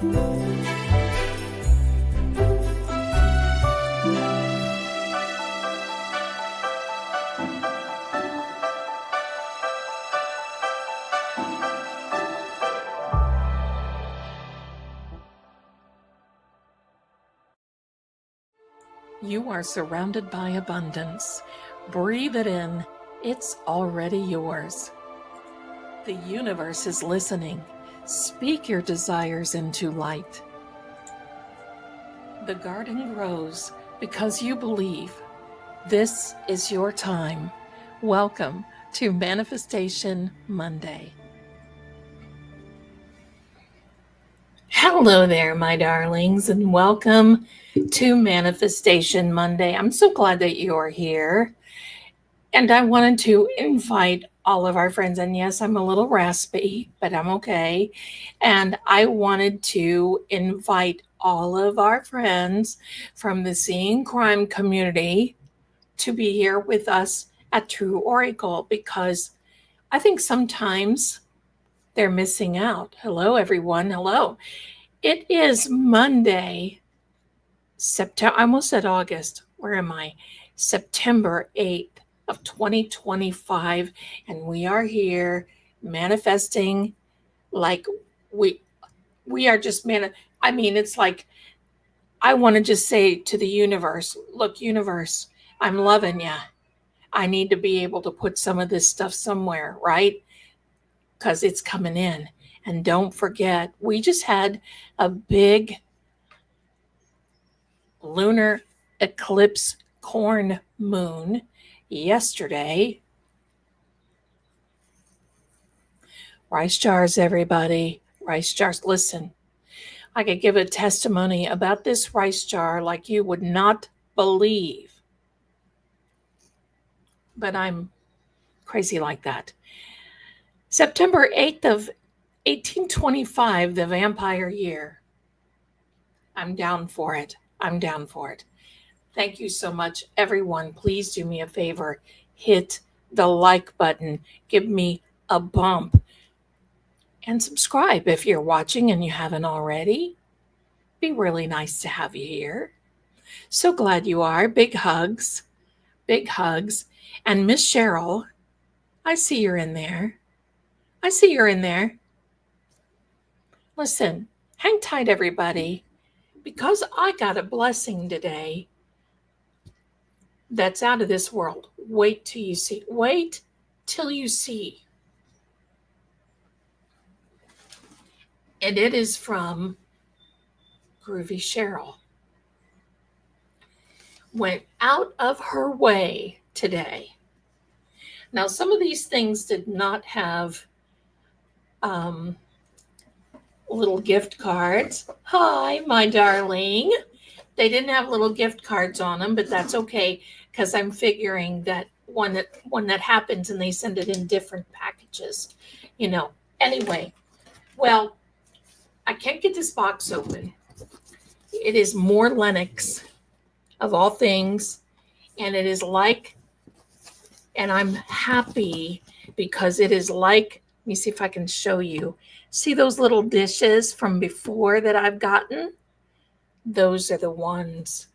You are surrounded by abundance. Breathe it in. It's already yours. The universe is listening. Speak your desires into light. The garden grows because you believe. This is your time. Welcome to Manifestation Monday. Hello there, my darlings, and welcome to Manifestation Monday. I'm so glad that you are here. And I wanted to invite all of our friends, and yes, I'm a little raspy, but I'm okay. And I wanted to invite all of our friends from the Seeing Crime community to be here with us at True Oracle, because I think sometimes they're missing out. Hello, everyone. Hello. It is Monday, September. I almost said August. Where am I? September 8th of 2025. And we are here manifesting like we are just it's like I want to just say to the universe, look, universe, I'm loving you. I need to be able to put some of this stuff somewhere, right? Because it's coming in. And don't forget, we just had a big lunar eclipse corn moon yesterday. Rice jars, everybody. Rice jars. Listen, I could give a testimony about this rice jar like you would not believe. But I'm crazy like that. September 8th of 1825, the vampire year. I'm down for it. I'm down for it. Thank you so much, everyone. Please do me a favor. Hit the like button. Give me a bump. And subscribe if you're watching and you haven't already. Be really nice to have you here. So glad you are. Big hugs. Big hugs. And Miss Cheryl, I see you're in there. I see you're in there. Listen, hang tight, everybody, because I got a blessing today that's out of this world. Wait till you see. Wait till you see. And it is from Groovy Cheryl. Went out of her way today. Now, some of these things did not have little gift cards. Hi, my darling. They didn't have little gift cards on them, but that's okay, because I'm figuring that one that happens and they send it in different packages, Anyway, well, I can't get this box open. It is more Lennox, of all things, and it is like, and I'm happy because it is like, let me see if I can show you. See those little dishes from before that I've gotten? Those are the ones.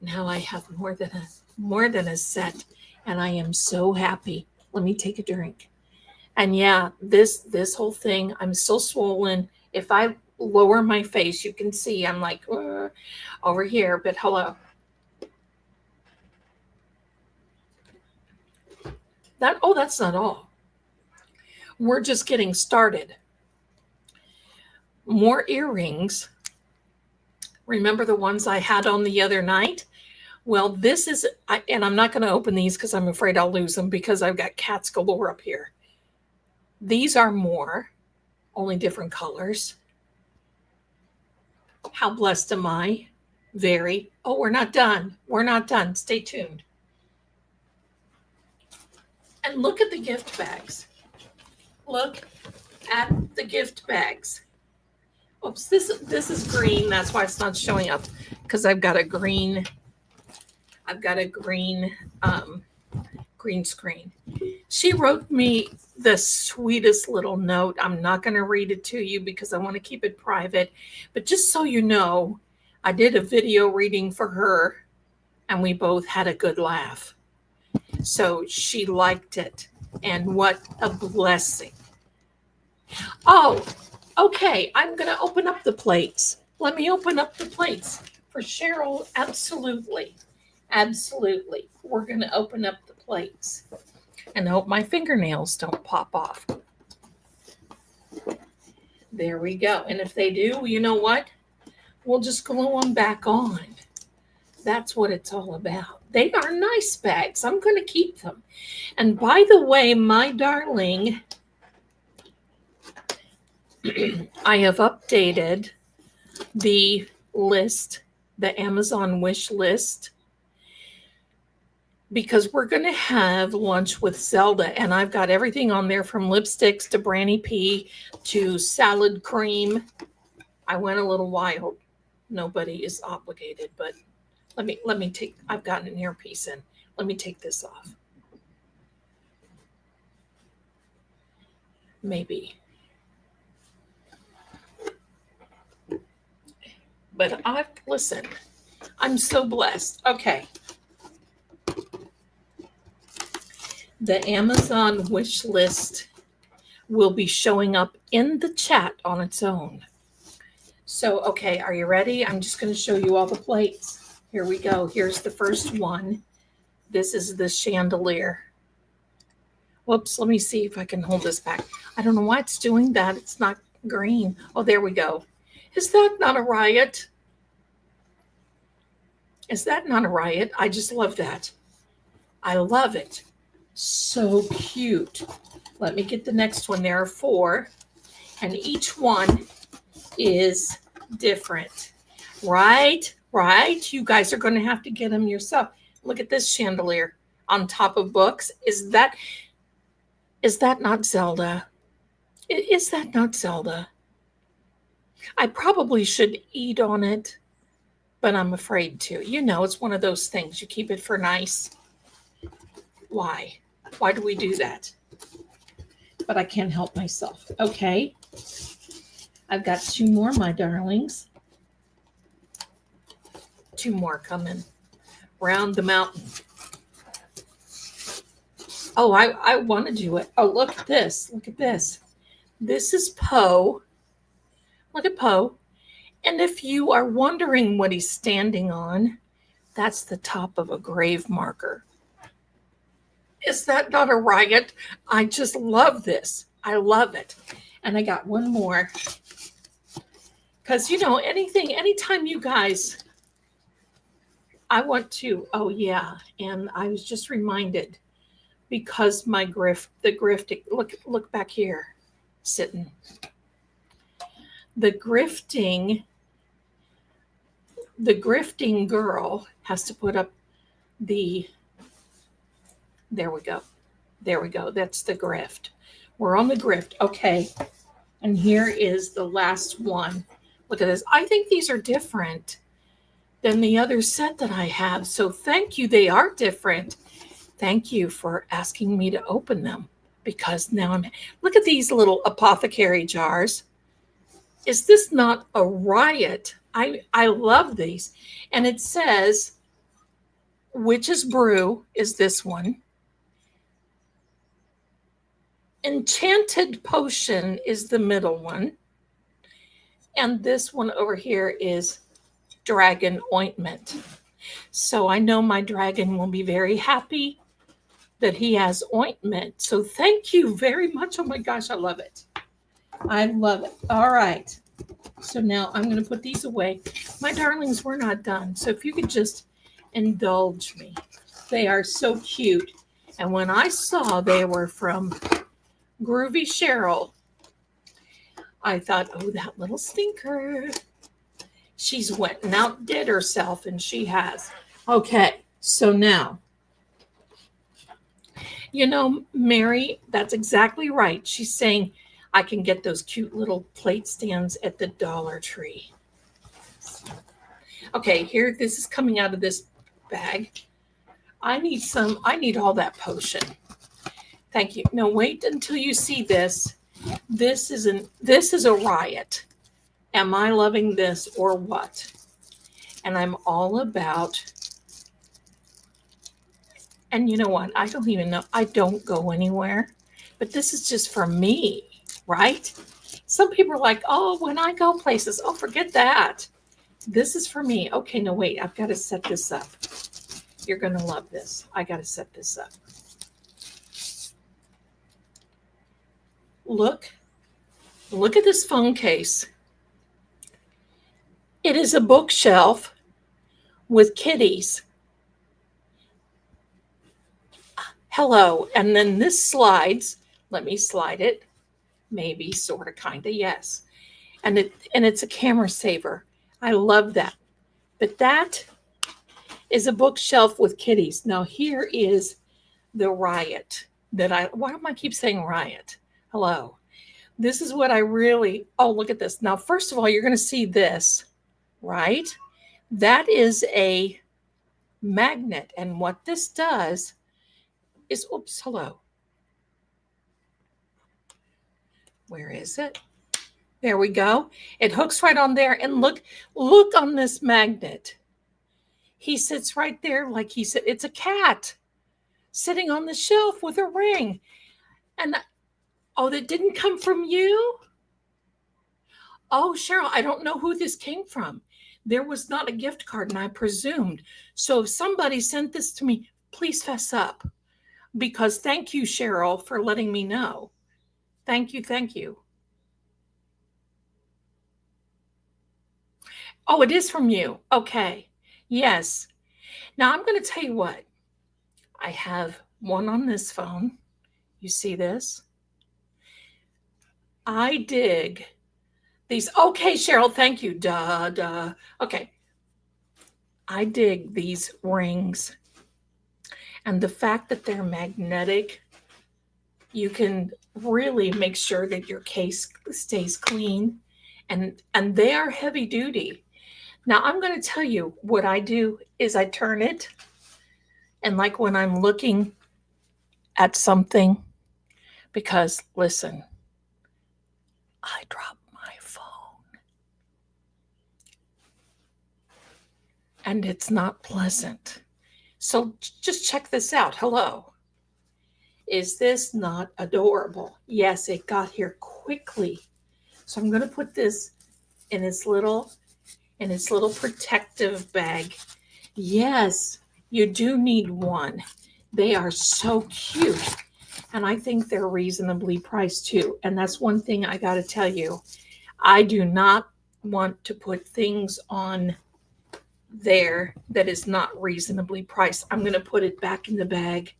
Now I have more than a set, and I am so happy. Let me take a drink. And yeah, this whole thing, I'm so swollen. If I lower my face, you can see I'm like over here, but hello. That's not all. We're just getting started. More earrings. Remember the ones I had on the other night? Well, this is, and I'm not going to open these because I'm afraid I'll lose them because I've got cats galore up here. These are more, only different colors. How blessed am I? Very. Oh, we're not done. We're not done. Stay tuned. And look at the gift bags. Look at the gift bags. Oops, this is green. That's why it's not showing up, because I've got a green green screen. She wrote me the sweetest little note. I'm not going to read it to you because I want to keep it private. But just so you know, I did a video reading for her and we both had a good laugh. So she liked it. And what a blessing. Oh, okay. I'm going to open up the plates. Let me open up the plates for Cheryl. Absolutely. Absolutely. We're going to open up the plates. And I hope my fingernails don't pop off. There we go. And if they do, you know what? We'll just glue them back on. That's what it's all about. They are nice bags. I'm going to keep them. And by the way, my darling, I have updated the list, the Amazon wish list, because we're going to have lunch with Zelda, and I've got everything on there from lipsticks to Brandy P to salad cream. I went a little wild. Nobody is obligated, but let me take, I've got an earpiece in. Let me take this off. Maybe. But listen, I'm so blessed. Okay. The Amazon wish list will be showing up in the chat on its own. So, okay, are you ready? I'm just going to show you all the plates. Here we go. Here's the first one. This is the chandelier. Whoops, let me see if I can hold this back. I don't know why it's doing that. It's not green. Oh, there we go. Is that not a riot? Is that not a riot? I just love that. I love it. So cute. Let me get the next one. There are 4, and each one is different. Right? You guys are going to have to get them yourself. Look at this chandelier on top of books. Is that not Zelda? Is that not Zelda? I probably should eat on it, but I'm afraid to. You know, it's one of those things. You keep it for nice. Why? Why do we do that? But I can't help myself. Okay. I've got 2 more, my darlings. 2 more coming. Round the mountain. Oh, I want to do it. Oh, look at this. Look at this. This is Poe. Look at Poe. And if you are wondering what he's standing on, that's the top of a grave marker. Is that not a riot? I just love this. I love it. And I got one more. Because, you know, anytime you guys, I want to, oh yeah. And I was just reminded, because the grifting, look back here, sitting. The grifting girl has to put up there we go. There we go. That's the grift. We're on the grift. Okay. And here is the last one. Look at this. I think these are different than the other set that I have. So thank you. They are different. Thank you for asking me to open them, because now look at these little apothecary jars. Is this not a riot? I love these. And it says Witch's Brew is this one. Enchanted Potion is the middle one. And this one over here is Dragon Ointment. So I know my dragon will be very happy that he has ointment. So thank you very much. Oh my gosh, I love it. I love it. All right. So now I'm going to put these away. My darlings, we're not done. So if you could just indulge me. They are so cute. And when I saw they were from Groovy Cheryl, I thought, oh, that little stinker. She's went and outdid herself, and she has. Okay, so now, you know, Mary, that's exactly right. She's saying, I can get those cute little plate stands at the Dollar Tree. Okay, here, this is coming out of this bag. I need all that potion. Thank you. No, wait until you see this. This is a riot. Am I loving this or what? And I'm all about, and you know what? I don't even know. I don't go anywhere, but this is just for me, right? Some people are like, oh, when I go places, oh, forget that. This is for me. Okay, no, wait. I've got to set this up. You're going to love this. I got to set this up. Look at this phone case. It is a bookshelf with kitties. Hello. And then this slides. Let me slide it. Maybe, sort of, kind of, yes. And it's a camera saver. I love that. But that is a bookshelf with kitties. Now here is the riot why do I keep saying riot? Hello. This is what I really, oh, look at this. Now, first of all, you're going to see this, right? That is a magnet. And what this does is, oops, hello. Where is it? There we go. It hooks right on there. And look on this magnet. He sits right there like he said, it's a cat sitting on the shelf with a ring. And oh, that didn't come from you? Oh, Cheryl, I don't know who this came from. There was not a gift card, and I presumed. So if somebody sent this to me, please fess up. Because thank you, Cheryl, for letting me know. Thank you, thank you. Oh, it is from you. Okay. Yes. Now I'm going to tell you what. I have one on this phone. You see this? I dig these. Okay, Cheryl, thank you. Duh. Okay. I dig these rings. And the fact that they're magnetic, you can really make sure that your case stays clean. And they are heavy duty. Now, I'm going to tell you what I do is I turn it. And like when I'm looking at something, because listen, I dropped my phone. And it's not pleasant. So just check this out. Hello. Is this not adorable? Yes, it got here quickly. So I'm going to put this in its little protective bag. Yes, you do need one. They are so cute. And I think they're reasonably priced too. And that's one thing I got to tell you. I do not want to put things on there that is not reasonably priced. I'm going to put it back in the bag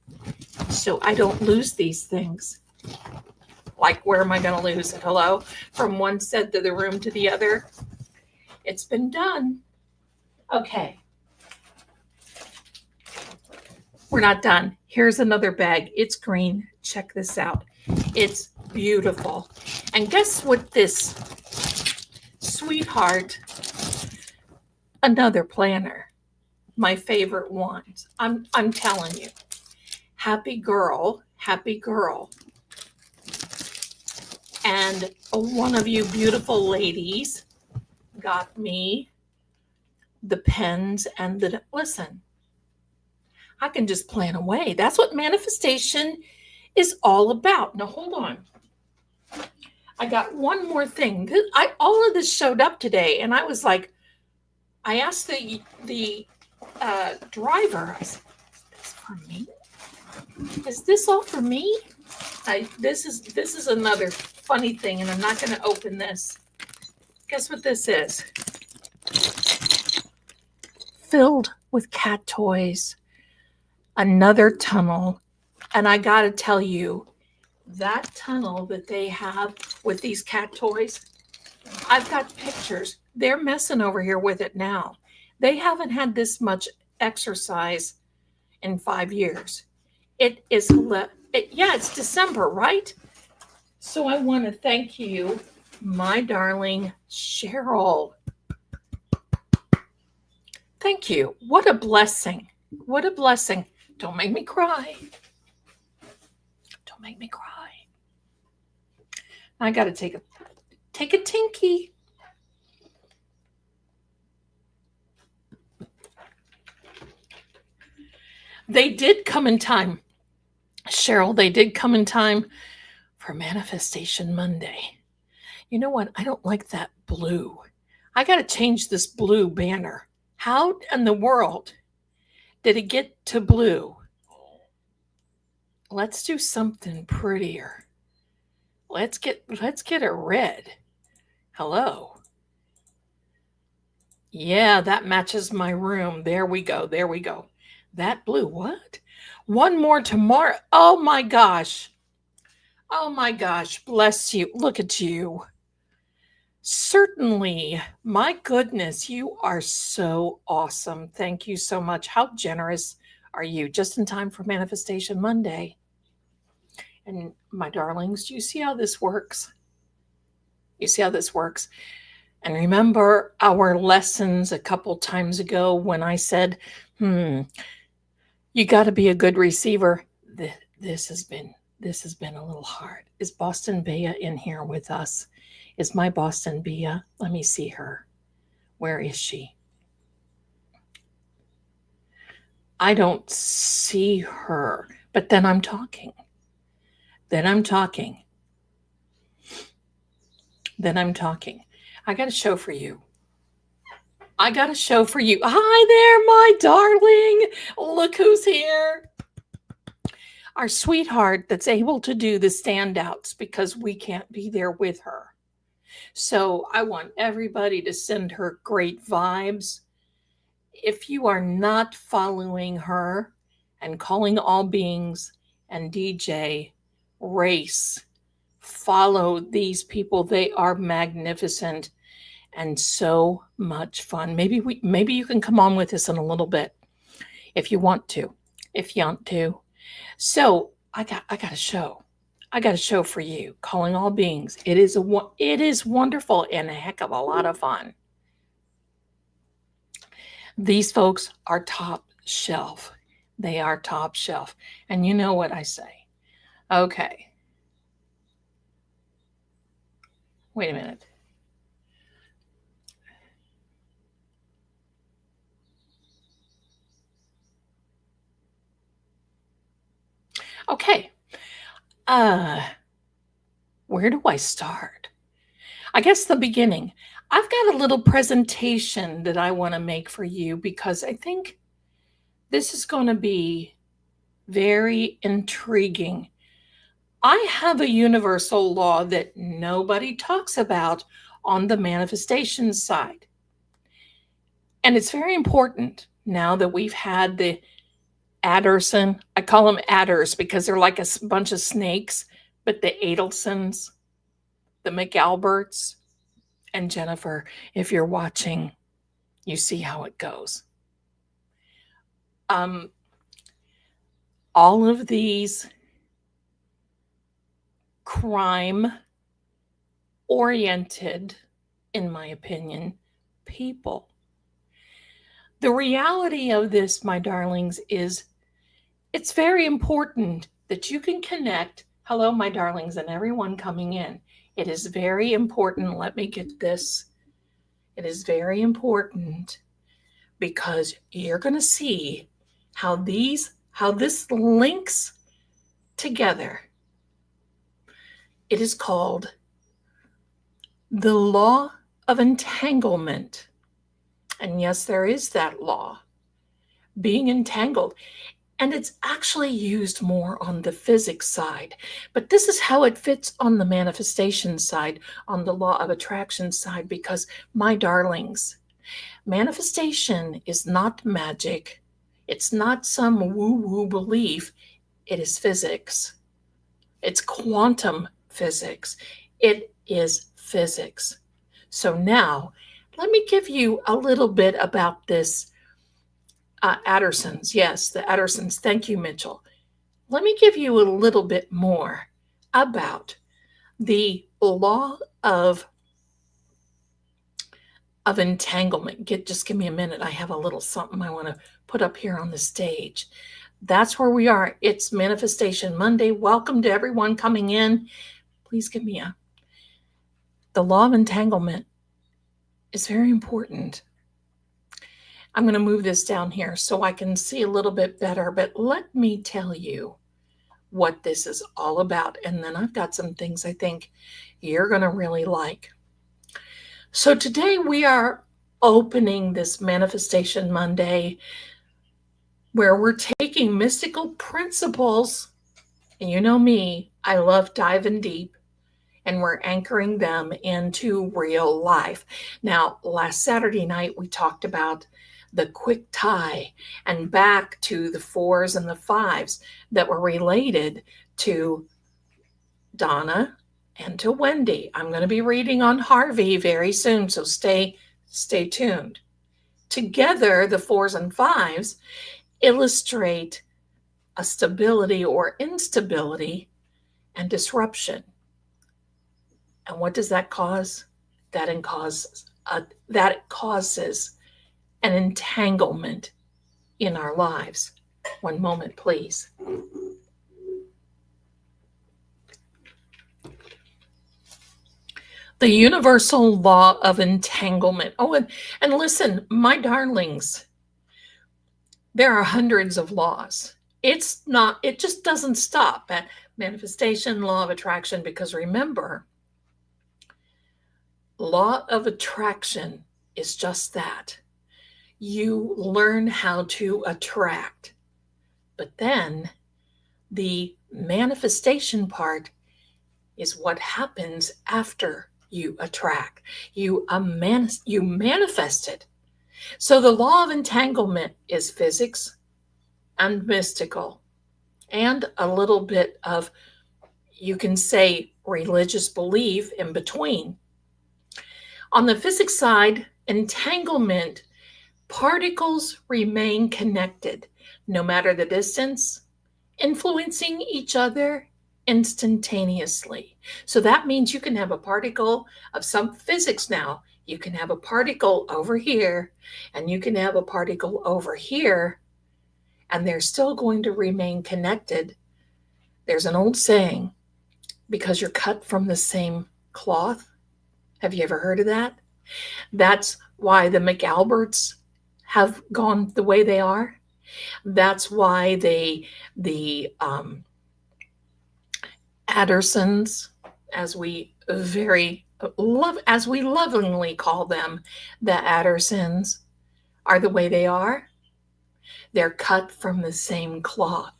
so I don't lose these things. Like, where am I going to lose it? Hello? From one set of the room to the other. It's been done. Okay. We're not done. Here's another bag. It's green. Check this out. It's beautiful. And guess what this sweetheart, another planner, my favorite ones. I'm telling you. Happy girl. And one of you beautiful ladies got me the pens and listen, I can just plan away. That's what manifestation is all about. Now, hold on. I got one more thing. All of this showed up today, and I was like, I asked the driver, I said, is this for me? Is this all for me? This is another funny thing, and I'm not going to open this. Guess what this is? Filled with cat toys. Another tunnel. And I got to tell you, that tunnel that they have with these cat toys, I've got pictures. They're messing over here with it now. They haven't had this much exercise in 5 years. It's December, right? So I want to thank you, my darling Cheryl. Thank you. What a blessing. What a blessing Don't make me cry. Don't make me cry. I got to take a tinky. They did come in time. Cheryl, they did come in time for Manifestation Monday. You know what? I don't like that blue. I got to change this blue banner. How in the world did it get to blue? Let's do something prettier. Let's get it red. Hello. Yeah, that matches my room. There we go. There we go. That blue. What? One more tomorrow. Oh my gosh. Oh my gosh. Bless you. Look at you. Certainly. My goodness, you are so awesome. Thank you so much. How generous are you? Just in time for Manifestation Monday. And my darlings, do you see how this works? You see how this works? And remember our lessons a couple times ago when I said, you got to be a good receiver. This has been a little hard. Is Boston Bea in here with us? Is my Boston Bea? Let me see her. Where is she? I don't see her, but then I'm talking. Then I'm talking. I got a show for you. Hi there, my darling. Look who's here. Our sweetheart that's able to do the standouts because we can't be there with her. So I want everybody to send her great vibes. If you are not following her and Calling All Beings and DJ Race, follow these people. They are magnificent and so much fun. Maybe you can come on with us in a little bit if you want to. So I got a show. I got a show for you, Calling All Beings. It is wonderful and a heck of a lot of fun. These folks are top shelf. They are top shelf. And you know what I say. Okay. Wait a minute. Okay. Where do I start? I guess the beginning. I've got a little presentation that I want to make for you because I think this is going to be very intriguing. I have a universal law that nobody talks about on the manifestation side. And it's very important now that we've had the Adderson. I call them adders because they're like a bunch of snakes, but the Adelsons, the McAlberts, and Jennifer, if you're watching, you see how it goes. All of these crime-oriented, in my opinion, people. The reality of this, my darlings, is it's very important that you can connect. Hello, my darlings, and everyone coming in. It is very important. Let me get this. It is very important because you're going to see how this links together. It is called the law of entanglement. And yes, there is that law, being entangled. And it's actually used more on the physics side. But this is how it fits on the manifestation side, on the law of attraction side, because my darlings, manifestation is not magic. It's not some woo-woo belief. It is physics. It's quantum physics. It is physics. So now, let me give you a little bit about this. Addersons, yes, the Addersons. Thank you, Mitchell. Let me give you a little bit more about the law of entanglement. Just give me a minute. I have a little something I want to put up here on the stage. That's where we are. It's Manifestation Monday. Welcome to everyone coming in. Please give me the law of entanglement is very important. I'm going to move this down here so I can see a little bit better, but let me tell you what this is all about. And then I've got some things I think you're going to really like. So today we are opening this Manifestation Monday where we're taking mystical principles, and you know me, I love diving deep, and we're anchoring them into real life. Now, last Saturday night, we talked about the quick tie and back to the 4s and the 5s that were related to Donna and to Wendy. I'm going to be reading on Harvey very soon, so stay tuned. Together, the 4s and 5s illustrate a stability or instability and disruption. And what does that cause? That causes an entanglement in our lives. One moment, please. The universal law of entanglement. Oh, and listen, my darlings, there are hundreds of laws. It just doesn't stop at manifestation, law of attraction, because remember, law of attraction is just that. You learn how to attract. But then the manifestation part is what happens after you attract. You manifest it. So the law of entanglement is physics and mystical, and a little bit of, you can say, religious belief in between. On the physics side, entanglement, particles remain connected no matter the distance, influencing each other instantaneously. So that means you can have a particle of some physics now. You can have a particle over here, and you can have a particle over here, and they're still going to remain connected. There's an old saying, because you're cut from the same cloth. Have you ever heard of that? That's why the McAlberts have gone the way they are. That's why the Addersons, as we lovingly call them, the Addersons, are the way they are. They're cut from the same cloth.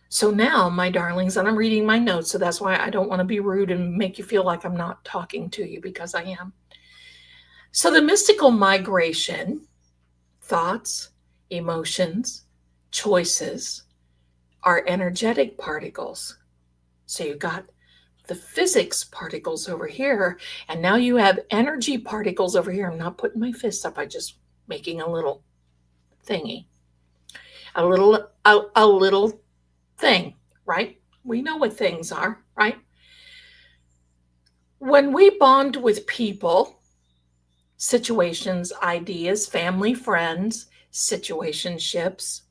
So now, my darlings, and I'm reading my notes, so that's why I don't want to be rude and make you feel like I'm not talking to you, because I am. So the mystical migration, thoughts, emotions, choices, are energetic particles. So you've got the physics particles over here, and now you have energy particles over here. I'm not putting my fist up, I'm just making a little thingy. A little thing, right? We know what things are, right? When we bond with people, situations, ideas, family, friends, situationships,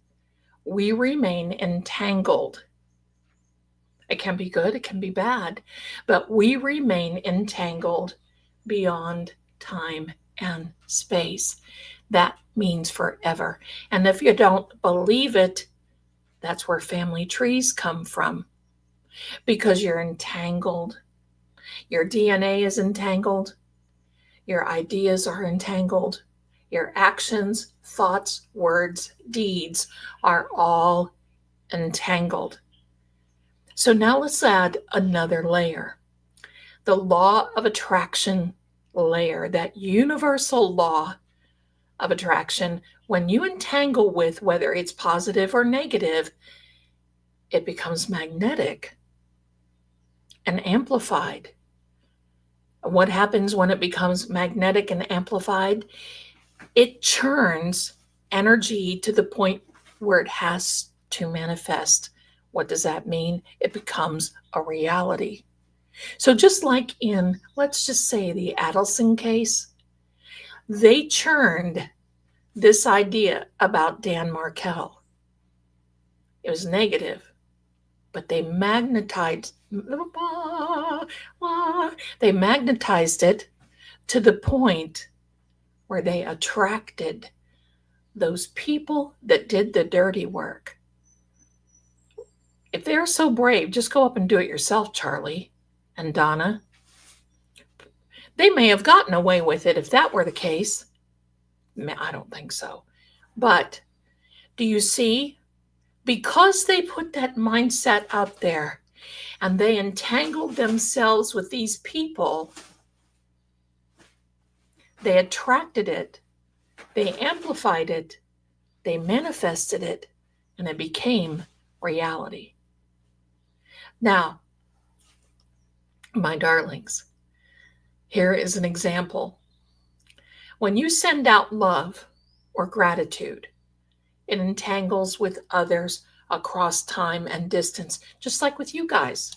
we remain entangled. It can be good, it can be bad, but we remain entangled beyond time and space. That means forever. And if you don't believe it, that's where family trees come from, because you're entangled. Your DNA is entangled. Your ideas are entangled. Your actions, thoughts, words, deeds are all entangled. So now let's add another layer. The law of attraction layer, that universal law of attraction. When you entangle with, whether it's positive or negative, it becomes magnetic and amplified. What happens when it becomes magnetic and amplified? It churns energy to the point where it has to manifest. What does that mean? It becomes a reality. So just like in, let's just say, the Adelson case, they churned this idea about Dan Markel. It was negative, but they magnetized it to the point where they attracted those people that did the dirty work. If they're so brave, just go up and do it yourself, Charlie and Donna. They may have gotten away with it if that were the case. I don't think so. But do you see? Because they put that mindset out there and they entangled themselves with these people, they attracted it, they amplified it, they manifested it, and it became reality. Now, my darlings, here is an example. When you send out love or gratitude, it entangles with others across time and distance, just like with you guys.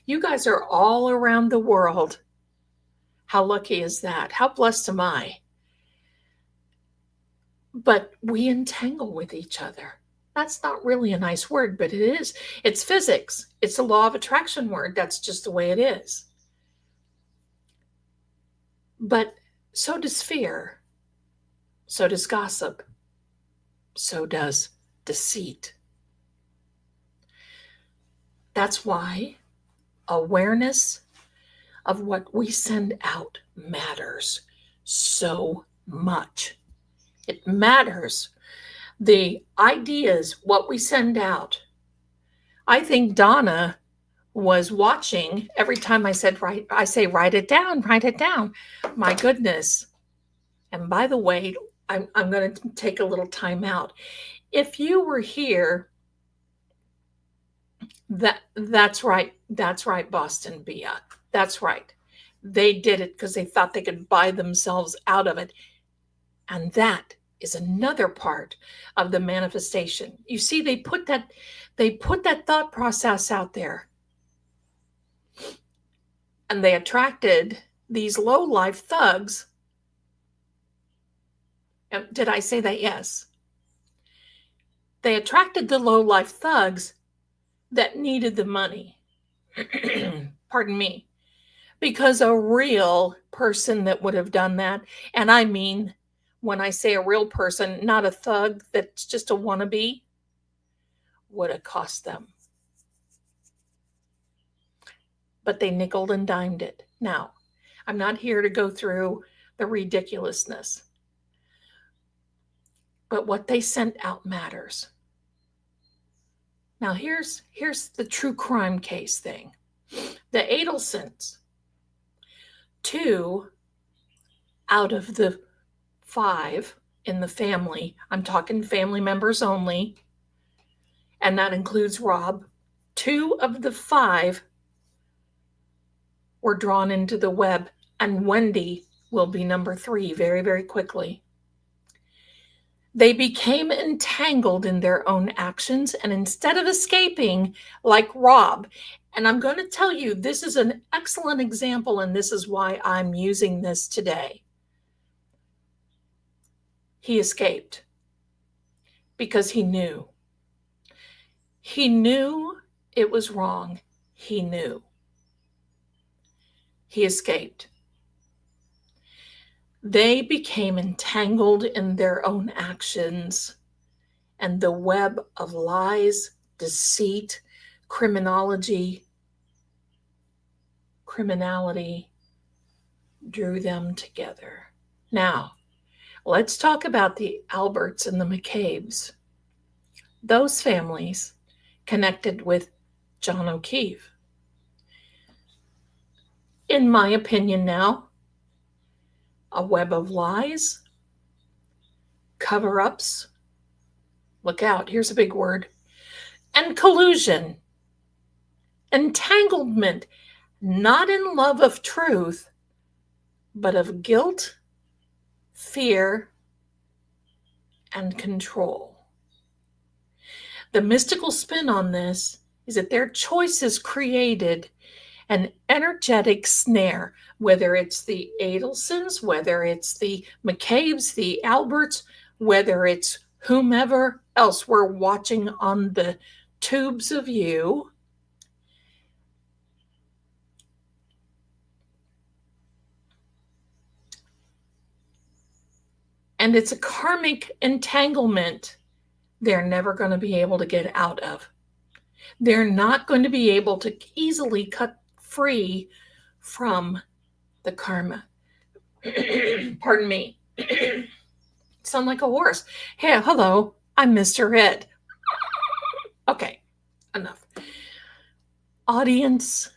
You guys are all around the world. How lucky is that? How blessed am I? But we entangle with each other. That's not really a nice word, but it is. It's physics. It's a law of attraction word. That's just the way it is. But so does fear. So does gossip. So does deceit. That's why awareness of what we send out matters so much. It matters. The ideas, what we send out. I think Donna was watching every time I said, I say, write it down, write it down. My goodness. And by the way, I'm going to take a little time out. If you were here, that's right, Boston Bia. That's right. They did it because they thought they could buy themselves out of it. And that is another part of the manifestation. You see, they put that thought process out there. And they attracted these low-life thugs. Did I say that? Yes. They attracted the low-life thugs that needed the money. Pardon me. Because a real person that would have done that, and I mean, when I say a real person, not a thug that's just a wannabe, would have cost them. But they nickeled and dimed it. Now, I'm not here to go through the ridiculousness. But what they sent out matters. Now, here's the true crime case thing. The Adelsons, 2 out of the 5 in the family, I'm talking family members only, and that includes Rob, 2 of the 5 were drawn into the web, and Wendy will be number 3 very, very quickly. They became entangled in their own actions, and instead of escaping like Rob, and I'm going to tell you, this is an excellent example, and this is why I'm using this today. He escaped because he knew. He knew it was wrong. He knew. He escaped. They became entangled in their own actions, and the web of lies, deceit, criminality drew them together. Now, let's talk about the Alberts and the McCabe's. Those families connected with John O'Keefe. In my opinion now, a web of lies, cover-ups, look out, here's a big word, and collusion, entanglement, not in love of truth, but of guilt, fear, and control. The mystical spin on this is that their choices created an energetic snare, whether it's the Adelsons, whether it's the McCabe's, the Alberts, whether it's whomever else we're watching on the tubes of you. And it's a karmic entanglement they're never going to be able to get out of. They're not going to be able to easily cut free from the karma. Pardon me. Sound like a horse. Hey, hello, I'm Mr. Ed. Okay, enough. Audience,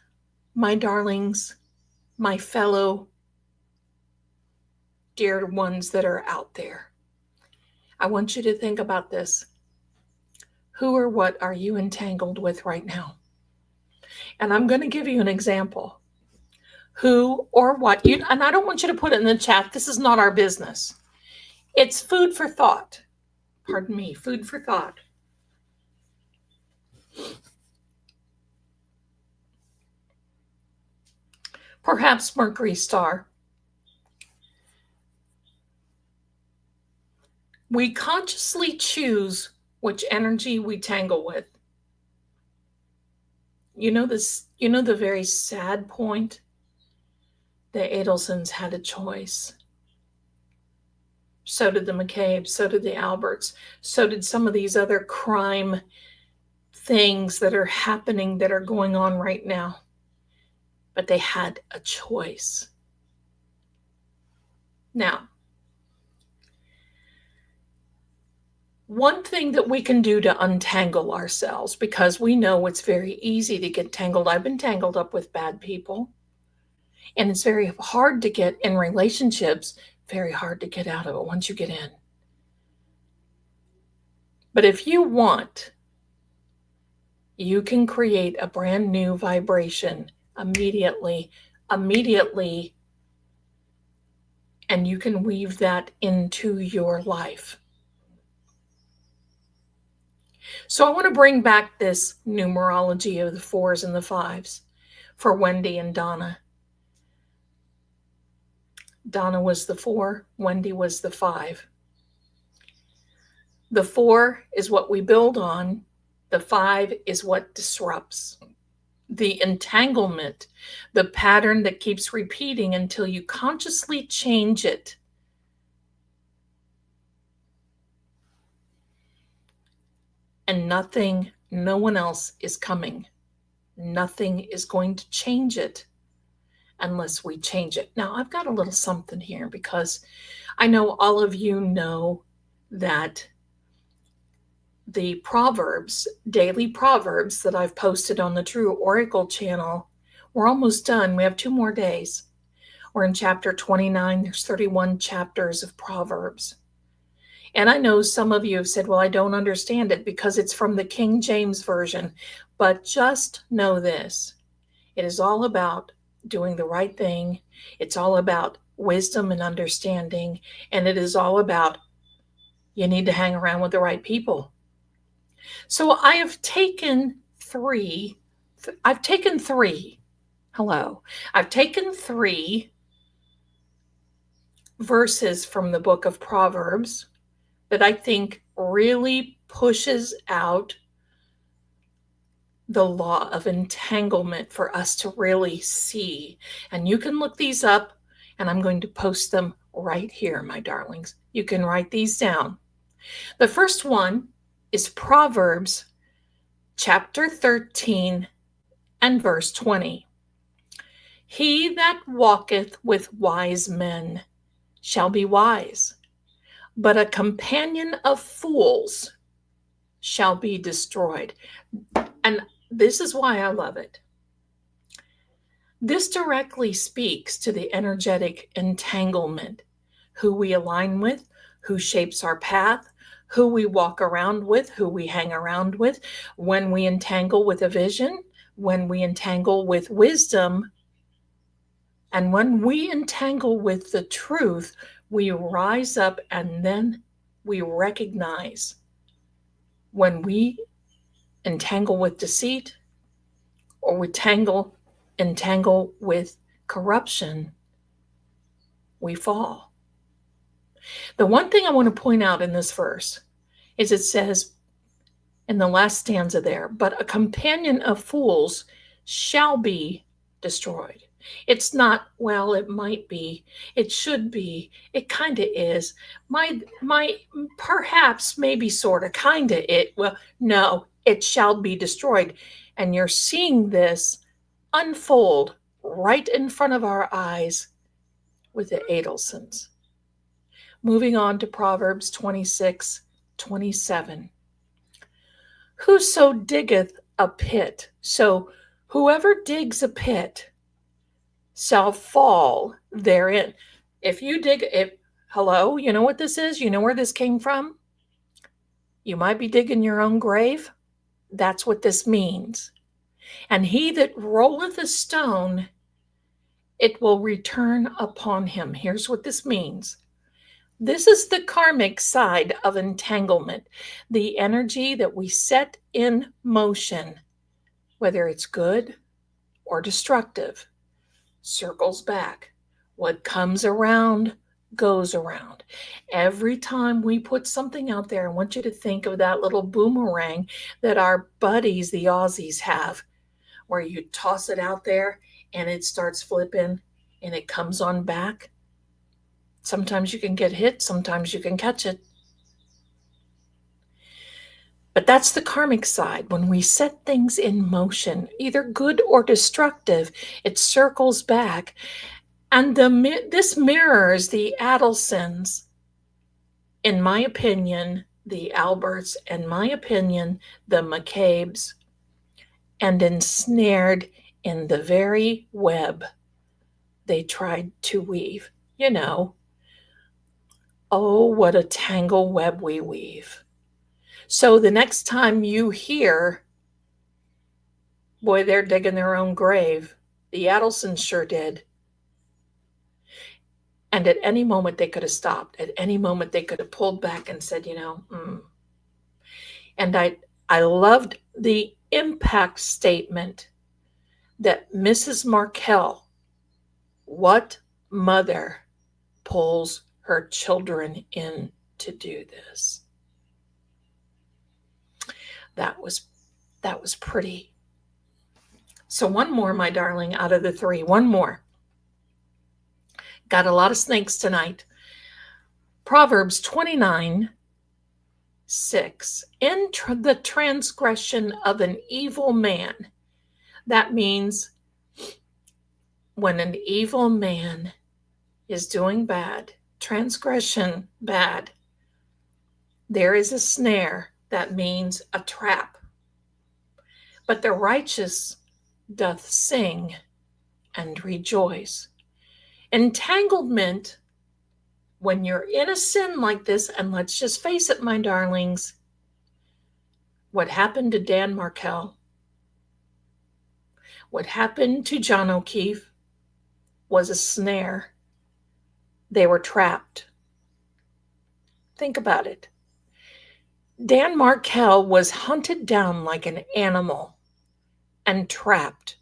my darlings, my fellow dear ones that are out there, I want you to think about this. Who or what are you entangled with right now? And I'm going to give you an example. Who or what you, and I don't want you to put it in the chat. This is not our business. It's food for thought. Pardon me, food for thought. Perhaps Mercury star. We consciously choose which energy we tangle with. You know this, you know the very sad point? The Adelsons had a choice. So did the McCabe's, so did the Alberts, so did some of these other crime things that are happening, that are going on right now. But they had a choice. Now, one thing that we can do to untangle ourselves, because we know it's very easy to get tangled. I've been tangled up with bad people. And it's very hard to get in relationships, very hard to get out of it once you get in. But if you want, you can create a brand new vibration immediately, and you can weave that into your life. So I want to bring back this numerology of the 4s and the 5s for Wendy and Donna. Donna was the 4, Wendy was the 5. The 4 is what we build on. The 5 is what disrupts. The entanglement, the pattern that keeps repeating until you consciously change it. And nothing, no one else is coming. Nothing is going to change it unless we change it. Now, I've got a little something here, because I know all of you know that the Proverbs, daily Proverbs that I've posted on the True Oracle channel, we're almost done. We have 2 more days. We're in chapter 29. There's 31 chapters of Proverbs. And I know some of you have said, well, I don't understand it because it's from the King James Version. But just know this. It is all about doing the right thing. It's all about wisdom and understanding. And it is all about, you need to hang around with the right people. So I have taken 3. I've taken 3 verses from the book of Proverbs that I think really pushes out the law of entanglement for us to really see. And you can look these up, and I'm going to post them right here, my darlings. You can write these down. The first one is Proverbs chapter 13 and verse 20. He that walketh with wise men shall be wise, but a companion of fools shall be destroyed. And this is why I love it. This directly speaks to the energetic entanglement, who we align with, who shapes our path, who we walk around with, who we hang around with. When we entangle with a vision, when we entangle with wisdom, and when we entangle with the truth, we rise up, and then we recognize when we entangle with deceit, or we entangle with corruption, we fall. The one thing I want to point out in this verse is it says, in the last stanza there, but a companion of fools shall be destroyed. It's not, well, it might be, it should be, it kind of is. My perhaps, maybe, sort of, kind of, it, well, no, it shall be destroyed. And you're seeing this unfold right in front of our eyes with the Adelsons. Moving on to Proverbs 26:27. Whoso diggeth a pit, so whoever digs a pit shall fall therein. If you dig it, hello, you know what this is? You know where this came from? You might be digging your own grave. That's what this means. And he that rolleth a stone, it will return upon him. Here's what this means. This is the karmic side of entanglement, the energy that we set in motion, whether it's good or destructive, circles back. What comes around goes around. Every time we put something out there, I want you to think of that little boomerang that our buddies, the Aussies, have, where you toss it out there and it starts flipping and it comes on back. Sometimes you can get hit, sometimes you can catch it. But that's the karmic side. When we set things in motion, either good or destructive, it circles back. And this mirrors the Adelsons, in my opinion, the Alberts, in my opinion, the McCabe's, and ensnared in the very web they tried to weave. You know, oh, what a tangle web we weave. So the next time you hear, boy, they're digging their own grave, the Adelsons sure did. And at any moment they could have stopped. At any moment they could have pulled back and said, And I loved the impact statement that Mrs. Markel, what mother pulls her children in to do this? That was pretty. So one more, my darling, out of the three. One more. Got a lot of snakes tonight. Proverbs 29:6. In the transgression of an evil man. That means when an evil man is doing bad, transgression, bad, there is a snare. That means a trap. But the righteous doth sing and rejoice. Entanglement, when you're in a sin like this, and let's just face it, my darlings, what happened to Dan Markel, what happened to John O'Keefe was a snare. They were trapped. Think about it. Dan Markel was hunted down like an animal and trapped.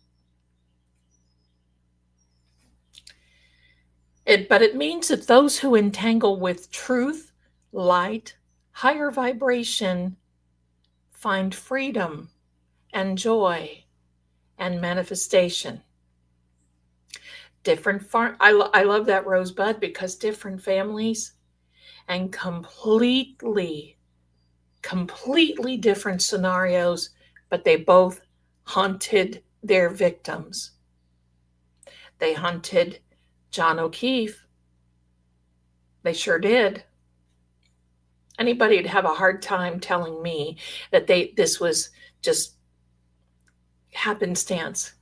But it means that those who entangle with truth, light, higher vibration, find freedom and joy and manifestation. I love that, Rosebud, because different families and completely different scenarios, but they both hunted their victims. They hunted John O'Keefe. They sure did. Anybody would have a hard time telling me that this was just happenstance.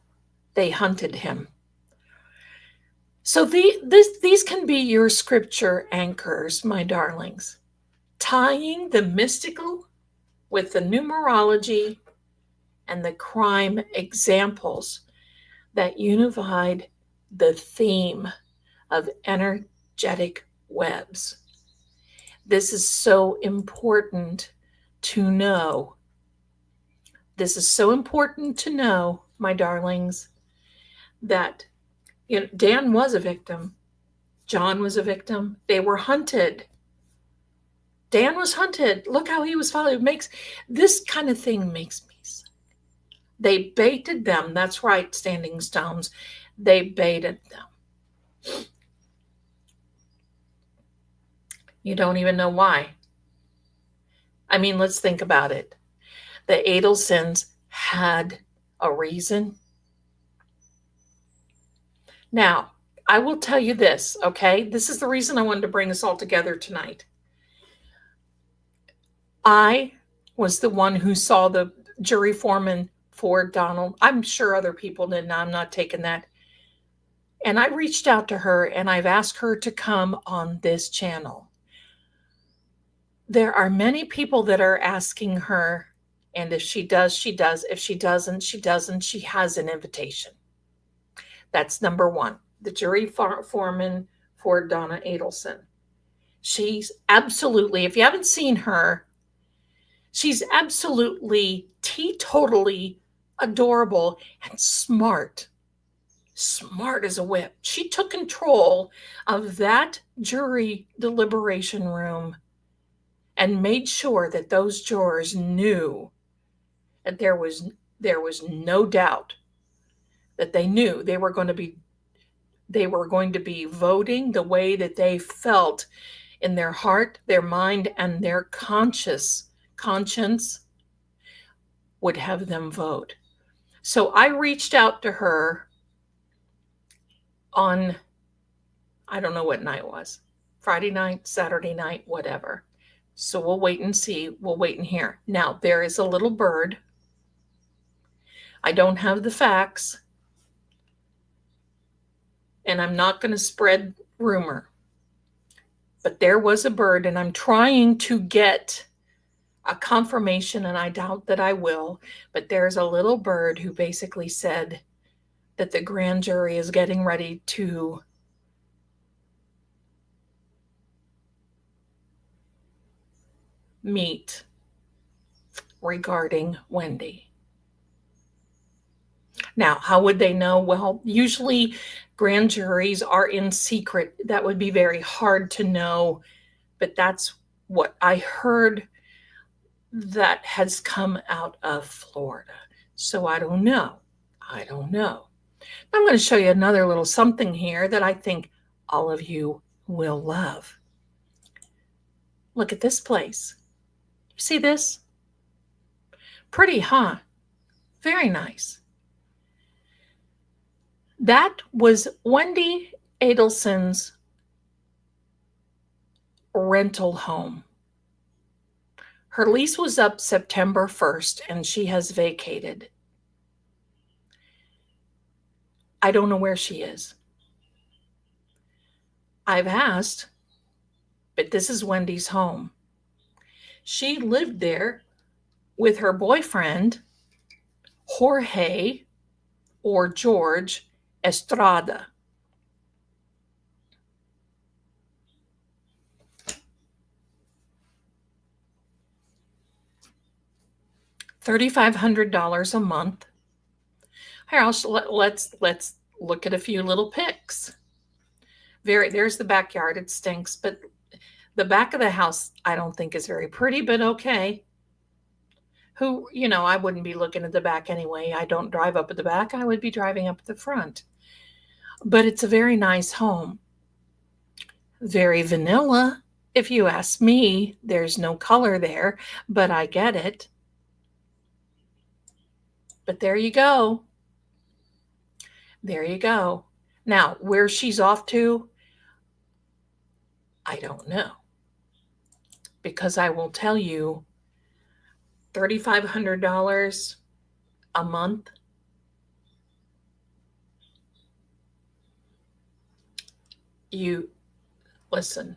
They hunted him. So these can be your scripture anchors, my darlings, tying the mystical with the numerology and the crime examples that unified the theme of energetic webs. This is so important to know. This is so important to know, my darlings, that Dan was a victim. John was a victim. They were hunted. Dan was hunted. Look how he was followed. It makes this kind of thing makes me sick. They baited them. That's right, Standing Stones. They baited them. You don't even know why. I mean, let's think about it. The Adelsons had a reason. Now, I will tell you this, okay? This is the reason I wanted to bring us all together tonight. I was the one who saw the jury foreman for Donald. I'm sure other people did, and I'm not taking that. And I reached out to her and I've asked her to come on this channel. There are many people that are asking her, and if she does, she does. If she doesn't, she doesn't. She has an invitation. That's number one. The jury foreman for Donna Adelson. She's absolutely, if you haven't seen her, she's absolutely teetotally adorable and smart. Smart as a whip. She took control of that jury deliberation room and made sure that those jurors knew that there was no doubt that they knew they were going to be voting the way that they felt in their heart, their mind, and their conscience would have them vote. So I reached out to her on, I don't know what night it was, Friday night, Saturday night, whatever. So we'll wait and see. We'll wait and hear. Now, there is a little bird. I don't have the facts, and I'm not going to spread rumor. But there was a bird, and I'm trying to get a confirmation, and I doubt that I will, but there's a little bird who basically said that the grand jury is getting ready to meet regarding Wendy. Now, how would they know? Well, usually grand juries are in secret. That would be very hard to know, but that's what I heard that has come out of Florida. So I don't know. I'm going to show you another little something here that I think all of you will love. Look at this place. You see this? Pretty, huh? Very nice. That was Wendy Adelson's rental home. Her lease was up September 1st, and she has vacated. I don't know where she is. I've asked, but this is Wendy's home. She lived there with her boyfriend, Jorge, or George Estrada. $3,500 a month. Here, let's look at a few little pics. There's the backyard. It stinks, but the back of the house I don't think is very pretty, but okay. I wouldn't be looking at the back anyway. I don't drive up at the back. I would be driving up at the front. But it's a very nice home. Very vanilla. If you ask me, there's no color there, but I get it. But there you go. There you go. Now, where she's off to, I don't know. Because I will tell you, $3,500 a month. You listen.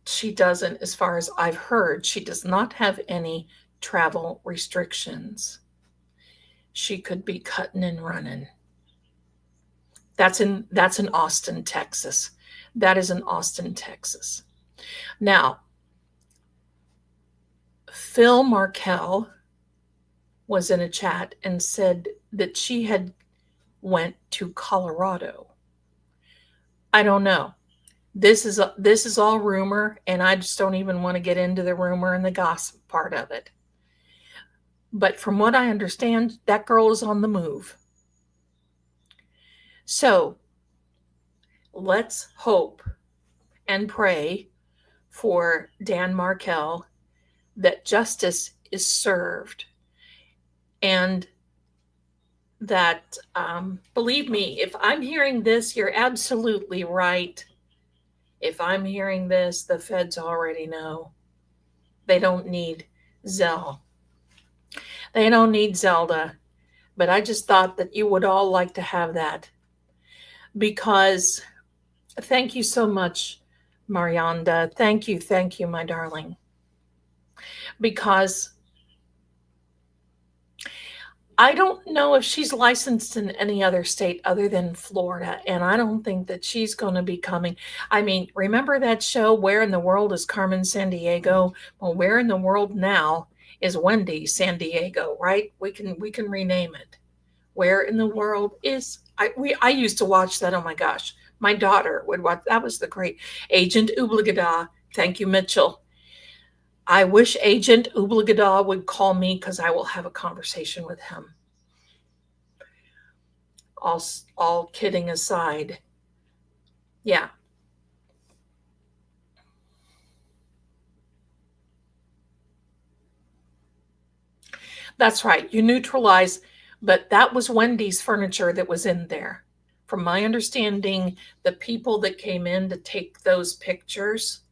She doesn't, as far as I've heard, she does not have any travel restrictions. She could be cutting and running. That's in Austin, Texas. That is in Austin, Texas. Now, Phil Markel was in a chat and said that she had went to Colorado. I don't know. This is all rumor, and I just don't even want to get into the rumor and the gossip part of it. But from what I understand, that girl is on the move. So let's hope and pray for Dan Markel that justice is served, and that, believe me, if I'm hearing this, you're absolutely right. If I'm hearing this, the feds already know. They don't need Zell. They don't need Zelda. But I just thought that you would all like to have that. Because thank you so much, Marianda. Thank you, my darling. Because I don't know if she's licensed in any other state other than Florida, and I don't think that she's going to be coming. I mean, remember that show, Where in the World is Carmen Sandiego? Well, where in the world now is Wendy Sandiego, right? We can rename it. Where in the world is I used to watch that. Oh my gosh. My daughter would watch. That was the great Agent Oobligada. Thank you, Mitchell. I wish Agent Oobligada would call me because I will have a conversation with him. All kidding aside. Yeah. That's right. You neutralize, but that was Wendy's furniture that was in there. From my understanding, the people that came in to take those pictures,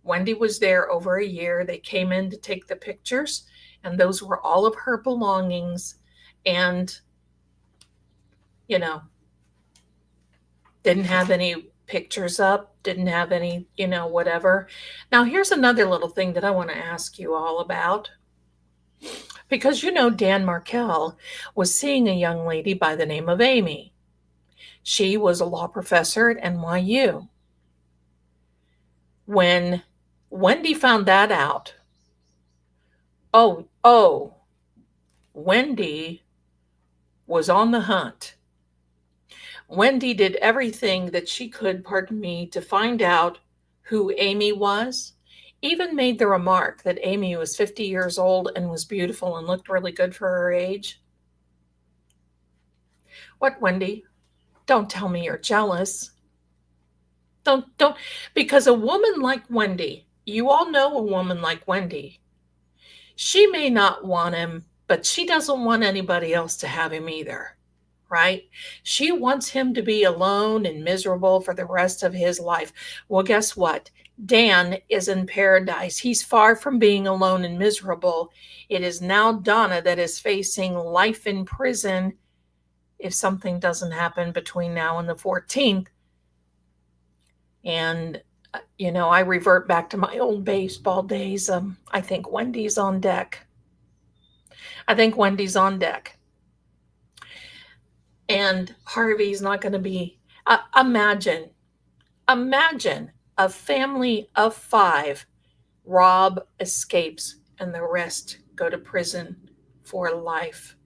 Wendy was there over a year. They came in to take the pictures, and those were all of her belongings. And, you know, didn't have any pictures up, didn't have any, whatever. Now, here's another little thing that I want to ask you all about. Because Dan Markel was seeing a young lady by the name of Amy. She was a law professor at NYU. When Wendy found that out, oh, Wendy was on the hunt. Wendy did everything that she could, pardon me, to find out who Amy was. Even made the remark that Amy was 50 years old and was beautiful and looked really good for her age. What, Wendy? Don't tell me you're jealous. Don't, because a woman like Wendy, you all know a woman like Wendy, she may not want him, but she doesn't want anybody else to have him either, right? She wants him to be alone and miserable for the rest of his life. Well, guess what? Dan is in paradise. He's far from being alone and miserable. It is now Donna that is facing life in prison if something doesn't happen between now and the 14th. And, I revert back to my old baseball days. I think Wendy's on deck. And Harvey's not going to be, imagine a family of 5. Rob escapes and the rest go to prison for life.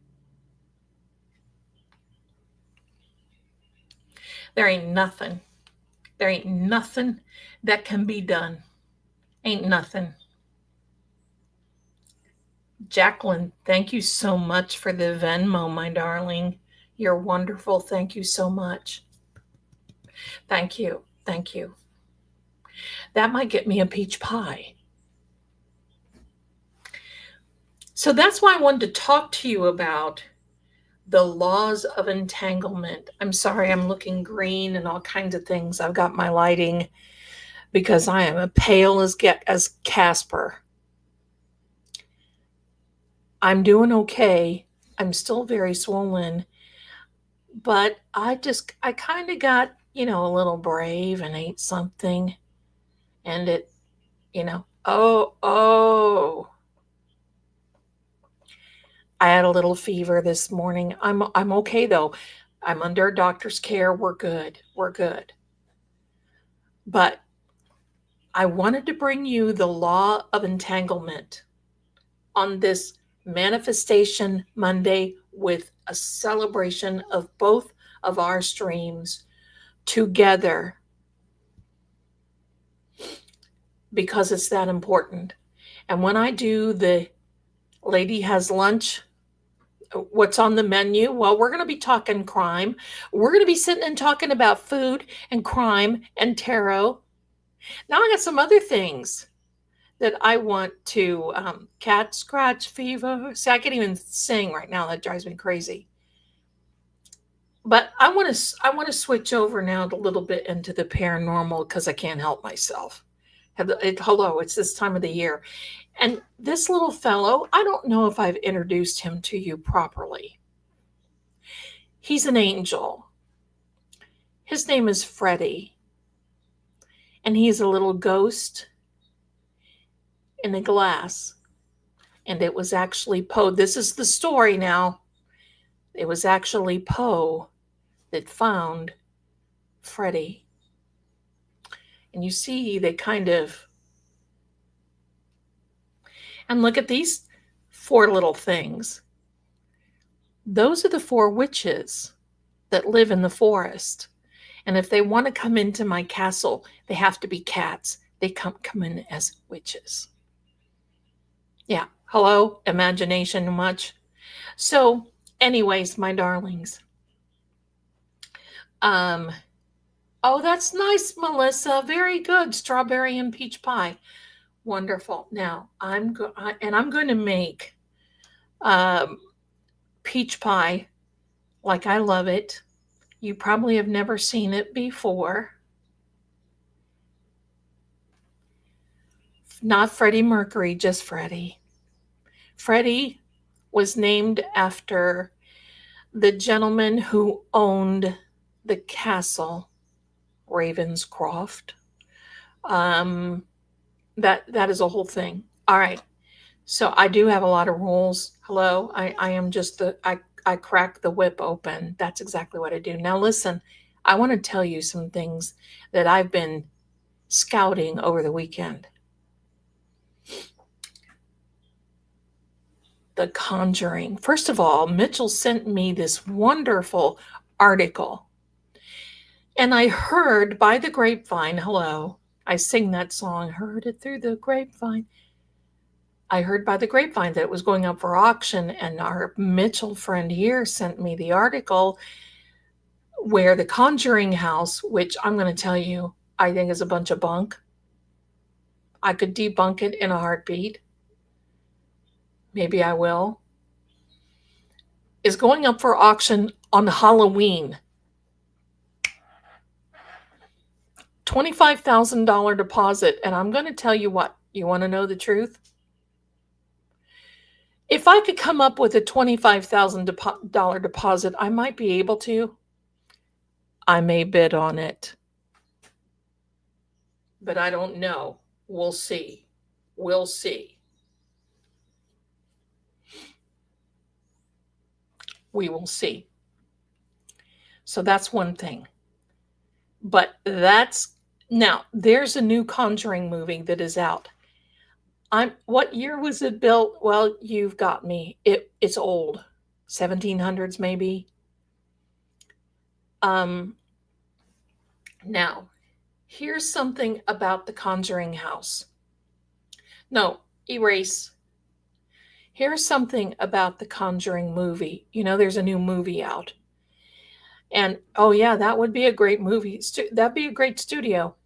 There ain't nothing that can be done. Ain't nothing. Jacqueline, thank you so much for the Venmo, my darling. You're wonderful. Thank you so much. Thank you. That might get me a peach pie. So that's why I wanted to talk to you about the laws of entanglement. I'm sorry, I'm looking green and all kinds of things. I've got my lighting because I am as pale as Casper. I'm doing okay. I'm still very swollen, but I kind of got, a little brave and ate something, and it, oh, I had a little fever this morning. I'm okay though. I'm under a doctor's care. We're good. But I wanted to bring you the law of entanglement on this Manifestation Monday with a celebration of both of our streams together. because it's that important. And when I do the lady has lunch, what's on the menu? Well, we're going to be talking crime. We're going to be sitting and talking about food and crime and tarot. Now I got some other things that I want to cat scratch fever. See, I can't even sing right now. That drives me crazy. But I want to switch over now a little bit into the paranormal because I can't help myself. Hello, it's this time of the year. And this little fellow, I don't know if I've introduced him to you properly. He's an angel. His name is Freddie. And he's a little ghost in a glass. And it was actually Poe. This is the story now. It was actually Poe that found Freddie. And you see, they kind of. And look at these 4 little things. Those are the 4 witches that live in the forest. And if they want to come into my castle, they have to be cats. They come in as witches. Yeah. Hello? Imagination much? So, anyways, my darlings. Oh, that's nice, Melissa. Very good. Strawberry and peach pie. Wonderful. Now, I'm going to make peach pie like I love it. You probably have never seen it before. Not Freddie Mercury, just Freddie. Freddie was named after the gentleman who owned the castle, Ravenscroft. That is a whole thing. All right. So I do have a lot of rules. Hello, I am just I crack the whip open. That's exactly what I do. Now listen, I want to tell you some things that I've been scouting over the weekend. The Conjuring. First of all, Mitchell sent me this wonderful article. And I heard by the grapevine, hello, I sing that song, heard it through the grapevine. I heard by the grapevine that it was going up for auction, and our Mitchell friend here sent me the article where the Conjuring house, which I'm going to tell you, I think is a bunch of bunk. I could debunk it in a heartbeat. Maybe I will. Is going up for auction on Halloween. $25,000 deposit. And I'm going to tell you what, you want to know the truth? If I could come up with a $25,000 deposit, I might be able to. I may bid on it. But I don't know. We'll see. We'll see. We will see. So that's one thing. But now there's a new Conjuring movie that is out. What year was it built? Well, you've got me. It's old. 1700s maybe. Now, here's something about the Conjuring house. No, erase. Here's something about the Conjuring movie. You know, there's a new movie out. And, oh yeah, that would be a great movie. That'd be a great studio.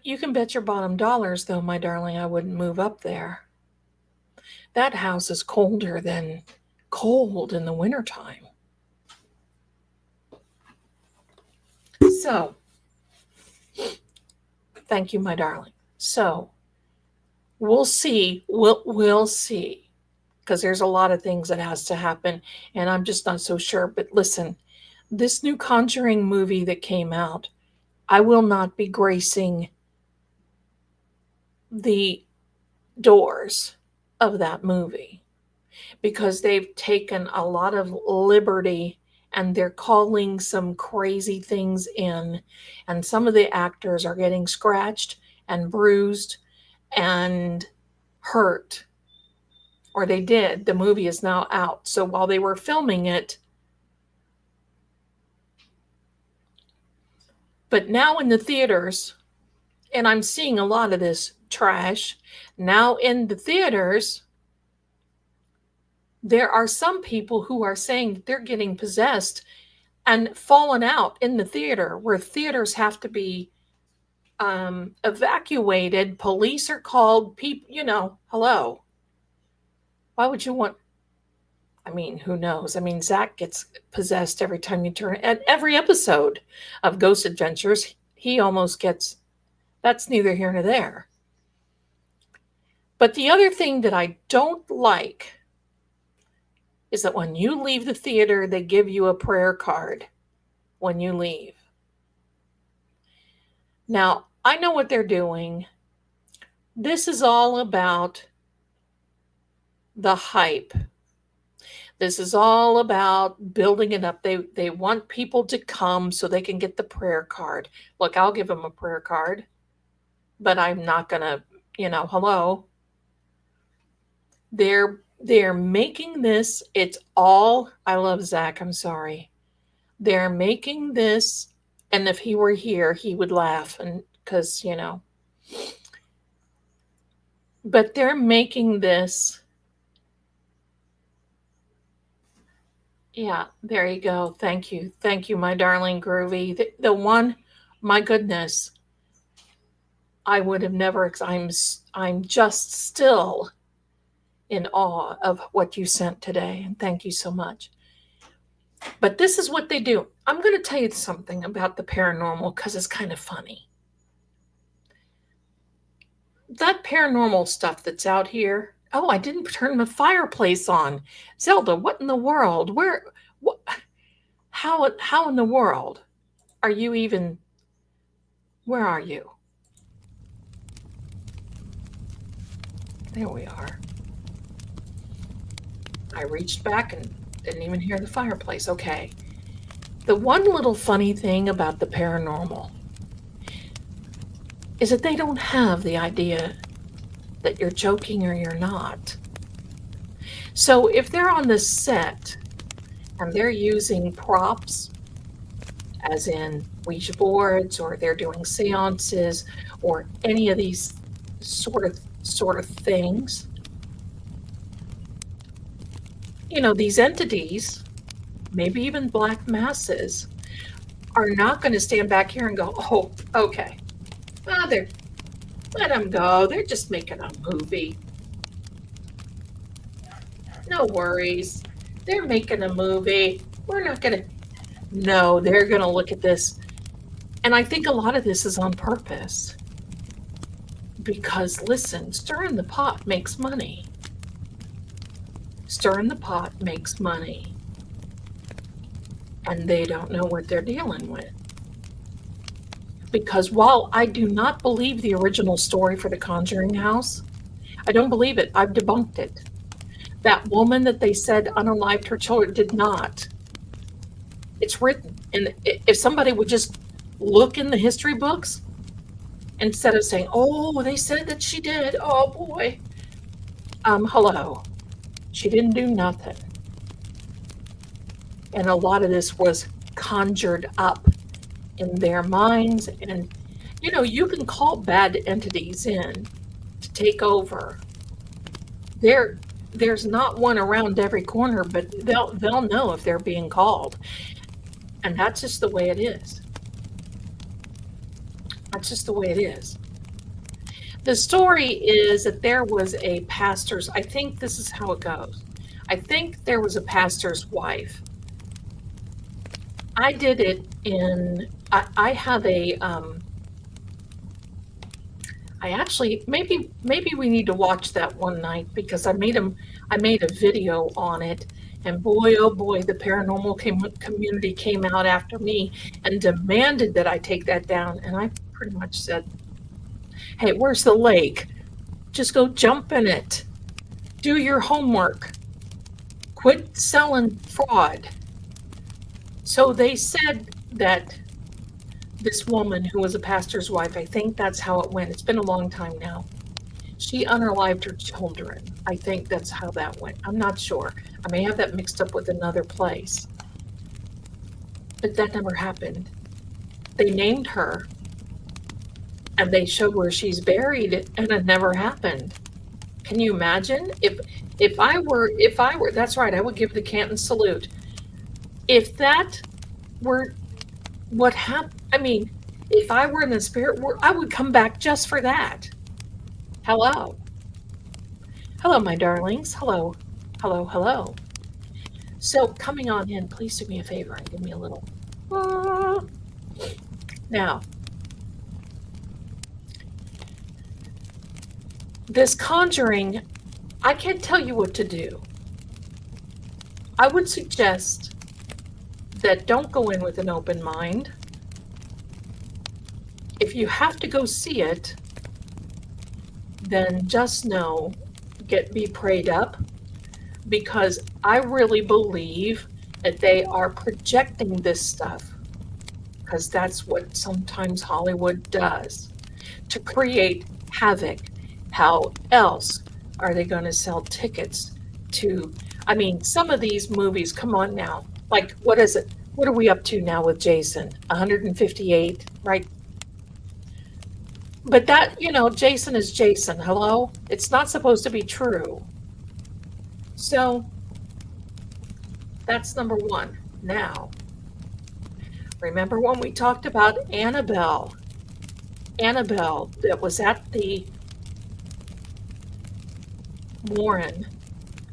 You can bet your bottom dollars, though, my darling, I wouldn't move up there. That house is colder than cold in the wintertime. So, thank you, my darling. So, we'll see. We'll see. Because there's a lot of things that has to happen, and I'm just not so sure. But listen, this new Conjuring movie that came out, I will not be gracing the doors of that movie because they've taken a lot of liberty and they're calling some crazy things in, and some of the actors are getting scratched and bruised and hurt. Or they did. The movie is now out. So while they were filming it, but now in the theaters, And I'm seeing a lot of this trash now in the theaters. There are some people who are saying that they're getting possessed and fallen out in the theater, where theaters have to be evacuated. Police are called. People, hello. Why would you want? I mean, who knows? I mean, Zach gets possessed every time you turn. At every episode of Ghost Adventures, he almost gets. That's neither here nor there. But the other thing that I don't like is that when you leave the theater, they give you a prayer card when you leave. Now, I know what they're doing. This is all about the hype. This is all about building it up. They want people to come so they can get the prayer card. Look, I'll give them a prayer card, but I'm not going to, hello. They're making this, it's all, I love Zach, I'm sorry. They're making this, and if he were here, he would laugh, and because, but they're making this. Yeah, there you go. Thank you. Thank you, my darling Groovy. The one, my goodness, I would have never, I'm just still in awe of what you sent today. And thank you so much. But this is what they do. I'm going to tell you something about the paranormal because it's kind of funny. That paranormal stuff that's out here. Oh, I didn't turn the fireplace on. Zelda, what in the world? How in the world are you even, where are you? There we are. I reached back and didn't even hear the fireplace. Okay. The one little funny thing about the paranormal is that they don't have the idea that you're joking or you're not. So if they're on the set and they're using props, as in Ouija boards, or they're doing seances, or any of these sort of things, these entities, maybe even black masses, are not going to stand back here and go, oh, okay, well, let them go. They're just making a movie. No worries. They're making a movie. We're not going to. No, they're going to look at this. And I think a lot of this is on purpose. Because, listen, stirring the pot makes money. Stirring the pot makes money. And they don't know what they're dealing with. Because while I do not believe the original story for the Conjuring House, I don't believe it. I've debunked it. That woman that they said unalived her children did not. It's written. And if somebody would just look in the history books, instead of saying, oh, they said that she did. Oh, boy. Hello. She didn't do nothing. And a lot of this was conjured up in their minds. And, you can call bad entities in to take over. There's not one around every corner, but they'll know if they're being called. And that's just the way it is. That's just the way it is. The story is that there was a pastor's, I think this is how it goes. I think there was a pastor's wife. I did it I have a, I actually, maybe we need to watch that one night because I made a video on it, and boy, oh boy, the paranormal community came out after me and demanded that I take that down. And I pretty much said, hey, where's the lake? Just go jump in it. Do your homework. Quit selling fraud. So they said that this woman who was a pastor's wife, I think that's how it went. It's been a long time now. She unalived her children. I think that's how that went. I'm not sure. I may have that mixed up with another place. But that never happened. They named her, and they showed where she's buried, and it never happened. Can you imagine if I were that's right, I would give the Canton salute. If that were what happened, I mean, if I were in the spirit world, I would come back just for that. Hello. Hello, my darlings. Hello. Hello, hello. So coming on in, please do me a favor and give me a little. Ah. Now, this conjuring, I can't tell you what to do. I would suggest that don't go in with an open mind. If you have to go see it, then just know, be prayed up, because I really believe that they are projecting this stuff, because that's what sometimes Hollywood does to create havoc. How else are they going to sell tickets to? I mean, some of these movies, come on now. Like, what is it? What are we up to now with Jason? 158, right? But that, Jason is Jason. Hello? It's not supposed to be true. So, that's number one. Now, remember when we talked about Annabelle? Annabelle that was at the Warren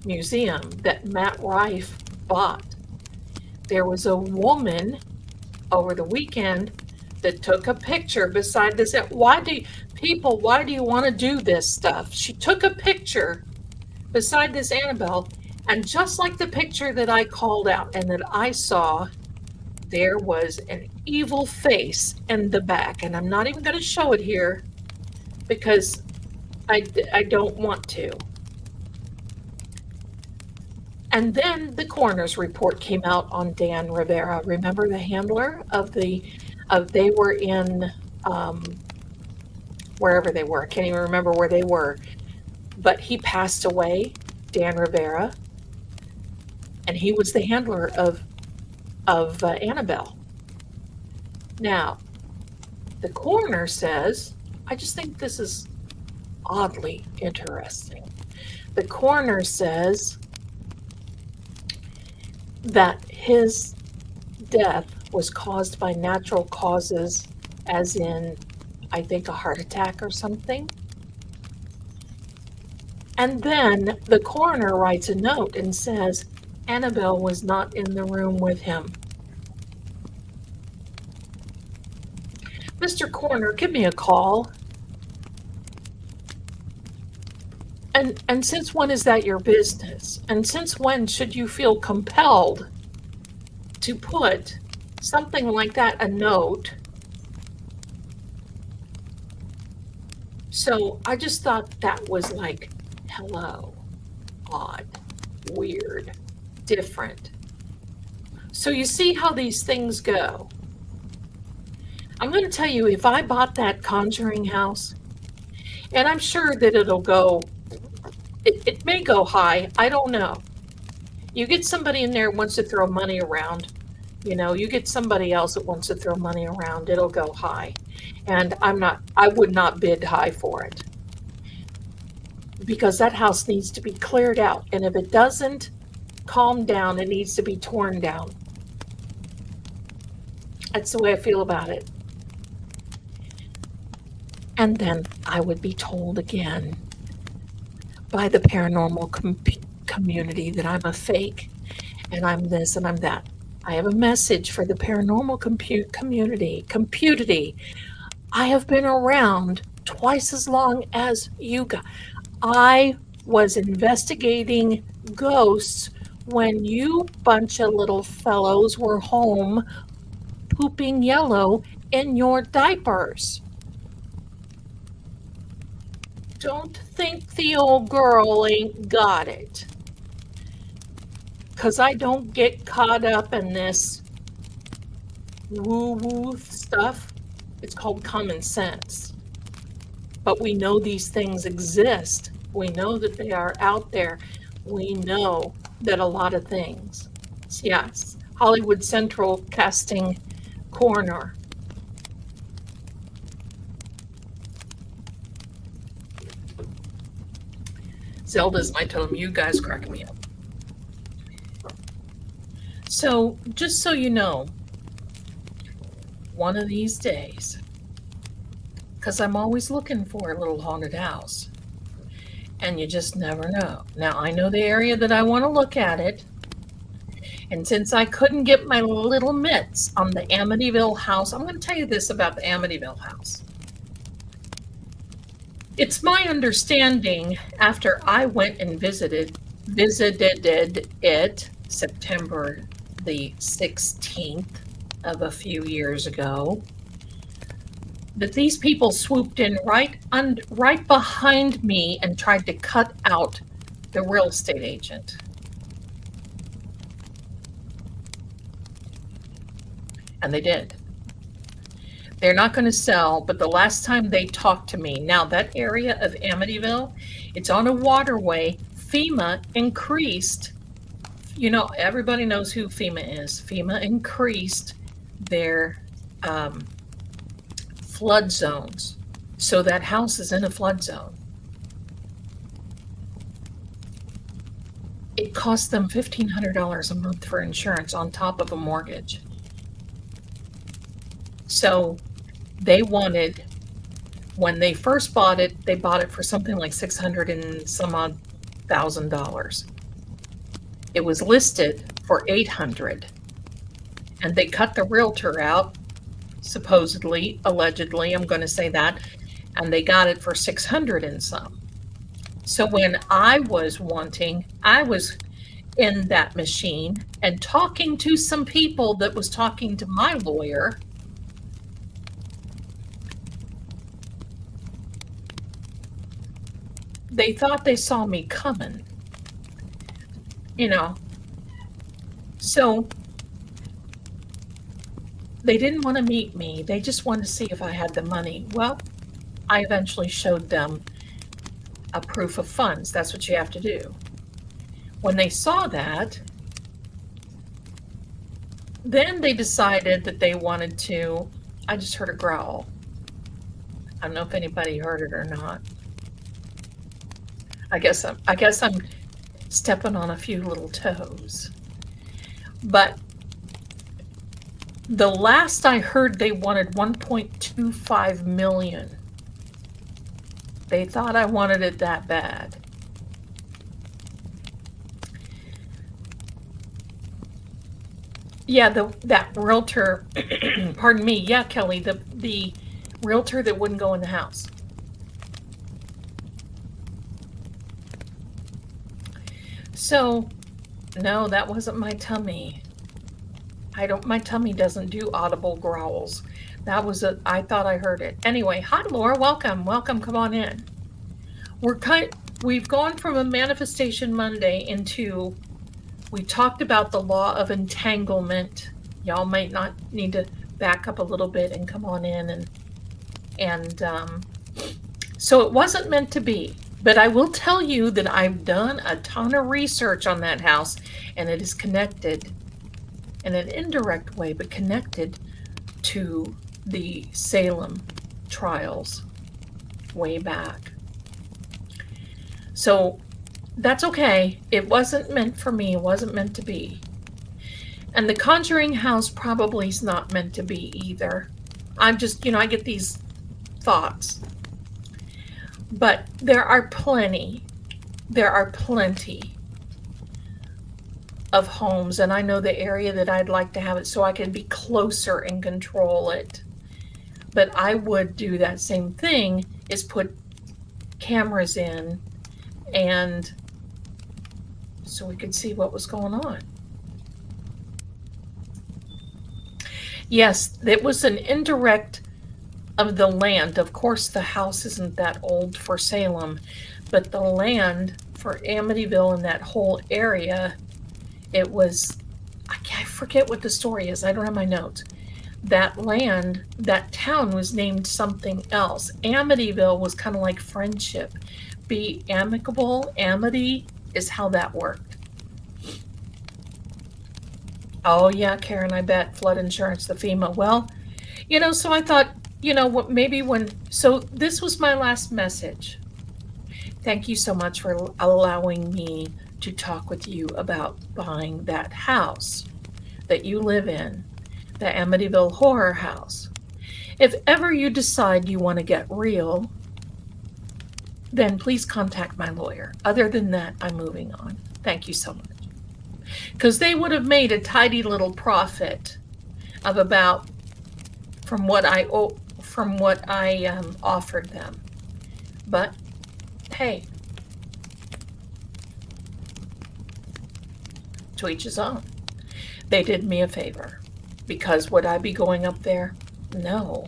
Museum that Matt Rife bought. There was a woman over the weekend that took a picture beside this. Why do you want to do this stuff? She took a picture beside this Annabelle, and just like the picture that I called out and that I saw, there was an evil face in the back. And I'm not even going to show it here because I don't want to. And then the coroner's report came out on Dan Rivera. Remember the handler they were in wherever they were. I can't even remember where they were. But he passed away, Dan Rivera, and he was the handler of Annabelle. Now, the coroner says, I just think this is oddly interesting. The coroner says that his death was caused by natural causes, as in, I think, a heart attack or something. And then the coroner writes a note and says, Annabelle was not in the room with him. Mr. Coroner, give me a call. And since when is that your business? And since when should you feel compelled to put something like that, a note? So I just thought that was like, hello, odd, weird, different. So you see how these things go. I'm going to tell you, if I bought that conjuring house, and I'm sure that it'll go, it may go high, I don't know. You get somebody in there who wants to throw money around, you get somebody else that wants to throw money around, it'll go high. And I would not bid high for it. Because that house needs to be cleared out. And if it doesn't calm down, it needs to be torn down. That's the way I feel about it. And then I would be told again by the paranormal community that I'm a fake and I'm this and I'm that. I have a message for the paranormal community. I have been around twice as long as you guys. I was investigating ghosts when you bunch of little fellows were home pooping yellow in your diapers. Don't think the old girl ain't got it. 'Cause I don't get caught up in this woo-woo stuff. It's called common sense. But we know these things exist. We know that they are out there. We know that a lot of things. Yes, Hollywood Central casting coroner. Zelda's my totem. You guys crack me up. So, just so you know, one of these days, because I'm always looking for a little haunted house, and you just never know. Now, I know the area that I want to look at it, and since I couldn't get my little mitts on the Amityville house, I'm going to tell you this about the Amityville house. It's my understanding, after I went and visited it September the 16th of a few years ago, that these people swooped in right behind me and tried to cut out the real estate agent. And they did. They're not going to sell, but the last time they talked to me, now that area of Amityville, it's on a waterway. FEMA increased, everybody knows who FEMA is. FEMA increased their flood zones. So that house is in a flood zone. It cost them $1,500 a month for insurance on top of a mortgage. So they wanted, when they first bought it, they bought it for something like $600 and some odd $1,000. It was listed for $800, and they cut the realtor out, supposedly, allegedly, I'm going to say that, and they got it for $600 and some. So when I was in that machine and talking to some people that was talking to my lawyer, they thought they saw me coming, So they didn't want to meet me. They just wanted to see if I had the money. Well, I eventually showed them a proof of funds. That's what you have to do. When they saw that, then they decided that they wanted to, I just heard a growl. I don't know if anybody heard it or not. I guess I'm stepping on a few little toes. But the last I heard, they wanted $1.25 million. They thought I wanted it that bad. Yeah, that realtor, pardon me, yeah, Kelly, the realtor that wouldn't go in the house. So, no, that wasn't my tummy. My tummy doesn't do audible growls. I thought I heard it. Anyway, hi Laura, welcome, come on in. We've gone from a Manifestation Monday into, we talked about the law of entanglement. Y'all might not need to back up a little bit and come on in and so it wasn't meant to be. But I will tell you that I've done a ton of research on that house, and it is connected in an indirect way, but connected to the Salem trials way back. So that's okay. It wasn't meant for me. It wasn't meant to be. And the Conjuring house probably is not meant to be either. I'm just, I get these thoughts. But there are plenty of homes, and I know the area that I'd like to have it so I can be closer and control it. But I would do that same thing, is put cameras in, and so we could see what was going on. Yes, it was an indirect of the land. Of course, the house isn't that old for Salem, but the land for Amityville and that whole area, it was, I forget what the story is. I don't have my notes. That land, that town was named something else. Amityville was kind of like friendship. Be amicable, amity is how that worked. Oh yeah, Karen, I bet flood insurance, the FEMA. Well, so I thought, so this was my last message. Thank you so much for allowing me to talk with you about buying that house that you live in, the Amityville Horror House. If ever you decide you want to get real, then please contact my lawyer. Other than that, I'm moving on. Thank you so much. Because they would have made a tidy little profit of about from what I offered them. But hey, to each his own. They did me a favor. Because would I be going up there? No.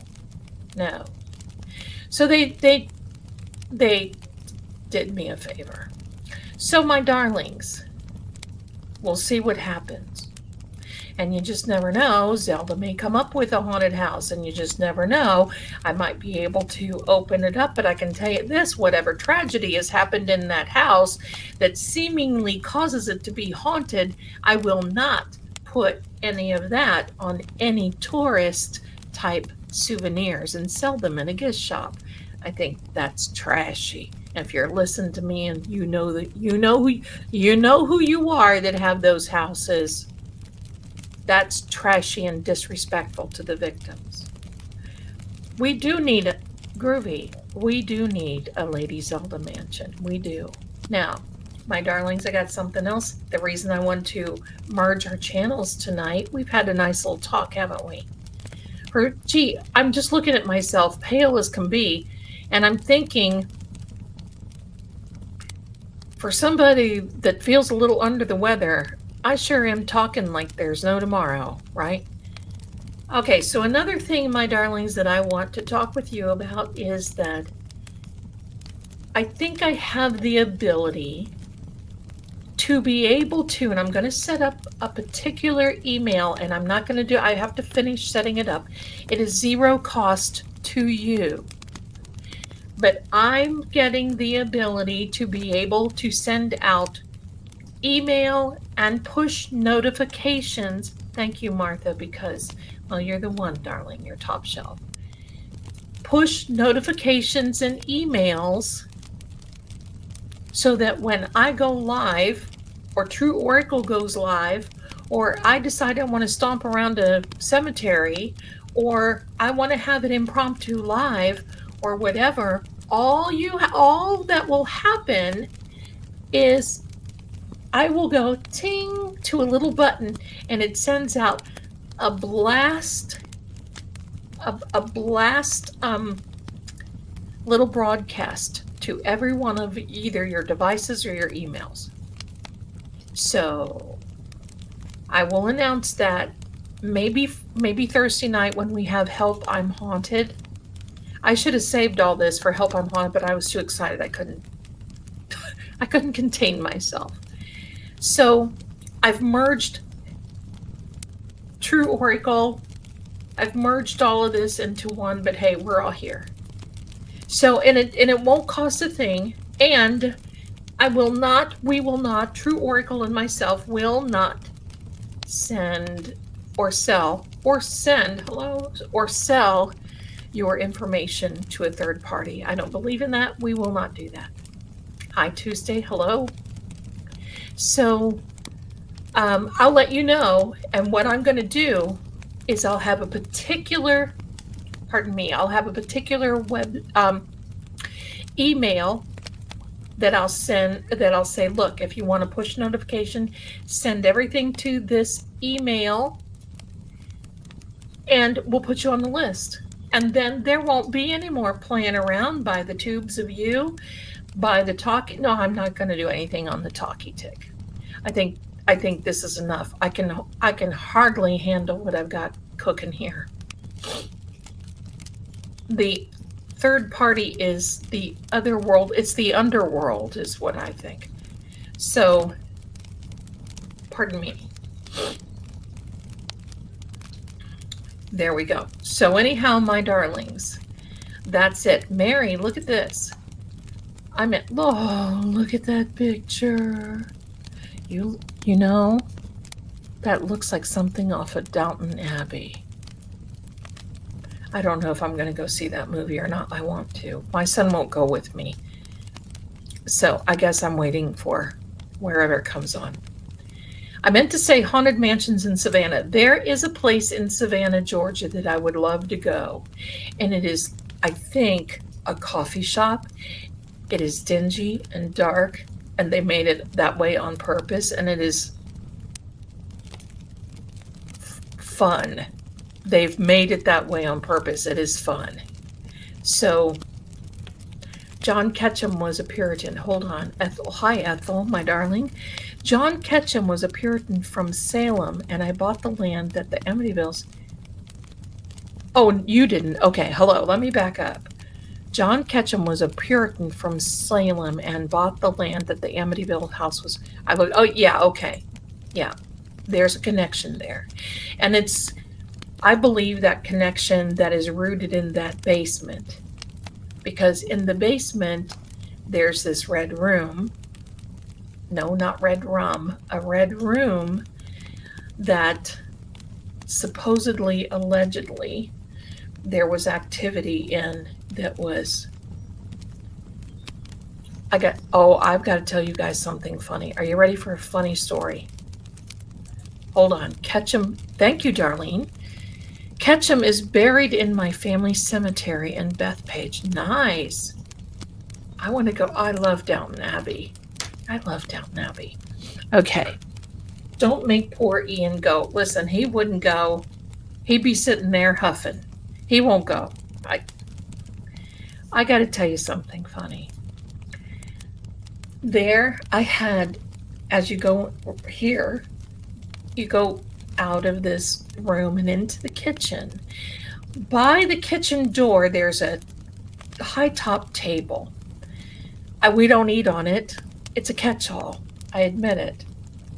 So they did me a favor. So my darlings, we'll see what happens. And you just never know. Zelda may come up with a haunted house, and you just never know. I might be able to open it up, but I can tell you this, whatever tragedy has happened in that house that seemingly causes it to be haunted, I will not put any of that on any tourist type souvenirs and sell them in a gift shop. I think that's trashy. If you're listening to me and you know who you are that have those houses, that's trashy and disrespectful to the victims. We do need a groovy. We do need a Lady Zelda mansion. We do. Now, my darlings, I got something else. The reason I want to merge our channels tonight, we've had a nice little talk, haven't we? I'm just looking at myself, pale as can be, and I'm thinking, for somebody that feels a little under the weather, I sure am talking like there's no tomorrow, right? Okay, so another thing, my darlings, that I want to talk with you about is that I think I have the ability to be able to, and I'm going to set up a particular email, and I'm not going to I have to finish setting it up. It is zero cost to you. But I'm getting the ability to be able to send out email and push notifications. Thank you, Martha, because, well, you're the one, darling, you're top shelf. Push notifications and emails so that when I go live, or True Oracle goes live, or I decide I want to stomp around a cemetery, or I want to have it impromptu live, or whatever, all that will happen is I will go ting to a little button, and it sends out a blast little broadcast to every one of either your devices or your emails. So I will announce that maybe Thursday night when we have Help I'm Haunted. I should have saved all this for Help I'm Haunted, but I was too excited. I couldn't contain myself. So I've merged True Oracle. I've merged all of this into one, but hey, we're all here. So, and it won't cost a thing, and we will not, True Oracle and myself will not send or sell your information to a third party. I don't believe in that. We will not do that. Hi, Tuesday. Hello. So I'll let you know, and what I'm going to do is I'll have a particular web email that I'll say, look, if you want a push notification, send everything to this email, and we'll put you on the list. And then there won't be any more playing around by the tubes of you, by the talkie. No, I'm not going to do anything on the talkie tick. I think this is enough. I can hardly handle what I've got cooking here. The third party is the other world. It's the underworld is what I think. So, pardon me. There we go. So anyhow, my darlings, that's it. Mary, look at this. Look at that picture. You know, that looks like something off of Downton Abbey. I don't know if I'm going to go see that movie or not. I want to. My son won't go with me. So I guess I'm waiting for wherever it comes on. I meant to say haunted mansions in Savannah. There is a place in Savannah, Georgia that I would love to go. And it is, I think, a coffee shop. It is dingy and dark, and they made it that way on purpose, and it is fun. They've made it that way on purpose. It is fun. So John Ketchum was a Puritan. Hold on. Ethel. Hi, Ethel, my darling. John Ketchum was a Puritan from Salem, and I bought the land that the Amityvilles. Oh, you didn't. Okay, hello. Let me back up. John Ketchum was a Puritan from Salem and bought the land that the Amityville house was. Oh, yeah, okay. Yeah, there's a connection there. And I believe that connection that is rooted in that basement. Because in the basement, there's this red room. No, not red rum. A red room that supposedly, allegedly, there was activity in that was. I've got to tell you guys something funny. Are you ready for a funny story? Hold on. Ketchum. Thank you, Darlene. Ketchum is buried in my family cemetery in Bethpage. Nice. I want to go. I love Downton Abbey. Okay. Don't make poor Ian go. Listen, he wouldn't go. He'd be sitting there huffing. He won't go. I got to tell you something funny. There, I had, as you go here, you go out of this room and into the kitchen. By the kitchen door, there's a high top table. We don't eat on it. It's a catch-all. I admit it.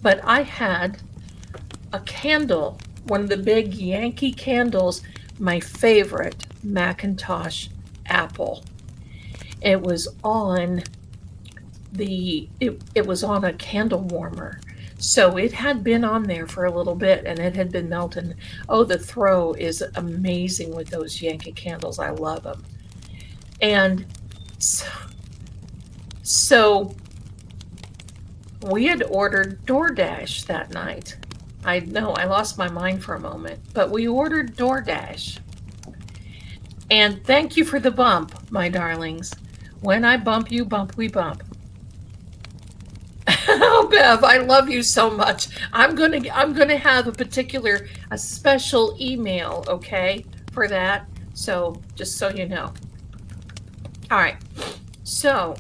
But I had a candle, one of the big Yankee candles, my favorite Macintosh apple. It was on it was on a candle warmer. So it had been on there for a little bit and it had been melting. Oh, the throw is amazing with those Yankee candles. I love them. And so we had ordered DoorDash that night. I know, I lost my mind for a moment, but we ordered DoorDash. And thank you for the bump, my darlings. When I bump, you bump, we bump. Oh, Bev, I love you so much. I'm gonna have a special email, okay, for that. So just so you know. All right. So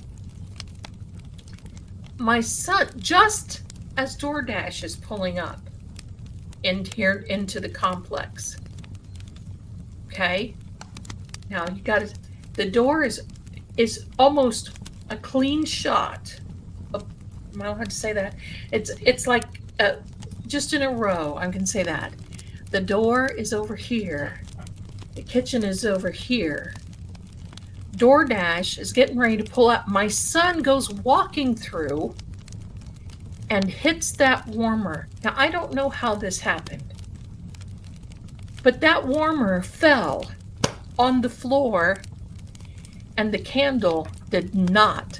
my son, just as DoorDash is pulling up into the complex. Okay. Now you got to. The door is almost a clean shot. I don't have to say that. It's like just in a row. I can say that. The door is over here. The kitchen is over here. DoorDash is getting ready to pull up. My son goes walking through and hits that warmer. Now, I don't know how this happened, but that warmer fell on the floor and the candle did not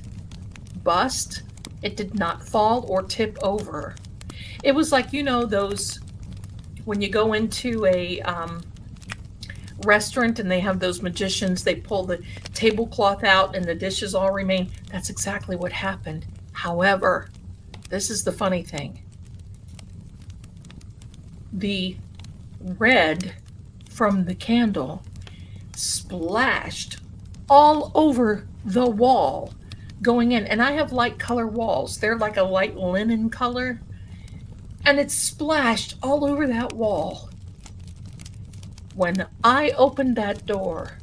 bust. It did not fall or tip over. It was like, those, when you go into a restaurant and they have those magicians, they pull the tablecloth out and the dishes all remain. That's exactly what happened. However, this is the funny thing. The red from the candle splashed all over the wall going in. And I have light color walls. They're like a light linen color. And it splashed all over that wall. When I opened that door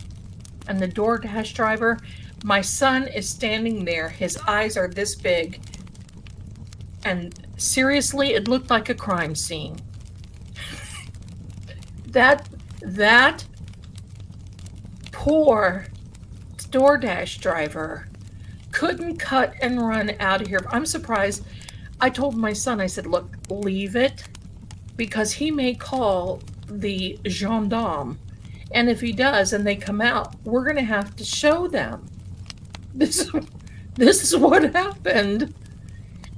and the DoorDash driver, my son is standing there. His eyes are this big. And seriously, it looked like a crime scene. That poor DoorDash driver couldn't cut and run out of here. I'm surprised. I told my son, I said, look, leave it, because he may call the gendarme. And if he does and they come out, we're going to have to show them. This is what happened.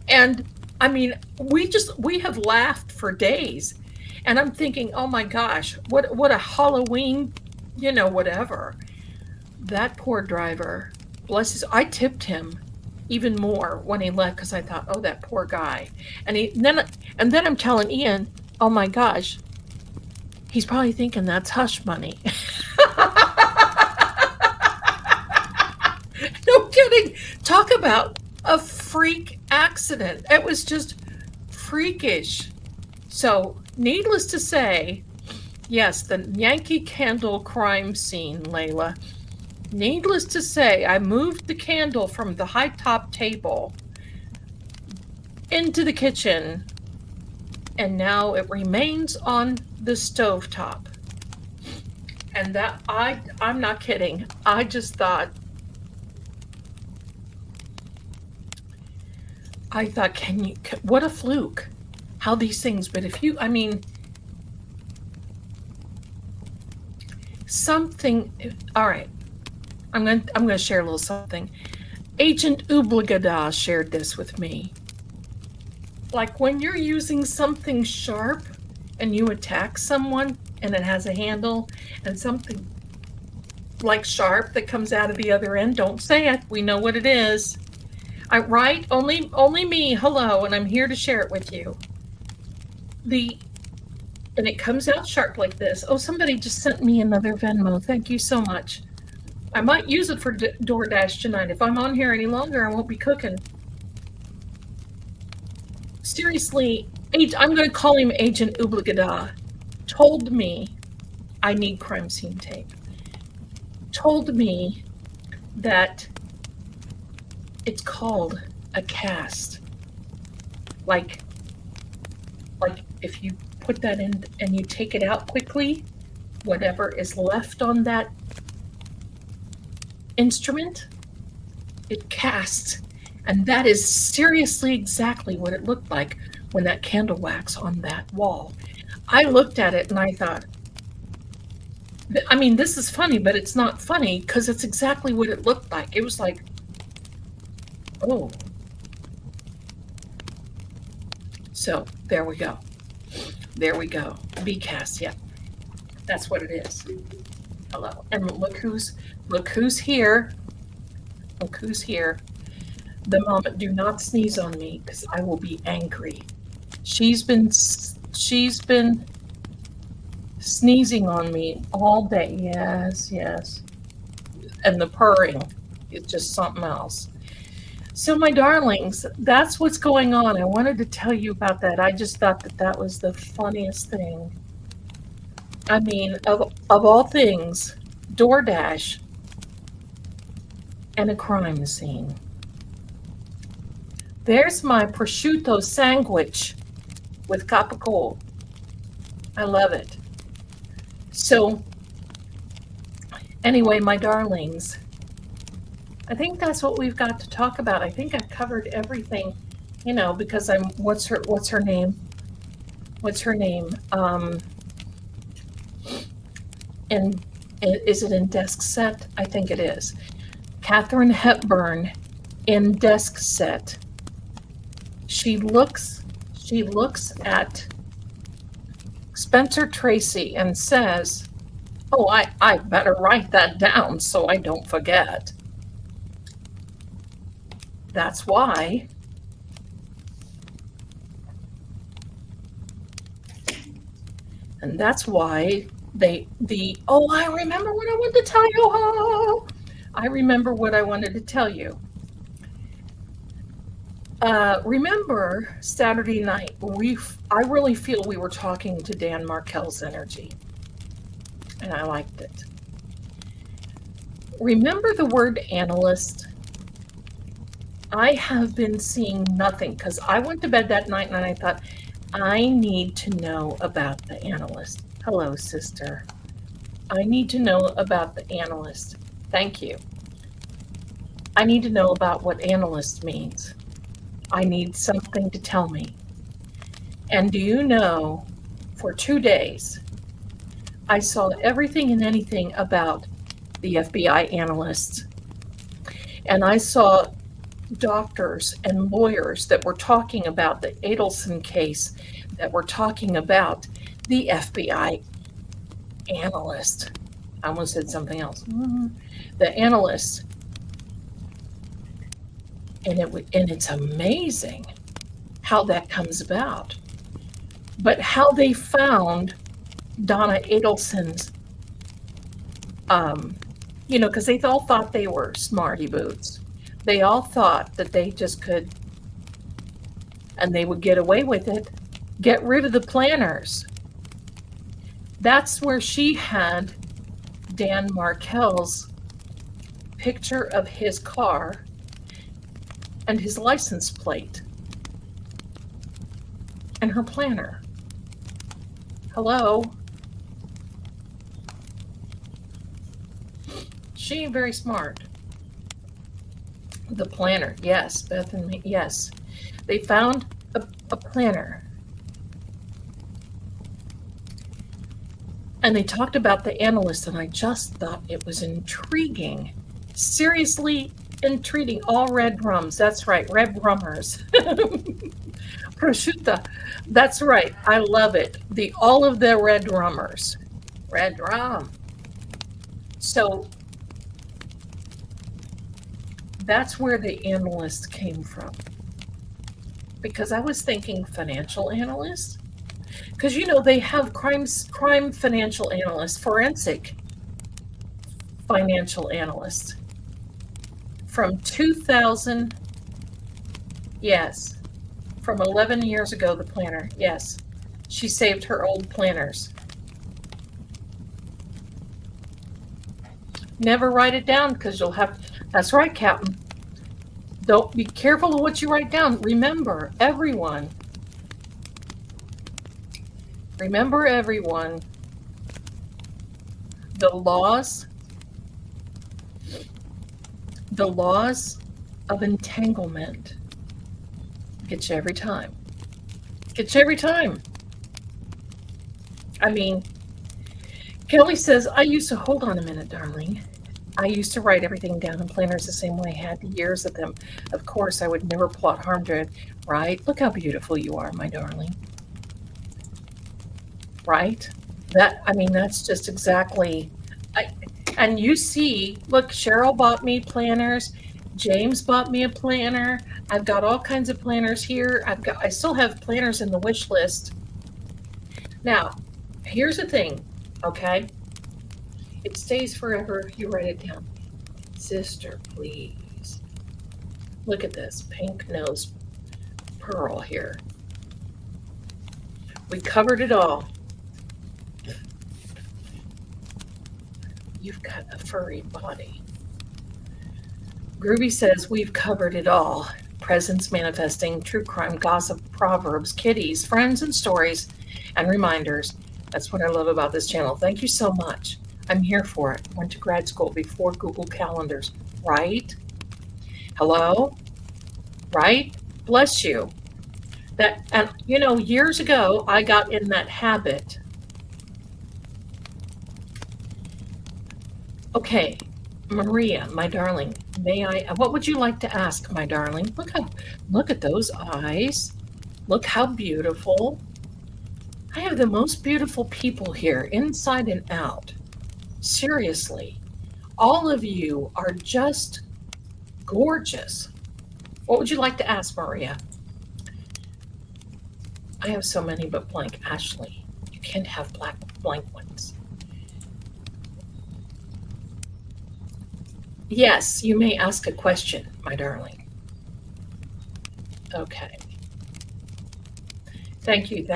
And I mean, we have laughed for days. And I'm thinking, oh my gosh, what a Halloween, whatever. That poor driver, bless his, I tipped him even more when he left because I thought, oh, that poor guy. And then I'm telling Ian, oh my gosh, he's probably thinking that's hush money. No kidding. Talk about a freak accident. It was just freakish. So, needless to say, yes, the Yankee Candle crime scene, Layla. Needless to say, I moved the candle from the high top table into the kitchen, and now it remains on the stovetop. And that I'm not kidding. I just thought, what a fluke. How these things, but something, all right. I'm going to share a little something. Agent Ubligada shared this with me. Like when you're using something sharp and you attack someone and it has a handle and something like sharp that comes out of the other end, don't say it. We know what it is. Right? Only me. Hello, and I'm here to share it with you. And it comes out sharp like this. Oh, somebody just sent me another Venmo. Thank you so much. I might use it for DoorDash tonight. If I'm on here any longer, I won't be cooking. Seriously, I'm going to call him Agent Ubligada. Told me I need crime scene tape. Told me that it's called a cast. Like if you put that in and you take it out quickly, whatever is left on that instrument, it casts. And that is seriously exactly what it looked like when that candle wax on that wall. I looked at it and I thought, this is funny, but it's not funny because it's exactly what it looked like. It was like, oh. So there we go. There we go. BCAS, yeah. That's what it is. Hello. And look who's here. Look who's here. The mama, do not sneeze on me because I will be angry. She's been sneezing on me all day. Yes. And the purring is just something else. So my darlings, that's what's going on. I wanted to tell you about that. I just thought that was the funniest thing. Of all things, DoorDash and a crime scene. There's my prosciutto sandwich with capicola. I love it. So anyway, my darlings, I think that's what we've got to talk about. I think I've covered everything, because what's her name? And is it in Desk Set? I think it is. Katharine Hepburn in Desk Set. She looks at Spencer Tracy and says, oh, I better write that down so I don't forget. That's why I remember what I wanted to tell you. Oh, I remember what I wanted to tell you. Remember Saturday night, I really feel we were talking to Dan Markel's energy, and I liked it. Remember the word analyst? I have been seeing nothing because I went to bed that night and I thought, I need to know about the analyst. Hello, sister. I need to know about the analyst. Thank you. I need to know about what analyst means. I need something to tell me. And do you know, for 2 days, I saw everything and anything about the FBI analysts. And I saw doctors and lawyers that were talking about the Adelson case, that were talking about the FBI analyst. I almost said something else. The analyst. And it's amazing how that comes about. But how they found Donna Adelson's, because they all thought they were smarty boots. They all thought that they just could, and they would get away with it, get rid of the planners. That's where she had Dan Markel's picture of his car and his license plate and her planner. Hello? She very smart. The planner, yes, Beth and me, yes. They found a planner. And they talked about the analyst, and I just thought it was intriguing. Seriously intriguing. All red rums. That's right, red rummers. Prosciutto. That's right. I love it. All of the red rummers. Red rum. So that's where the analyst came from. Because I was thinking financial analyst. Because they have crime financial analysts, forensic financial analysts. From 2000, yes. From 11 years ago, the planner, yes. She saved her old planners. Never write it down because you'll have, that's right, Captain. Don't be careful of what you write down. Remember, everyone, the laws of entanglement get you every time. I mean, Kelly says, hold on a minute, darling. I used to write everything down in planners the same way. I had years of them. Of course, I would never plot harm to it, right? Look how beautiful you are, my darling. Right? That's just exactly. And you see, look, Cheryl bought me planners. James bought me a planner. I've got all kinds of planners here. I still have planners in the wish list. Now, here's the thing, okay? It stays forever if you write it down. Sister, please. Look at this pink nose pearl here. We covered it all. You've got a furry body. Groovy says, we've covered it all. Presence manifesting, true crime, gossip, proverbs, kitties, friends, and stories, and reminders. That's what I love about this channel. Thank you so much. I'm here for it. Went to grad school before Google Calendars, right? Hello? Right? Bless you. And years ago, I got in that habit. Okay, Maria, my darling, what would you like to ask, my darling? Look at those eyes. Look how beautiful. I have the most beautiful people here, inside and out. Seriously, all of you are just gorgeous. What would you like to ask, Maria? I have so many but blank. Ashley, you can't have blank ones. Yes, you may ask a question, my darling. Okay. Thank you.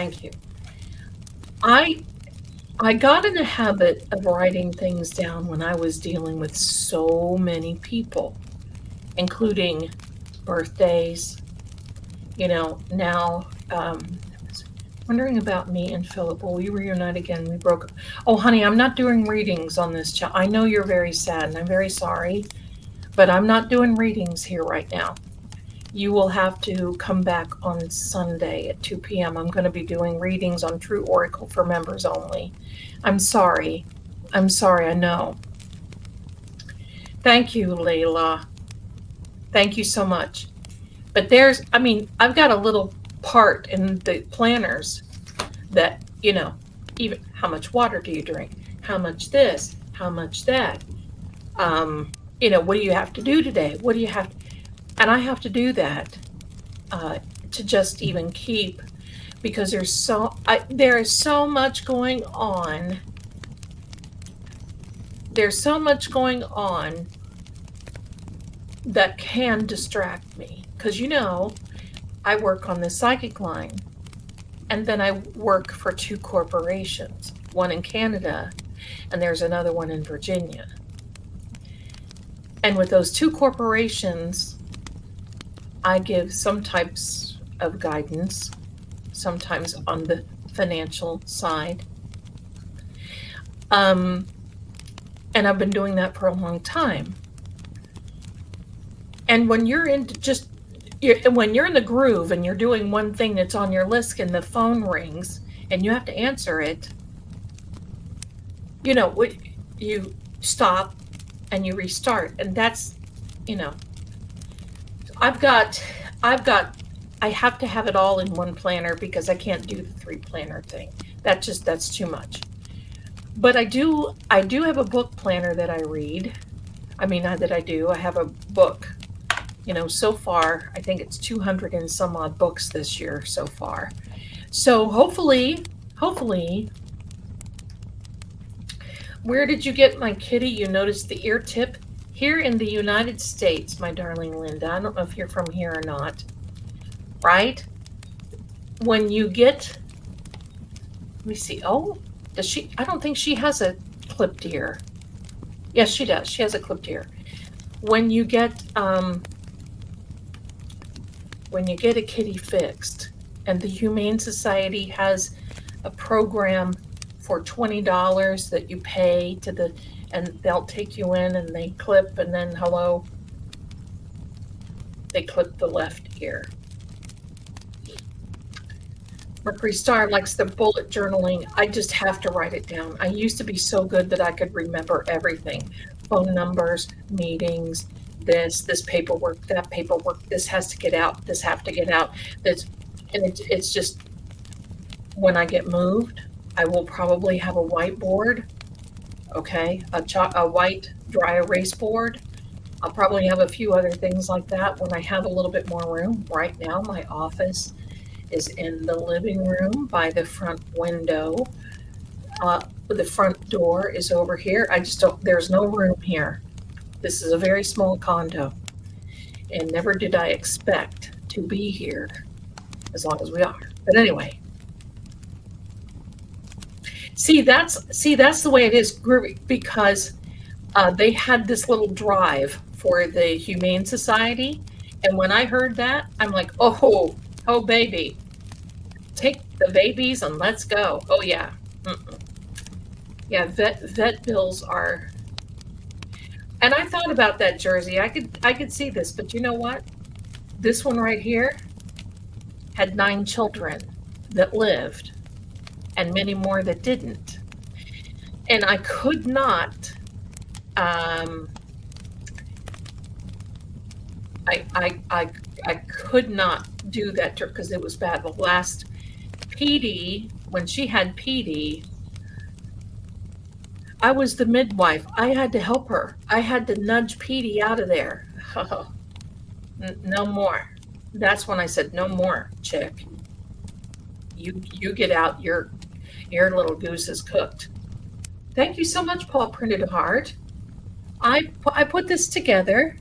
I got in the habit of writing things down when I was dealing with so many people, including birthdays. Now, wondering about me and Philip. Will we reunite again? We broke up. Oh, honey, I'm not doing readings on this channel. I know you're very sad, and I'm very sorry, but I'm not doing readings here right now. You will have to come back on Sunday at 2 p.m. I'm going to be doing readings on True Oracle for members only. I'm sorry, I know. Thank you, Layla. Thank you so much. But there's, I mean, I've got a little part in the planners that, even how much water do you drink? How much this? How much that? What do you have to do today? What do you have? And I have to do that to just even keep, because there is so much going on. There's so much going on that can distract me, because I work on the psychic line, and then I work for 2 corporations, one in Canada, and there's another one in Virginia. And with those 2 corporations, I give some types of guidance, sometimes on the financial side. And I've been doing that for a long time. And when you're in when you're in the groove and you're doing one thing that's on your list and the phone rings and you have to answer it, you stop and you restart. And that's, I have to have it all in one planner because I can't do the 3 planner thing. That's too much. But I do have a book planner that I read. I mean, not that I do. I have a book. So far, I think it's 200 and some odd books this year so far. So hopefully, where did you get my kitty? You noticed the ear tip? Here in the United States, my darling Linda, I don't know if you're from here or not, right? When you get, let me see, does she? I don't think she has a clipped ear. Yes, she does. She has a clipped ear. When you get a kitty fixed, and the Humane Society has a program for $20 that you pay and they'll take you in and they clip, and then they clip the left ear. Mercury Star likes the bullet journaling. I just have to write it down. I used to be so good that I could remember everything. Phone numbers, meetings, this paperwork, that paperwork, this has to get out, this have to get out. It's just, when I get moved, I will probably have a whiteboard, okay, a white dry erase board. I'll probably have a few other things like that when I have a little bit more room. Right now, my office is in the living room by the front window. The front door is over here. There's no room here. This is a very small condo, and never did I expect to be here as long as we are. But anyway, see, that's the way it is, because they had this little drive for the Humane Society, and when I heard that, I'm like, oh baby, take the babies and let's go. Oh yeah. Yeah, vet bills are. And I thought about that, Jersey. I could see this, but you know what? This one right here had 9 children that lived, and many more that didn't. And I could not. I could not do that because it was bad. The last PD, when she had PD, I was the midwife. I had to help her. I had to nudge Petey out of there. Oh, no more. That's when I said, no more, chick. You get out. Your little goose is cooked. Thank you so much, Paul Printed Heart. I put this together.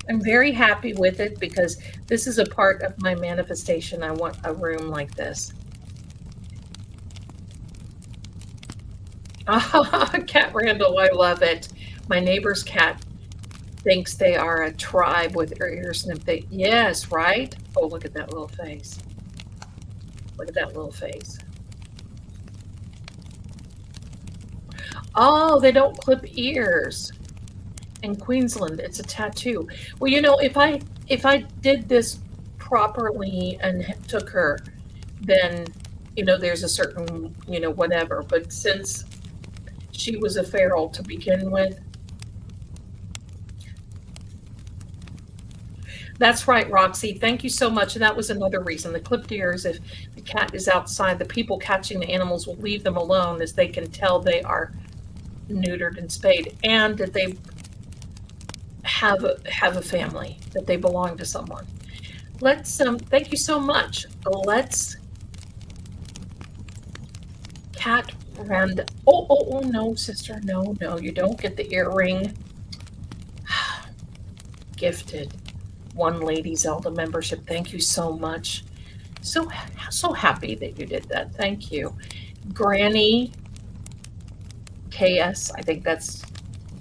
I'm very happy with it because this is a part of my manifestation. I want a room like this. Cat Randall, I love it. My neighbor's cat thinks they are a tribe with their ears snipped. Yes, right? Oh, look at that little face. Look at that little face. Oh, they don't clip ears. In Queensland, it's a tattoo. Well, if I did this properly and took her, then, there's a certain, whatever. But since she was a feral to begin with, That's right, Roxy. Thank you so much. And that was another reason. The clipped ears, if the cat is outside, the people catching the animals will leave them alone as they can tell they are neutered and spayed, and that they have a family, that they belong to someone. Let's thank you so much. Let's cat rand. Oh no, sister, no, you don't get the earring. Gifted one Lady Zelda membership. Thank you so much. So happy that you did that. Thank you. Granny KS, I think that's,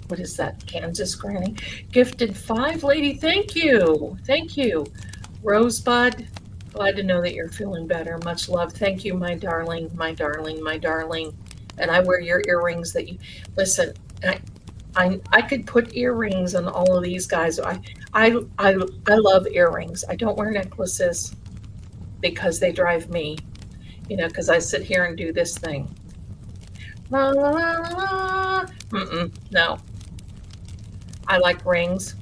what is that? Kansas Granny. Gifted 5 Lady. Thank you. Thank you. Rosebud, glad to know that you're feeling better. Much love. Thank you, my darling, my darling, my darling. And I wear your earrings that you, listen, I could put earrings on all of these guys. I love earrings. I don't wear necklaces because they drive me, because I sit here and do this thing. La la la la. No. I like rings.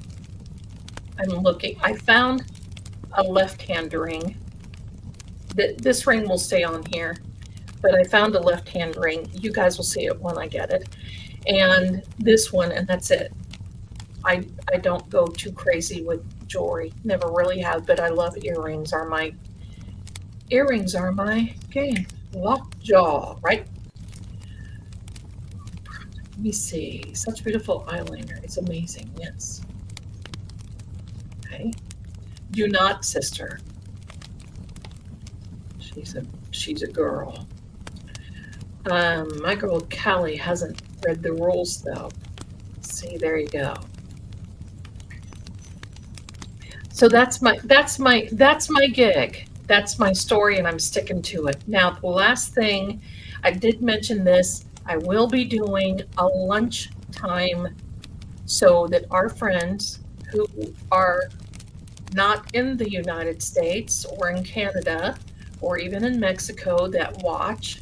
I'm looking. I found a left-hand ring. This ring will stay on here, but I found a left-hand ring. You guys will see it when I get it. And this one, and that's it. I don't go too crazy with jewelry. Never really have, but I love earrings. Earrings are my game. Lockjaw, right? Let me see. Such beautiful eyeliner. It's amazing. Yes. Okay. Do not, sister. She's a girl. My girl Callie hasn't read the rules though. See, there you go. So that's my gig. That's my story, and I'm sticking to it. Now, the last thing, I did mention this. I will be doing a lunchtime so that our friends who are not in the United States or in Canada or even in Mexico that watch,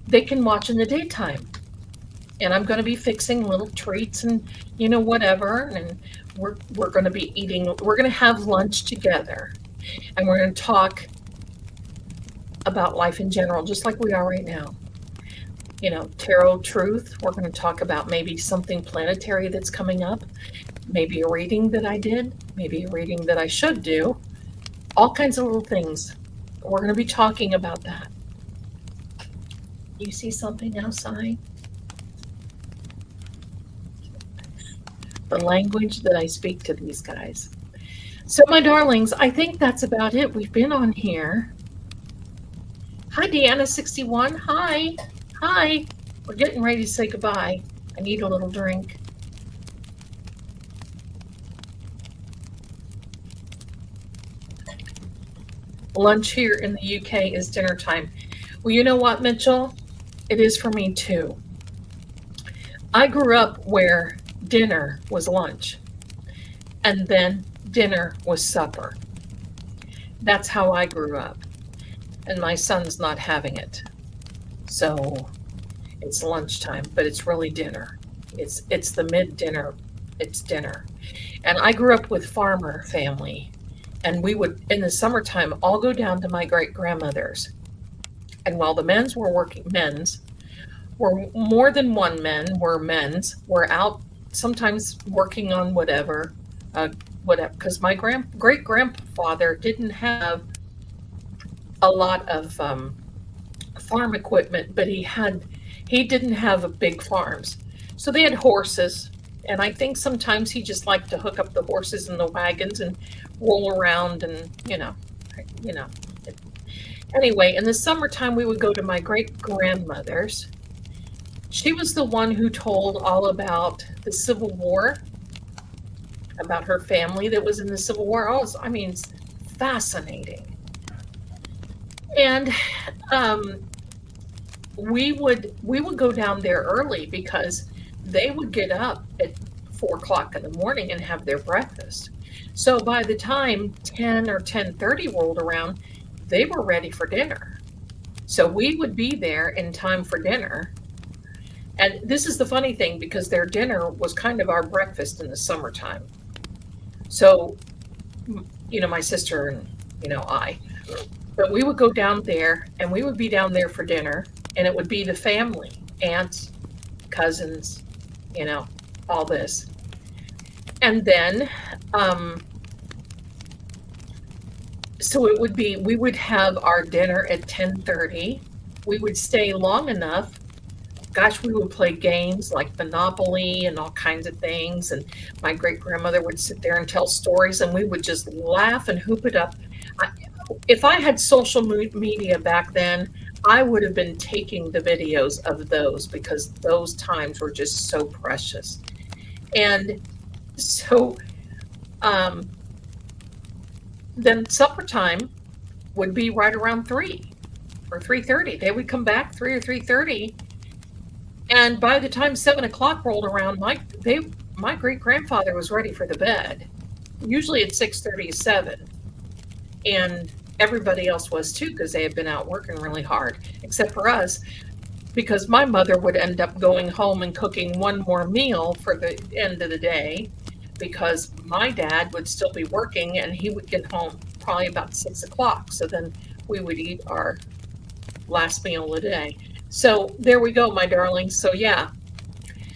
they can watch in the daytime. And I'm going to be fixing little treats and, whatever. And we're going to be eating, we're going to have lunch together. And we're going to talk about life in general, just like we are right now. Tarot truth. We're going to talk about maybe something planetary that's coming up, maybe a reading that I did, maybe a reading that I should do, all kinds of little things. We're going to be talking about that. You see something outside? The language that I speak to these guys. So, my darlings, I think that's about it. We've been on here. Hi, Deanna61. Hi. We're getting ready to say goodbye. I need a little drink. Lunch here in the UK is dinner time. Well, you know what, Mitchell? It is for me too. I grew up where dinner was lunch, and then dinner was supper. That's how I grew up. And my son's not having it. So it's lunchtime, but it's really dinner. It's the mid-dinner. It's dinner. And I grew up with farmer family. And we would, in the summertime, all go down to my great-grandmother's. And while the men's were more than one men, were out sometimes working on whatever, because my great-grandfather didn't have a lot of farm equipment, but he didn't have big farms. So they had horses, and I think sometimes he just liked to hook up the horses in the wagons and roll around and, Anyway, in the summertime, we would go to my great-grandmother's. She was the one who told all about the Civil War, about her family that was in the Civil War. It's fascinating. And we would go down there early because they would get up at 4 o'clock in the morning and have their breakfast. So by the time 10 or 10:30 rolled around, they were ready for dinner. So we would be there in time for dinner. And this is the funny thing, because their dinner was kind of our breakfast in the summertime. So, my sister and, I, but we would go down there and we would be down there for dinner, and it would be the family, aunts, cousins, all this. And then, so it would be, we would have our dinner at 10:30. We would stay long enough. Gosh, we would play games like Monopoly and all kinds of things. And my great grandmother would sit there and tell stories, and we would just laugh and hoop it up. If I had social media back then, I would have been taking the videos of those, because those times were just so precious. And so then supper time would be right around 3 or 3:30. They would come back 3 or 3:30. And by the time 7 o'clock rolled around, my great grandfather was ready for the bed. Usually at 6:37, and everybody else was too, because they had been out working really hard, except for us, because my mother would end up going home and cooking one more meal for the end of the day, because my dad would still be working and he would get home probably about 6 o'clock. So then we would eat our last meal of the day. So there we go, my darlings. So yeah.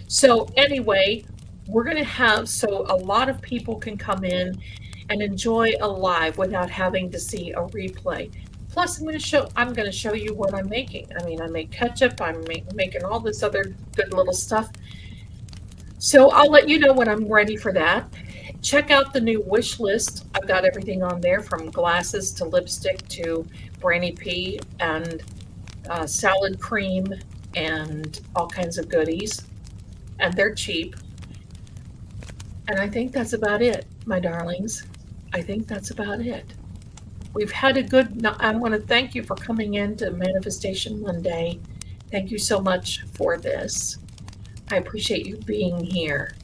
So anyway, we're going to have, so a lot of people can come in and enjoy a live without having to see a replay. Plus, I'm going to show you what I'm making. I mean, I make ketchup. I'm making all this other good little stuff. So I'll let you know when I'm ready for that. Check out the new wish list. I've got everything on there, from glasses to lipstick to Brandy P and salad cream and all kinds of goodies. And they're cheap. And I think that's about it, my darlings. I think that's about it. We've had a good, I want to thank you for coming in to Manifestation Monday. Thank you so much for this. I appreciate you being here.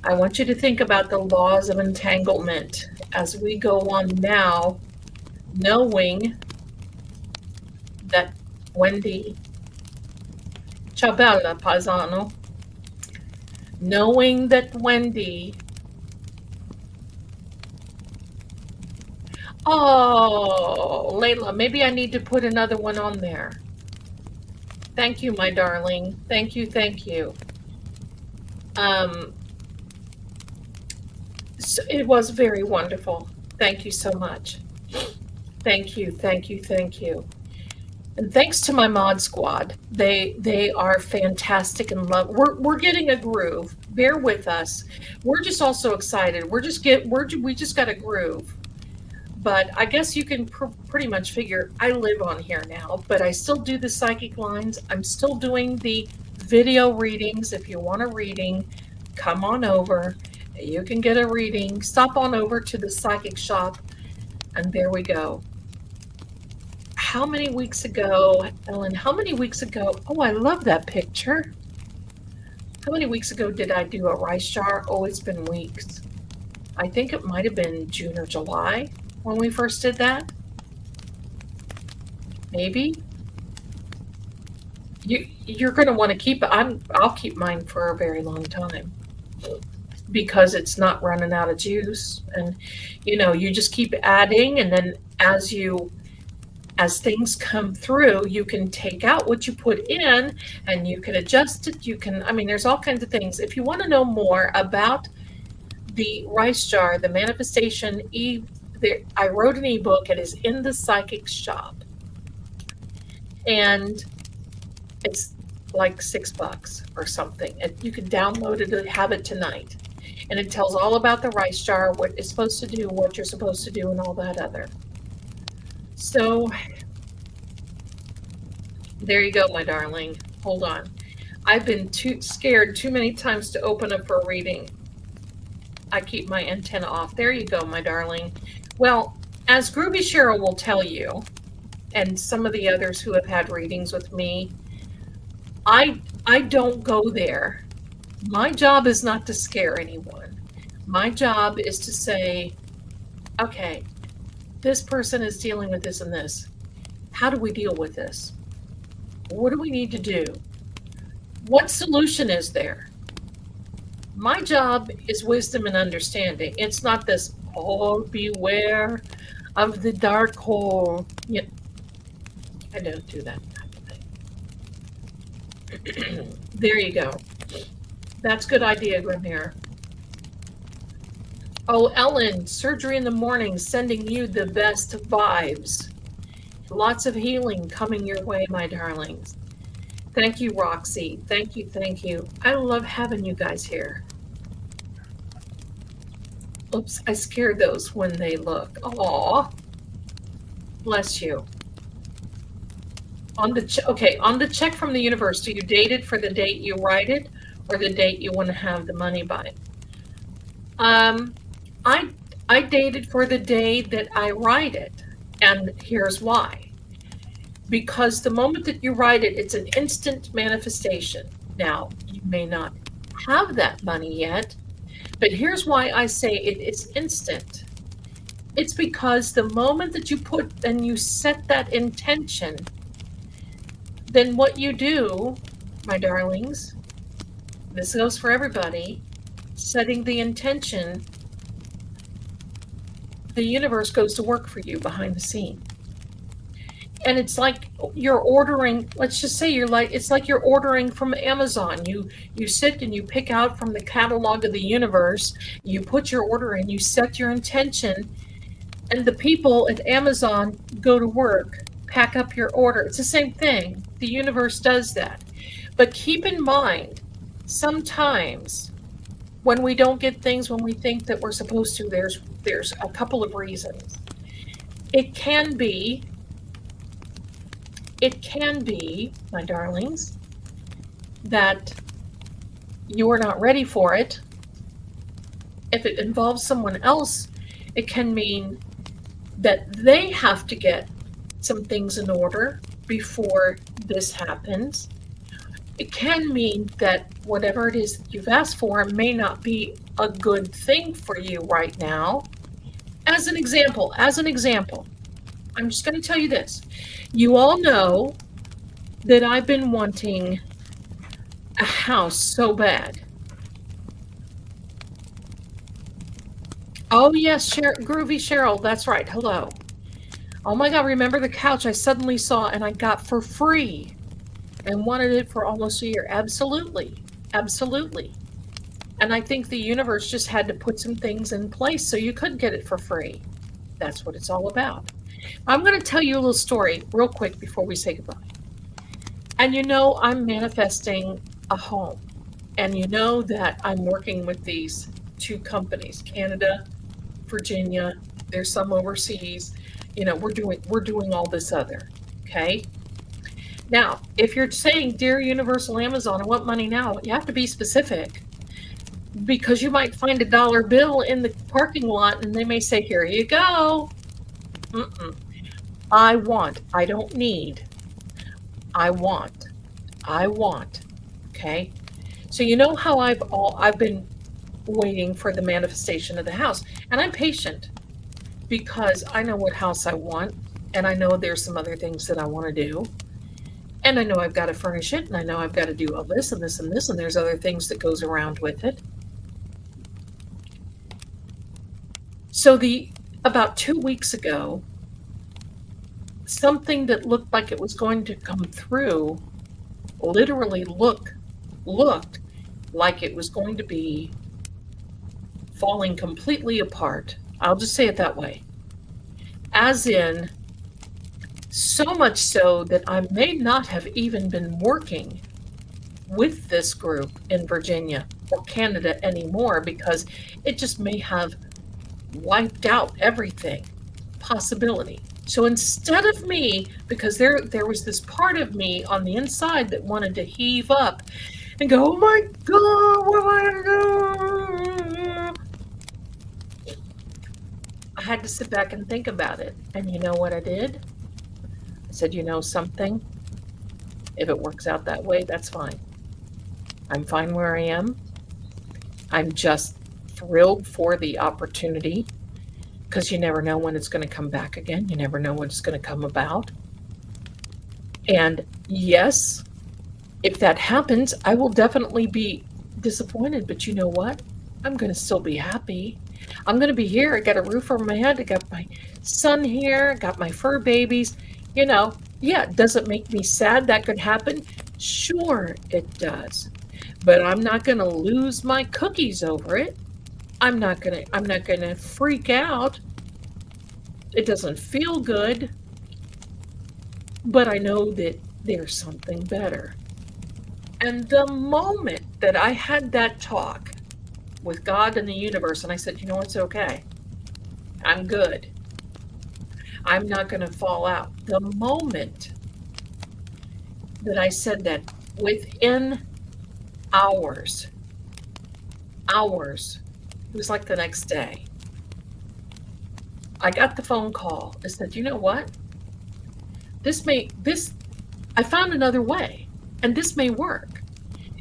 I want you to think about the laws of entanglement as we go on now, knowing that Wendy, ciao bella paesano, knowing that Wendy, oh, Layla, maybe I need to put another one on there. Thank you, my darling. Thank you, thank you. So it was very wonderful. Thank you so much. Thank you, thank you, thank you. And thanks to my mod squad. They are fantastic and love. We're getting a groove. Bear with us. We're just also excited. We just got a groove. But I guess you can pretty much figure I live on here now, but I still do the psychic lines. I'm still doing the video readings. If you want a reading, come on over. You can get a reading. Stop on over to the psychic shop, and there we go. How many weeks ago, Ellen, how many weeks ago? Oh, I love that picture. How many weeks ago did I do a rice jar? Oh, it's been weeks. I think it might have been June or July when we first did that. Maybe. You're going to want to keep it. I'll keep mine for a very long time, because it's not running out of juice. And you just keep adding, and then as things come through, you can take out what you put in and you can adjust it. There's all kinds of things. If you want to know more about the rice jar, the manifestation, I wrote an ebook. It is in the psychic shop, and it's like $6 or something. And you can download it and have it tonight. And it tells all about the rice jar, what it's supposed to do, what you're supposed to do, and all that other. So there you go, my darling. Hold on. I've been too scared too many times to open up for a reading. I keep my antenna off. There you go, my darling. Well, as Groovy Cheryl will tell you, and some of the others who have had readings with me, I don't go there. My job is not to scare anyone. My job is to say, okay, this person is dealing with this and this. How do we deal with this? What do we need to do? What solution is there? My job is wisdom and understanding. It's not this, oh, beware of the dark hole. Yeah, I don't do that type of thing. There you go. That's a good idea, Grimhair. Oh, Ellen, surgery in the morning, sending you the best vibes. Lots of healing coming your way, my darlings. Thank you, Roxy. Thank you, thank you. I love having you guys here. Oops, I scared those when they look. Aw, bless you. On the check from the universe, do you date it for the date you write it, or the date you want to have the money by? I date it for the day that I write it, and here's why. Because the moment that you write it, it's an instant manifestation. Now, you may not have that money yet, but here's why I say it is instant. It's because the moment that you put and you set that intention, then what you do, my darlings, this goes for everybody, setting the intention, the universe goes to work for you behind the scene. And it's like you're ordering, let's just say it's like you're ordering from Amazon. You sit and you pick out from the catalog of the universe, you put your order in, you set your intention, and the people at Amazon go to work, pack up your order. It's the same thing. The universe does that. But keep in mind, sometimes when we don't get things when we think that we're supposed to, there's a couple of reasons. It can be, my darlings, that you are not ready for it. If it involves someone else, it can mean that they have to get some things in order before this happens. It can mean that whatever it is that you've asked for may not be a good thing for you right now. As an example, I'm just going to tell you this. You all know that I've been wanting a house so bad. Oh, yes, Groovy Cheryl, that's right. Hello. Oh my God, remember the couch I suddenly saw and I got for free and wanted it for almost a year? Absolutely. Absolutely. And I think the universe just had to put some things in place so you could get it for free. That's what it's all about. I'm going to tell you a little story real quick before we say goodbye. And you know, I'm manifesting a home. And you know that I'm working with these two companies, Canada, Virginia, there's some overseas. You know, we're doing all this other, okay? Now, if you're saying, Dear Universal Amazon, I want money now, you have to be specific, because you might find a dollar bill in the parking lot and they may say, here you go. I want, I don't need. I want, okay? So you know how I've been waiting for the manifestation of the house, and I'm patient because I know what house I want, and I know there's some other things that I want to do, and I know I've got to furnish it, and I know I've got to do all this and this and this, and there's other things that goes around with it. So about 2 weeks ago, something that looked like it was going to come through literally looked like it was going to be falling completely apart. I'll just say it that way. As in, so much so that I may not have even been working with this group in Virginia or Canada anymore, because it just may have wiped out everything. Possibility. So instead of me, because there was this part of me on the inside that wanted to heave up and go, oh my God, what am I gonna do? I had to sit back and think about it. And you know what I did? I said, you know something? If it works out that way, that's fine. I'm fine where I am. I'm just thrilled for the opportunity, because you never know when it's going to come back again. You never know when it's going to come about. And yes, If that happens, I will definitely be disappointed, but you know what? I'm going to still be happy. I'm going to be here. I got a roof over my head. I got my son here. I got my fur babies. Yeah, does it make me sad that could happen? Sure, it does. But I'm not going to lose my cookies over it. I'm not going to freak out. It doesn't feel good. But I know that there's something better. And the moment that I had that talk with God and the universe, and I said, it's okay. I'm good. I'm not going to fall out. The moment that I said that, within hours, it was like the next day, I got the phone call. I said, you know what? I found another way, and this may work.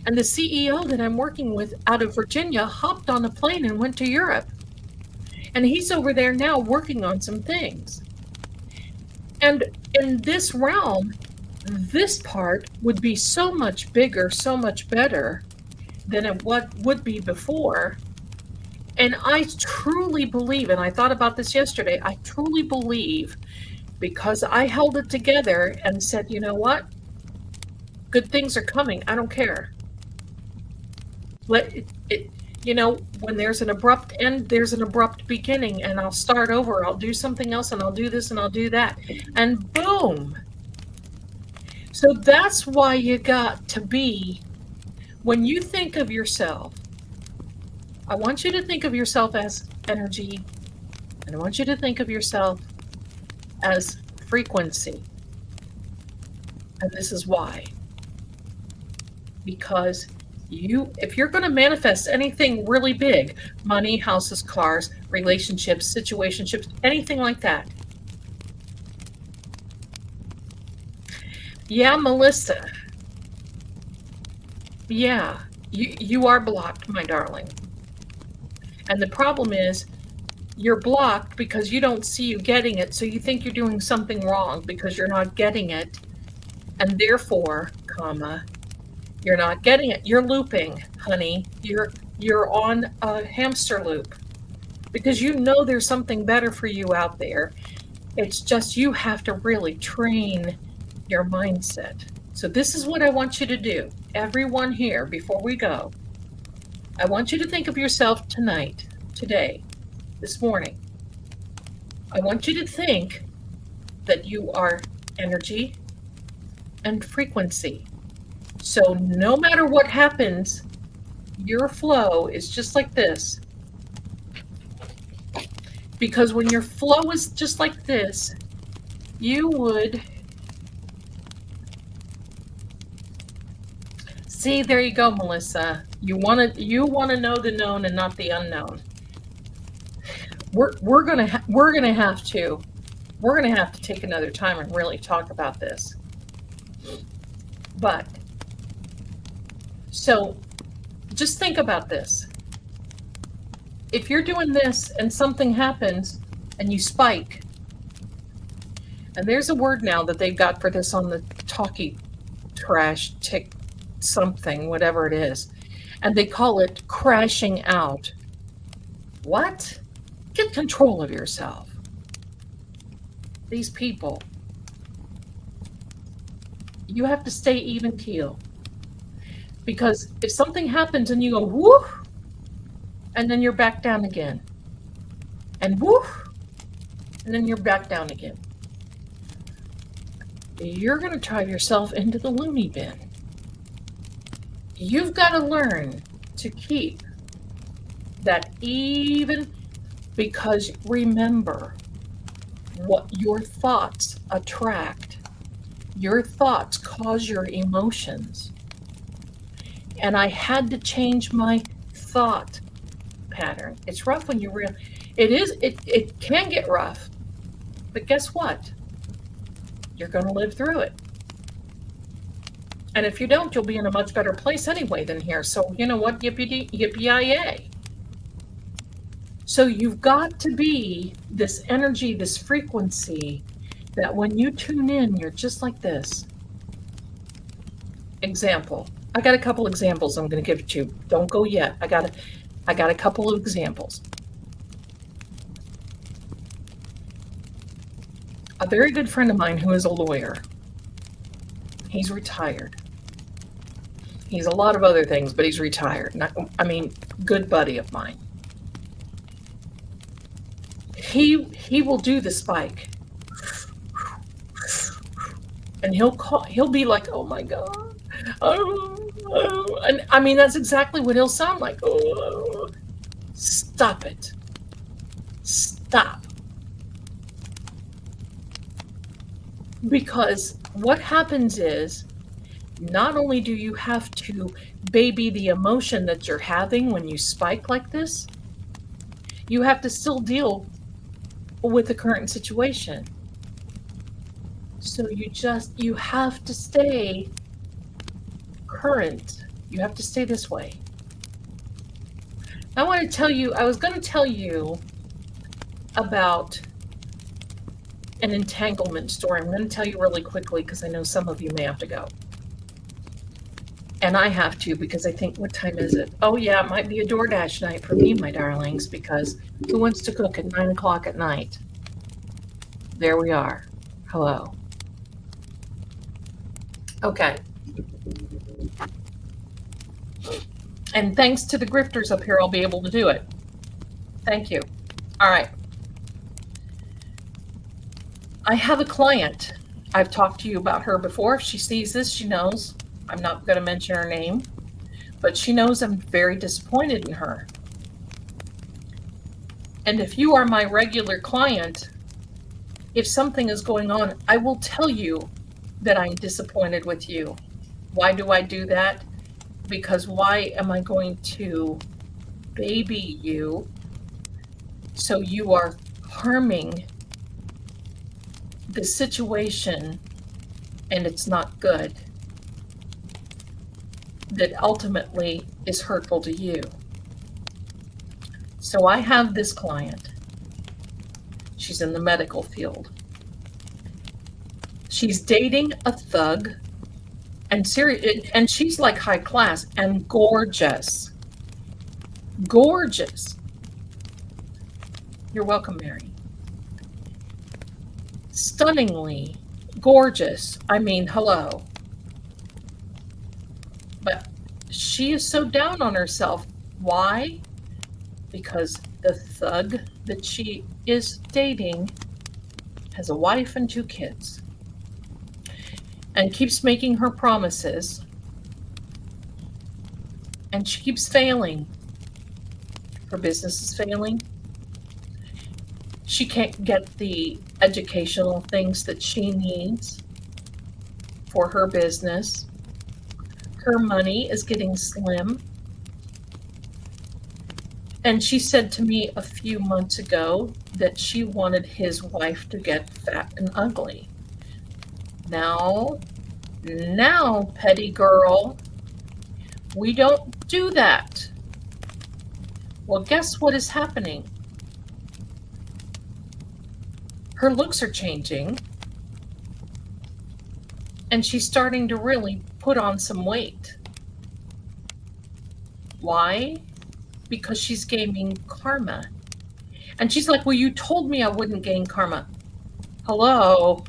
And the CEO that I'm working with out of Virginia hopped on a plane and went to Europe. And he's over there now working on some things. And in this realm, this part would be so much bigger, so much better than what would be before. And I truly believe, and I thought about this yesterday, I truly believe, because I held it together and said, you know what? Good things are coming. I don't care. When there's an abrupt end, there's an abrupt beginning, and I'll start over. I'll do something else, and I'll do this, and I'll do that. And boom. So that's why you got to be, when you think of yourself, I want you to think of yourself as energy, and I want you to think of yourself as frequency. And this is why. Because if you're going to manifest anything really big, money, houses, cars, relationships, situationships, anything like that. Yeah, Melissa. Yeah, you are blocked, my darling. And the problem is, you're blocked because you don't see you getting it, so you think you're doing something wrong because you're not getting it, and therefore, you're not getting it. You're looping, honey. You're on a hamster loop because there's something better for you out there. It's just you have to really train your mindset. So this is what I want you to do. Everyone here, before we go, I want you to think of yourself tonight, today, this morning. I want you to think that you are energy and frequency. So no matter what happens, your flow is just like this. Because when your flow is just like this, you would see, there you go, Melissa. You want to know the known and not the unknown. We're gonna have to take another time and really talk about this. But so just think about this. If you're doing this and something happens and you spike, and there's a word now that they've got for this on the talkie trash tick something, whatever it is, and they call it crashing out. What? Get control of yourself. These people, you have to stay even keel. Because if something happens and you go, whoo, and then you're back down again, and whoo, and then you're back down again, you're going to drive yourself into the loony bin. You've got to learn to keep that even, because remember, what your thoughts attract. Your thoughts cause your emotions. And I had to change my thought pattern. It's rough when you it can get rough, but guess what? You're going to live through it. And if you don't, you'll be in a much better place anyway than here. So you know what? Yippee-yi-yay. So you've got to be this energy, this frequency, that when you tune in, you're just like this. Example. I got a couple examples I'm going to give it to you. Don't go yet. I got a couple of examples. A very good friend of mine who is a lawyer. He's retired. He's a lot of other things, but he's retired. I mean, good buddy of mine. He will do the spike. And he'll be like, "Oh my God." And I mean, that's exactly what he'll sound like. Oh, stop it. Stop. Because what happens is, not only do you have to baby the emotion that you're having when you spike like this, you have to still deal with the current situation. So you have to stay current. You have to stay this way. I was going to tell you about an entanglement story. I'm going to tell you really quickly because I know some of you may have to go. And I have to because I think, what time is it? Oh yeah, it might be a DoorDash night for me, my darlings, because who wants to cook at 9 o'clock at night? There we are. Hello. Okay. And thanks to the grifters up here, I'll be able to do it. Thank you. All right. I have a client. I've talked to you about her before. If she sees this, she knows. I'm not going to mention her name, but she knows I'm very disappointed in her. And if you are my regular client, if something is going on, I will tell you that I'm disappointed with you. Why do I do that? Because why am I going to baby you so you are harming the situation and it's not good, that ultimately is hurtful to you? So I have this client. She's in the medical field. She's dating a thug, and she's like high class and gorgeous. Gorgeous. You're welcome, Mary. Stunningly gorgeous. I mean, hello. But she is so down on herself. Why? Because the thug that she is dating has a wife and 2 kids and keeps making her promises, and she keeps failing. Her business is failing. She can't get the educational things that she needs for her business. Her money is getting slim. And she said to me a few months ago that she wanted his wife to get fat and ugly. Now, petty girl, we don't do that. Well, guess what is happening? Her looks are changing, and she's starting to really put on some weight. Why? Because she's gaining karma. And she's like, well, you told me I wouldn't gain karma. Hello?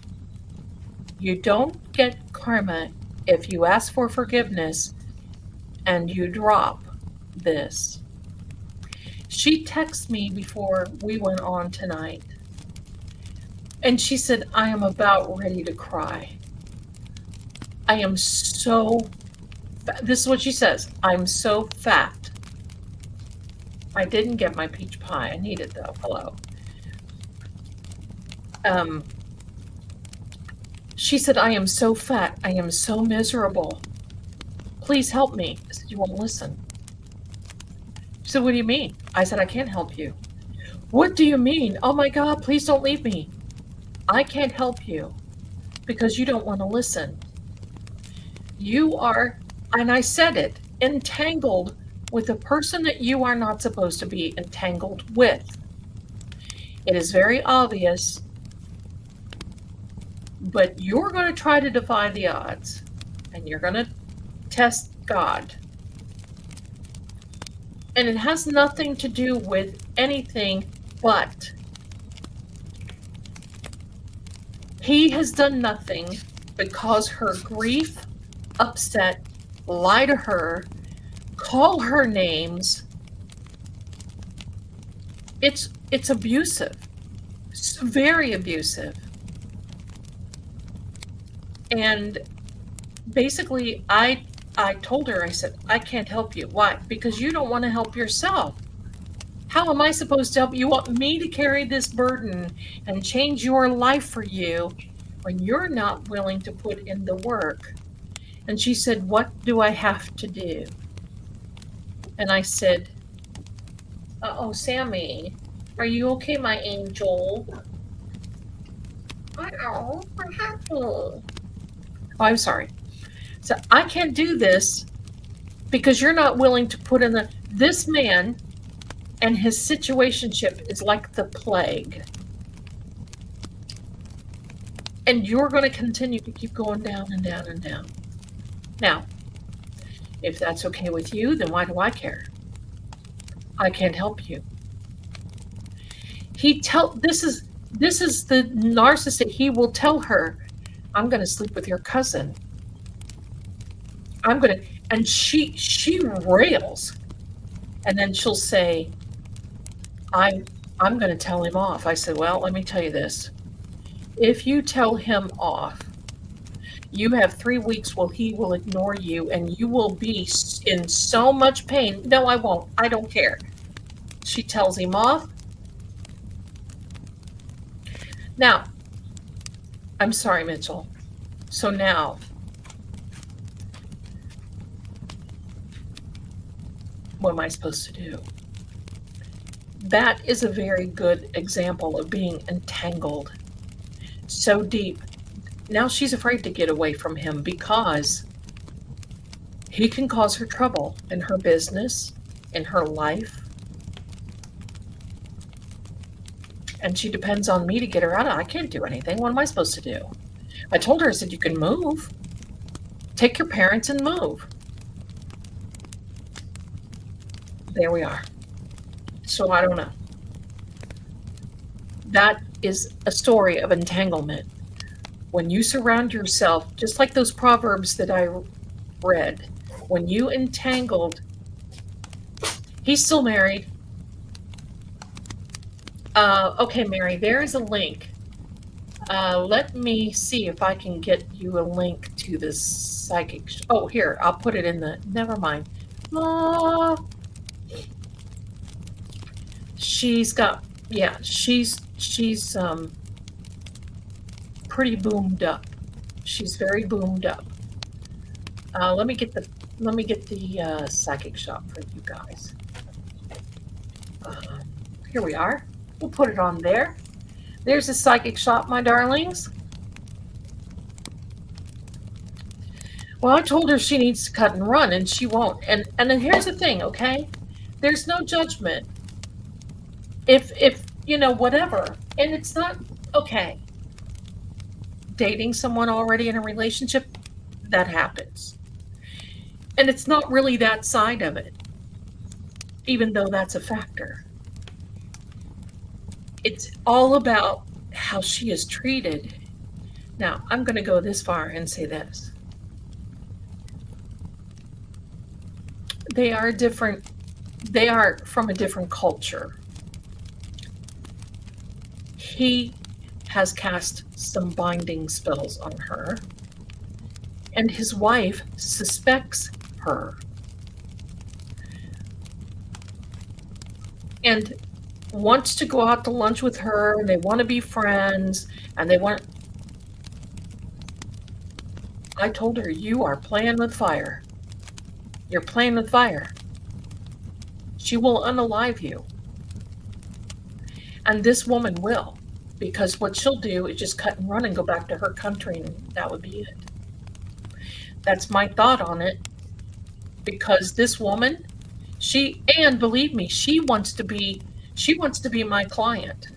You don't get karma if you ask for forgiveness and you drop this. She texted me before we went on tonight, and she said, I am about ready to cry. I am so fat. This is what she says. I'm so fat. I didn't get my peach pie. I need it though. Hello. She said, I am so fat. I am so miserable. Please help me. I said, you won't listen. She said, what do you mean? I said, I can't help you. What do you mean? Oh my God, please don't leave me. I can't help you because you don't want to listen. You are, and I said it, entangled with a person that you are not supposed to be entangled with. It is very obvious, but you're going to try to defy the odds, and you're going to test God. And it has nothing to do with anything but he has done nothing but cause her grief, upset, lie to her, call her names. It's abusive. It's very abusive. And basically I told her, I said, I can't help you. Why? Because you don't want to help yourself. How am I supposed to help? You want me to carry this burden and change your life for you when you're not willing to put in the work? And she said, what do I have to do? And I said, uh-oh, Sammy, are you okay, my angel? Uh-oh, what happened? Oh, I'm sorry. So I can't do this because you're not willing to put in this man and his situationship is like the plague. And you're going to continue to keep going down and down and down. Now, if that's okay with you, then why do I care? I can't help you. This is the narcissist. He will tell her, I'm going to sleep with your cousin. And she rails. And then she'll say, I'm going to tell him off. I said, well, let me tell you this. If you tell him off, you have 3 weeks where he will ignore you and you will be in so much pain. No, I won't. I don't care. She tells him off. Now, I'm sorry, Mitchell. So now, what am I supposed to do? That is a very good example of being entangled so deep. Now she's afraid to get away from him because he can cause her trouble in her business, in her life. And she depends on me to get her out of it. I can't do anything. What am I supposed to do? I told her, I said, you can move. Take your parents and move. There we are. So I don't know. That is a story of entanglement. When you surround yourself, just like those proverbs that I read, when you entangled, he's still married. Okay, Mary, there is a link. Let me see if I can get you a link to this psychic. Oh, here, I'll put it in the, never mind. She's got, yeah, she's pretty boomed up. She's very boomed up. Let me get the psychic shop for you guys. Here we are. We'll put it on there. There's the psychic shop, my darlings. Well, I told her she needs to cut and run, and she won't. And then here's the thing, okay? There's no judgment. If you know, whatever. And it's not, okay. Dating someone already in a relationship, that happens. And it's not really that side of it, even though that's a factor. It's all about how she is treated. Now, I'm going to go this far and say this. They are different. They are from a different culture. He has cast some binding spells on her, and his wife suspects her. And wants to go out to lunch with her, and they want to be friends, and they want... I told her, you are playing with fire. You're playing with fire. She will unalive you. And this woman will, because what she'll do is just cut and run and go back to her country, and that would be it. That's my thought on it. Because this woman, and believe me, she wants to be my client.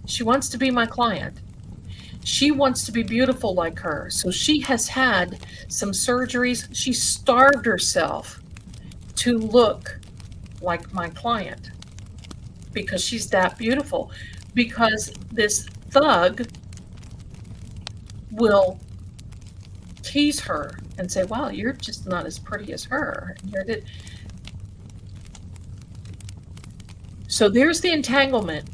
She wants to be my client. She wants to be beautiful like her. So she has had some surgeries. She starved herself to look like my client because she's that beautiful. Because this thug will tease her and say, wow, you're just not as pretty as her. So there's the entanglement.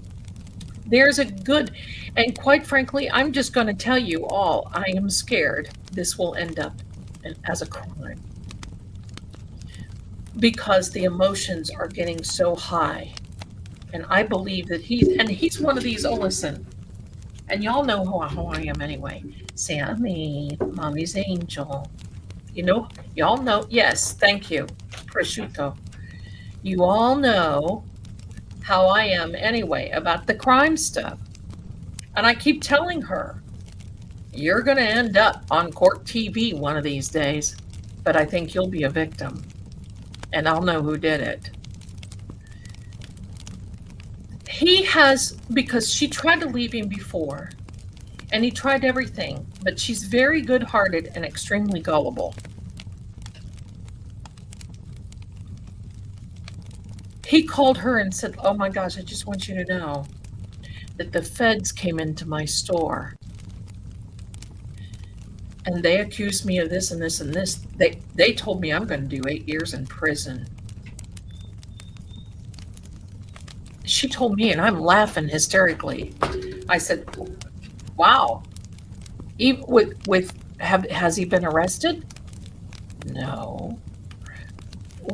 There's a good, and quite frankly, I'm just going to tell you all, I am scared this will end up as a crime because the emotions are getting so high. And I believe that he's one of these, oh, listen, and y'all know who I am anyway. Sammy, mommy's angel. Y'all know, yes, thank you, prosciutto. You all know how I am anyway about the crime stuff. And I keep telling her, you're going to end up on court TV one of these days, but I think you'll be a victim. And I'll know who did it. He has, because she tried to leave him before, and he tried everything, but she's very good-hearted and extremely gullible. He called her and said, oh my gosh, I just want you to know that the feds came into my store and they accused me of this and this and this. They told me I'm going to do 8 years in prison. She told me, and I'm laughing hysterically. I said, wow. Even has he been arrested? No.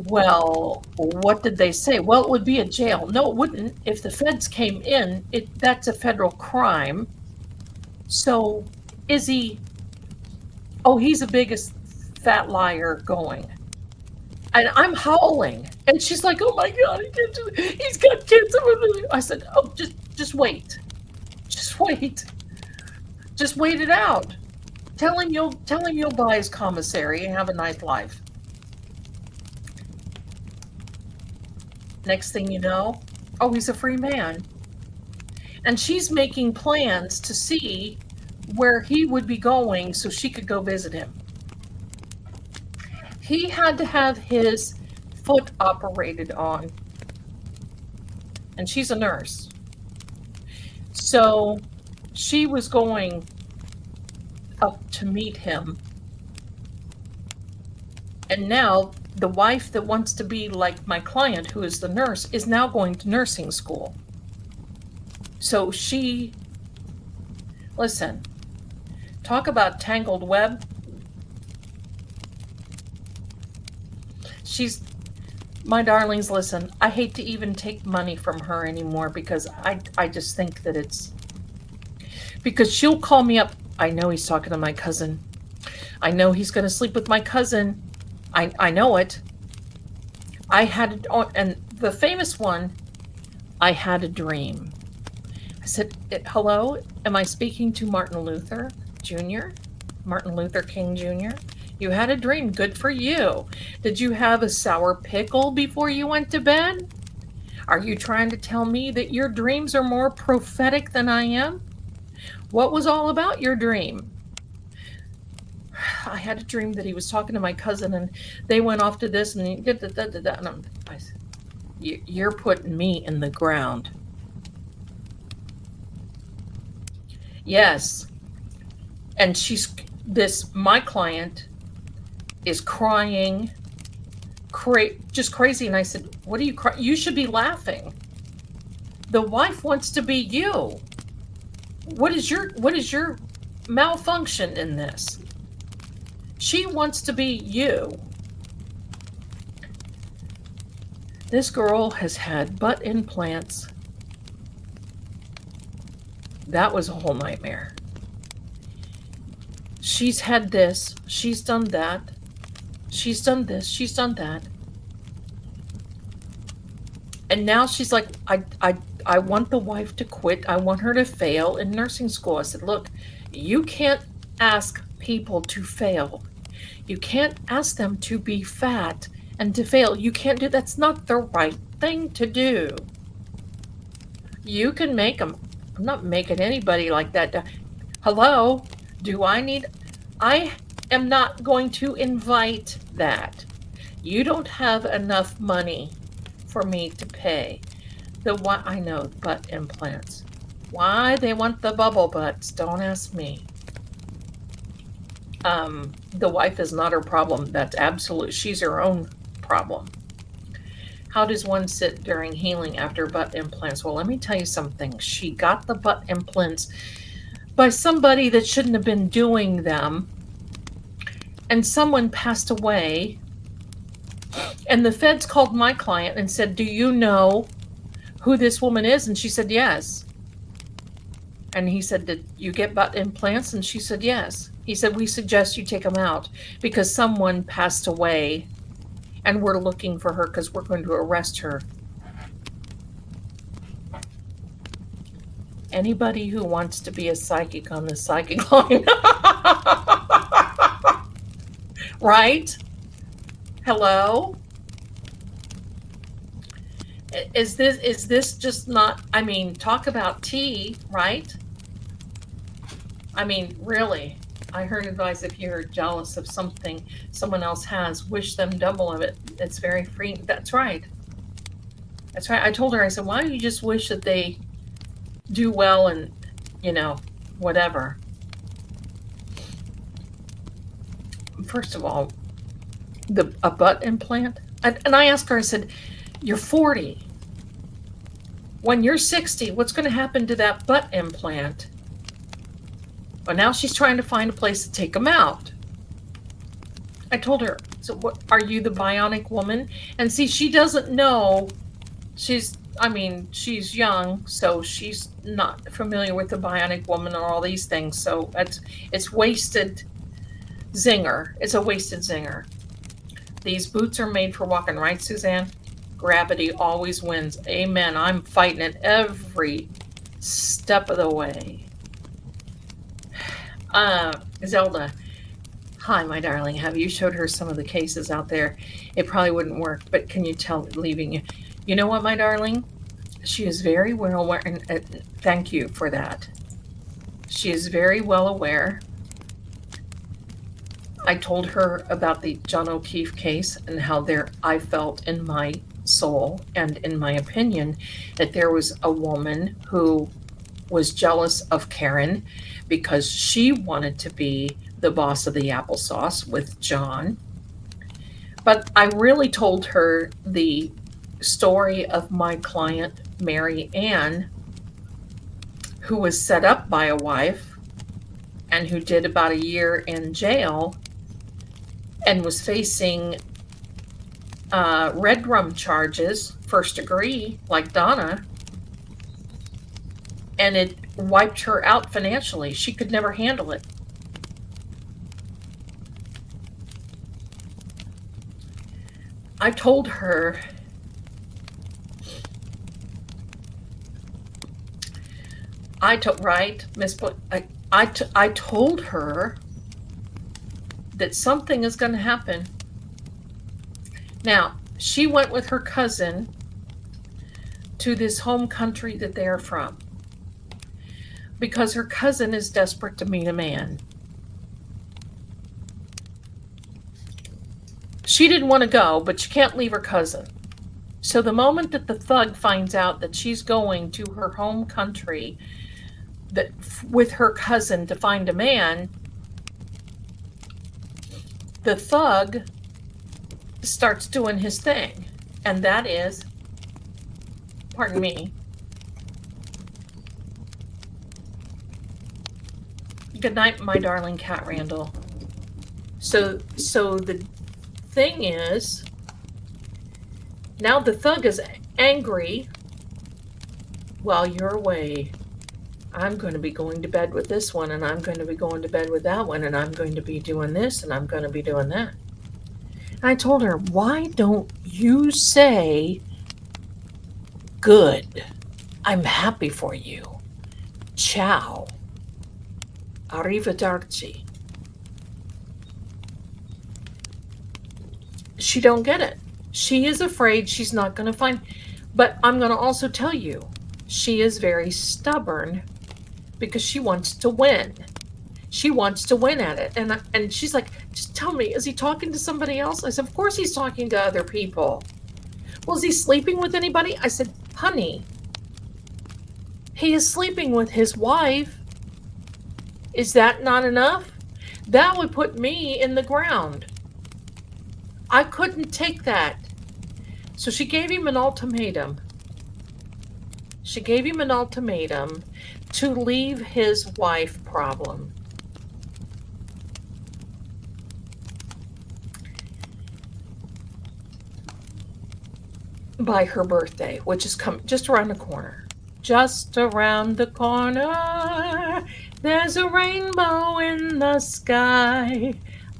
Well, what did they say? Well, it would be a jail. No, it wouldn't. If the feds came in, that's a federal crime. So is he? Oh, he's the biggest fat liar going. And I'm howling. And she's like, oh my God, he's got kids. I said, oh, just wait. Just wait. Just wait it out. Tell him you'll buy his commissary and have a nice life. Next thing you know, oh, he's a free man. And she's making plans to see where he would be going so she could go visit him. He had to have his foot operated on. And she's a nurse. So she was going up to meet him. And now the wife that wants to be like my client, who is the nurse, is now going to nursing school. So listen, talk about tangled web. My darlings, listen, I hate to even take money from her anymore because I just think that because she'll call me up. I know he's talking to my cousin. I know he's going to sleep with my cousin. I know it. And the famous one, I had a dream. I said, hello, am I speaking to Martin Luther Jr.? Martin Luther King Jr.? You had a dream, good for you. Did you have a sour pickle before you went to bed? Are you trying to tell me that your dreams are more prophetic than I am? What was all about your dream? I had a dream that he was talking to my cousin and they went off to this and he did that. And I said, you're putting me in the ground. Yes. And my client is crying, just crazy. And I said, what are you crying? You should be laughing. The wife wants to be you. What is your malfunction in this? She wants to be you. This girl has had butt implants. That was a whole nightmare. She's had this, she's done that, she's done this, she's done that. And now she's like, I want the wife to quit. I want her to fail in nursing school. I said, look, you can't ask people to fail. You can't ask them to be fat and to fail. You can't do, that's not the right thing to do. You can make them. I'm not making anybody like that. Hello? Do I need... I am not going to invite that. You don't have enough money for me to pay. I know, butt implants. Why they want the bubble butts, don't ask me. The wife is not her problem. That's absolute. She's her own problem. How does one sit during healing after butt implants? Well, let me tell you something. She got the butt implants by somebody that shouldn't have been doing them, and someone passed away, and the feds called my client and said, do you know who this woman is? And she said, yes. And he said, did you get butt implants? And she said, yes. He said, we suggest you take them out because someone passed away and we're looking for her because we're going to arrest her. Anybody who wants to be a psychic on the psychic line. Right? Hello? Is this just not, I mean, talk about tea, right? I mean, really, I heard advice if you're jealous of something someone else has, wish them double of it. It's very free. That's right. That's right. I told her, I said, why don't you just wish that they do well and, you know, whatever. First of all, a butt implant. And I asked her, I said, you're 40. When you're 60, what's going to happen to that butt implant? Well, now she's trying to find a place to take them out. I told her, so what, are you the bionic woman? And see, she doesn't know. She's young, so she's not familiar with the bionic woman and all these things. So it's wasted zinger. It's a wasted zinger. These boots are made for walking, right, Suzanne? Gravity always wins. Amen. I'm fighting it every step of the way. Zelda, hi, my darling. Have you showed her some of the cases out there? It probably wouldn't work, but can you tell leaving you? You know what, my darling? She is very well aware, and thank you for that. She is very well aware. I told her about the John O'Keefe case and how I felt in my soul and in my opinion that there was a woman who was jealous of Karen because she wanted to be the boss of the applesauce with John. But I really told her the story of my client, Mary Ann, who was set up by a wife and who did about a year in jail and was facing red rum charges, first degree, like Donna, and it wiped her out financially. She could never handle it. I told her, right, Miss, I told her that something is going to happen. Now, she went with her cousin to this home country that they're from because her cousin is desperate to meet a man. She didn't want to go, but she can't leave her cousin. So the moment that the thug finds out that she's going to her home country with her cousin to find a man, the thug starts doing his thing, and that is, pardon me, good night, my darling cat Randall. So the thing is, now the thug is angry. While you're away, I'm going to be going to bed with this one, and I'm going to be going to bed with that one, and I'm going to be doing this, and I'm going to be doing that. And I told her, why don't you say, good, I'm happy for you, ciao, arrivederci. She don't get it. She is afraid she's not going to find, but I'm going to also tell you, she is very stubborn because she wants to win. She wants to win at it. And she's like, just tell me, is he talking to somebody else? I said, of course he's talking to other people. Well, is he sleeping with anybody? I said, honey, he is sleeping with his wife. Is that not enough? That would put me in the ground. I couldn't take that. So she gave him an ultimatum. She gave him an ultimatum to leave his wife problem. By her birthday, which is coming just around the corner. Just around the corner, there's a rainbow in the sky.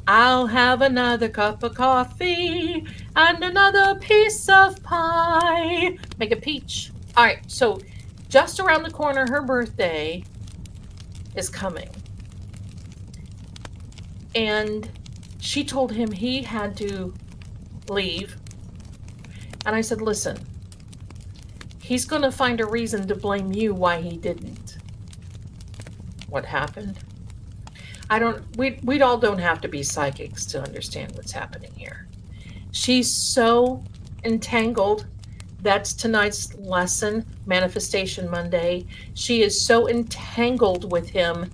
I'll have another cup of coffee and another piece of pie. Make a peach. All right, so just around the corner, her birthday is coming. And she told him he had to leave. And I said, listen, he's going to find a reason to blame you why he didn't. What happened? We all don't have to be psychics to understand what's happening here. She's so entangled. That's tonight's lesson, Manifestation Monday. She is so entangled with him.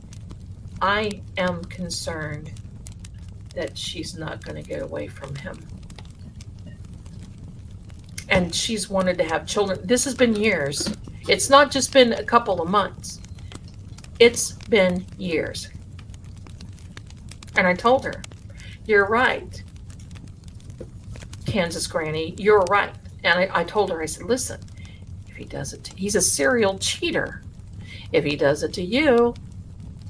I am concerned that she's not going to get away from him. And she's wanted to have children. This has been years. It's not just been a couple of months. It's been years. And I told her, you're right, Kansas Granny, you're right. And I told her, I said, listen, if he does it, he's a serial cheater. If he does it to you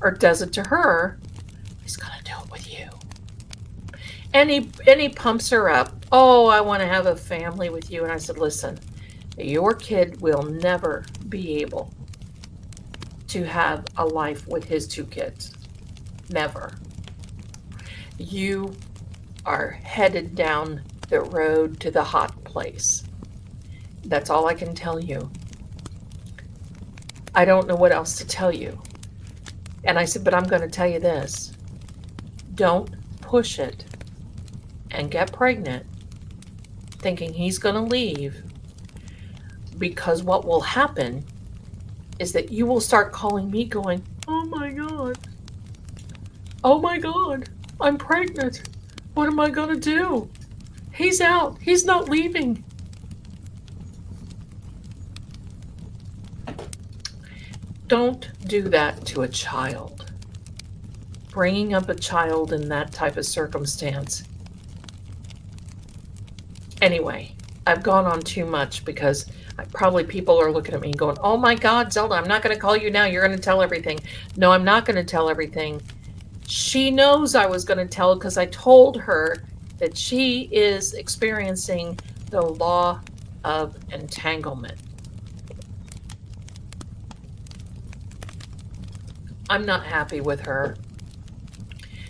or does it to her, he's going to do it with you. And he pumps her up. Oh, I want to have a family with you. And I said, listen, your kid will never be able to have a life with his two kids. Never. You are headed down the road to the hot place. That's all I can tell you. I don't know what else to tell you. And I said, but I'm going to tell you this. Don't push it and get pregnant thinking he's going to leave, because what will happen is that you will start calling me going, oh my God, I'm pregnant. What am I going to do? He's out. He's not leaving. Don't do that to a child. Bringing up a child in that type of circumstance. Anyway, I've gone on too much because probably people are looking at me going, oh my God, Zelda, I'm not going to call you now. You're going to tell everything. No, I'm not going to tell everything. She knows I was going to tell because I told her that she is experiencing the law of entanglement. I'm not happy with her.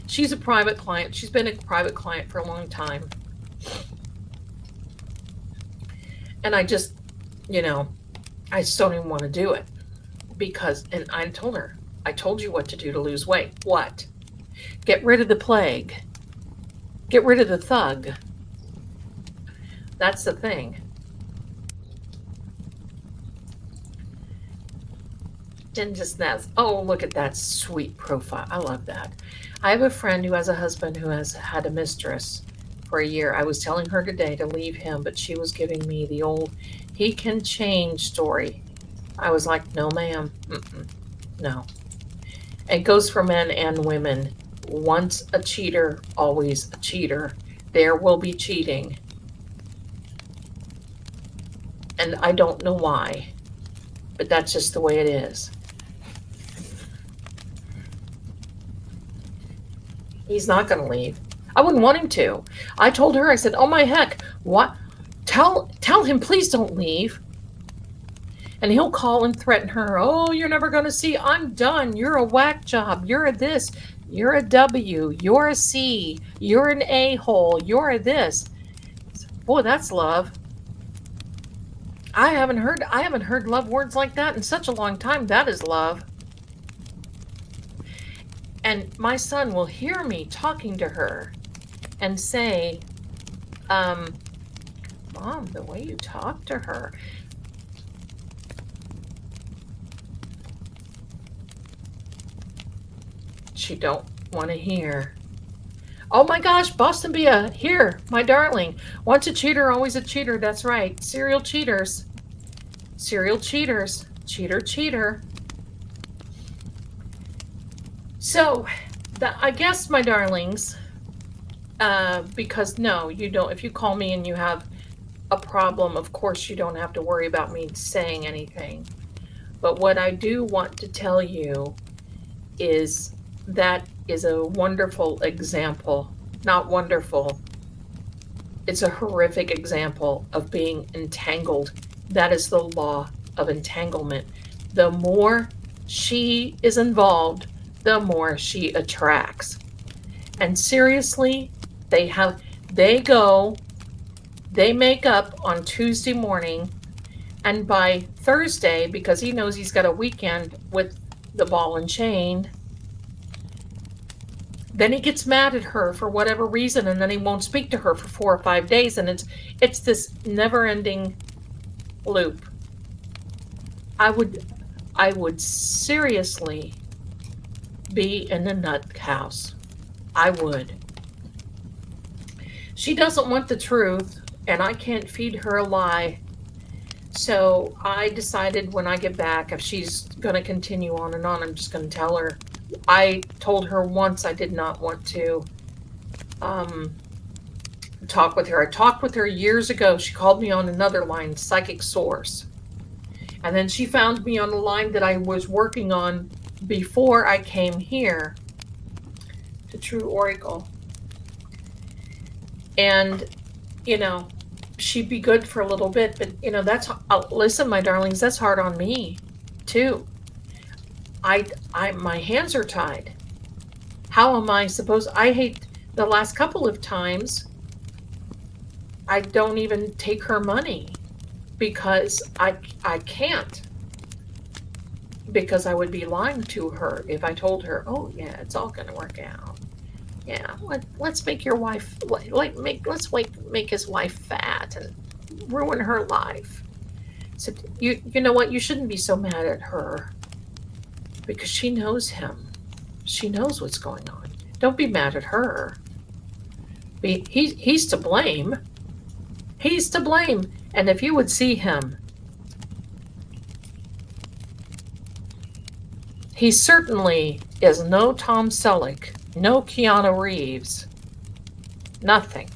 She's a private client. She's been a private client for a long time. And I just, I just don't even want to do it. Because, and I told her, I told you what to do to lose weight. What? Get rid of the plague. Get rid of the thug. That's the thing. And just that. Oh, look at that sweet profile. I love that. I have a friend who has a husband who has had a mistress for a year. I was telling her today to leave him, but she was giving me the old, he can change story. I was like, no, ma'am. No. It goes for men and women. Once a cheater, always a cheater. There will be cheating. And I don't know why, but that's just the way it is. He's not going to leave. I wouldn't want him to. I told her, I said, oh my heck, what? Tell him, please don't leave. And he'll call and threaten her. Oh, you're never going to see. I'm done. You're a whack job. You're a this. You're a W. You're a C. You're an A-hole. You're a this. Boy, that's love. I haven't heard love words like that in such a long time. That is love. And my son will hear me talking to her and say, Mom, the way you talk to her. She don't want to hear. Oh my gosh, Boston Bia, here, my darling. Once a cheater, always a cheater. That's right. Serial cheaters. Serial cheaters. Cheater, cheater. So, I guess, my darlings, because no, you don't. If you call me and you have a problem, of course you don't have to worry about me saying anything. But what I do want to tell you is that is a wonderful example. Not wonderful. It's a horrific example of being entangled. That is the law of entanglement. The more she is involved, the more she attracts. And seriously, they make up on Tuesday morning, and by Thursday, because he knows he's got a weekend with the ball and chain, then he gets mad at her for whatever reason, and then he won't speak to her for 4 or 5 days, and it's this never-ending loop. I would seriously be in the nut house. I would. She doesn't want the truth, and I can't feed her a lie. So I decided when I get back, if she's going to continue on and on, I'm just going to tell her. I told her once I did not want to talk with her. I talked with her years ago. She called me on another line, Psychic Source. And then she found me on the line that I was working on before I came here to True Oracle. And, she'd be good for a little bit, but, that's, listen, my darlings, that's hard on me, too. My hands are tied. How am I supposed, I hate the last couple of times, I don't even take her money because I can't. Because I would be lying to her if I told her, oh yeah, it's all going to work out. Yeah, let's make your wife, let's make his wife fat and ruin her life. So you know what? You shouldn't be so mad at her because she knows him. She knows what's going on. Don't be mad at her. He's to blame. He's to blame. And if you would see him, he certainly is no Tom Selleck, no Keanu Reeves, nothing.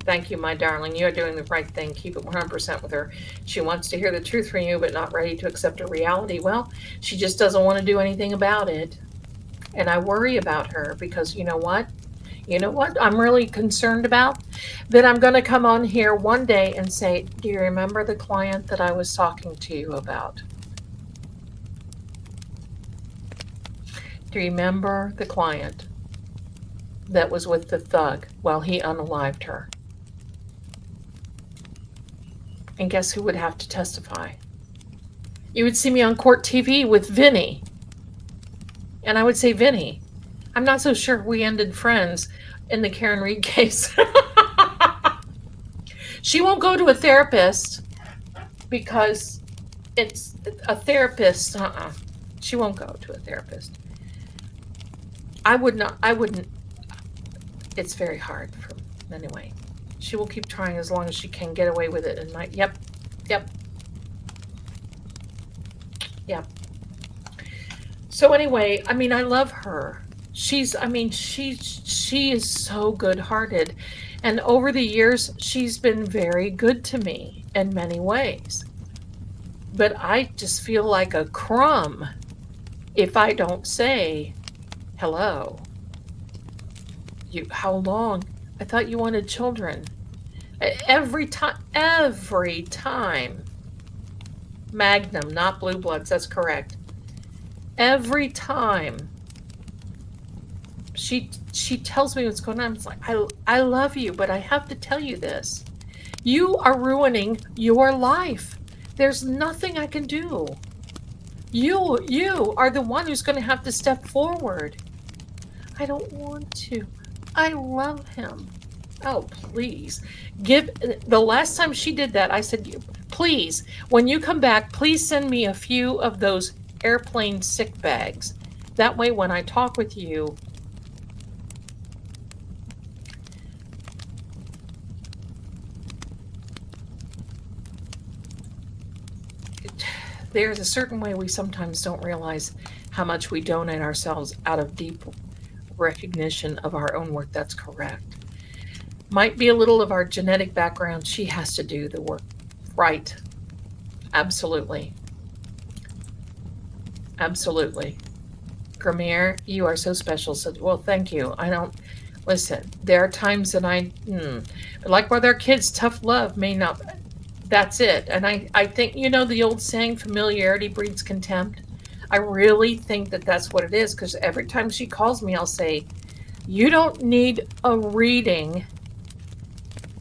Thank you, my darling. You are doing the right thing. Keep it 100% with her. She wants to hear the truth from you, but not ready to accept a reality. Well, she just doesn't want to do anything about it. And I worry about her because you know what? You know what I'm really concerned about? That I'm going to come on here one day and say, do you remember the client that I was talking to you about? Do you remember the client that was with the thug while he unalived her? And guess who would have to testify? You would see me on court TV with Vinny. And I would say, Vinny, I'm not so sure we ended friends in the Karen Reed case. She won't go to a therapist because it's a therapist. She won't go to a therapist. I wouldn't. It's very hard for, anyway. She will keep trying as long as she can get away with it. And yep. So anyway, I love her. She is so good-hearted. And over the years, she's been very good to me in many ways. But I just feel like a crumb if I don't say, hello. How long? I thought you wanted children. Every time. Magnum, not Blue Bloods, that's correct. Every time she tells me what's going on, it's like, I love you, but I have to tell you this. You are ruining your life. There's nothing I can do. You are the one who's going to have to step forward. I don't want to. I love him. Oh, please. The last time she did that, I said, please, when you come back, please send me a few of those airplane sick bags. That way, when I talk with you, there's a certain way we sometimes don't realize how much we donate ourselves out of deep recognition of our own work. That's correct. Might be a little of our genetic background. She has to do the work. Right. Absolutely. Absolutely. Gramere, you are so special. So, well, thank you. I don't listen. There are times that like with our kids, tough love may not. That's it. And I think, the old saying, familiarity breeds contempt. I really think that that's what it is, because every time she calls me, I'll say, you don't need a reading.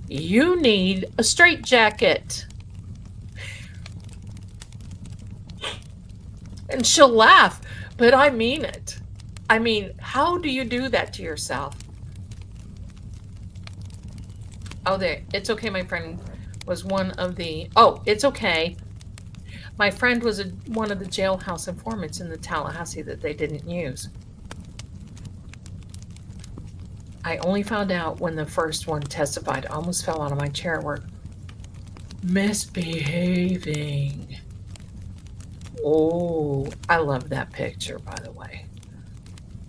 You need a straitjacket. And she'll laugh, but I mean it. I mean, how do you do that to yourself? Oh, it's okay. My friend was one of the, it's okay. My friend was one of the jailhouse informants in the Tallahassee that they didn't use. I only found out when the first one testified. I almost fell out of my chair at work. Misbehaving. Oh, I love that picture, by the way.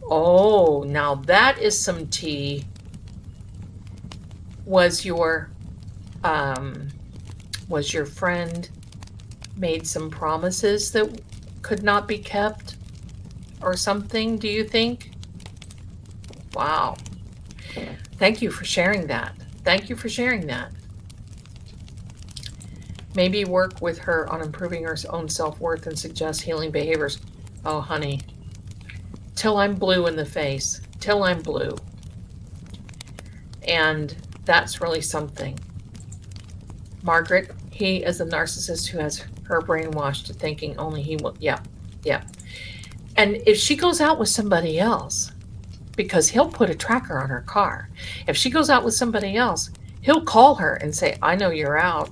Oh, now that is some tea. Was your friend made some promises that could not be kept or something, do you think? Wow. Thank you for sharing that. Thank you for sharing that. Maybe work with her on improving her own self-worth and suggest healing behaviors. Oh, honey. Till I'm blue in the face. Till I'm blue. And that's really something. Margaret, he is a narcissist who has her brainwashed to thinking only he will. Yeah. And if she goes out with somebody else, because he'll put a tracker on her car. If she goes out with somebody else, he'll call her and say, I know you're out.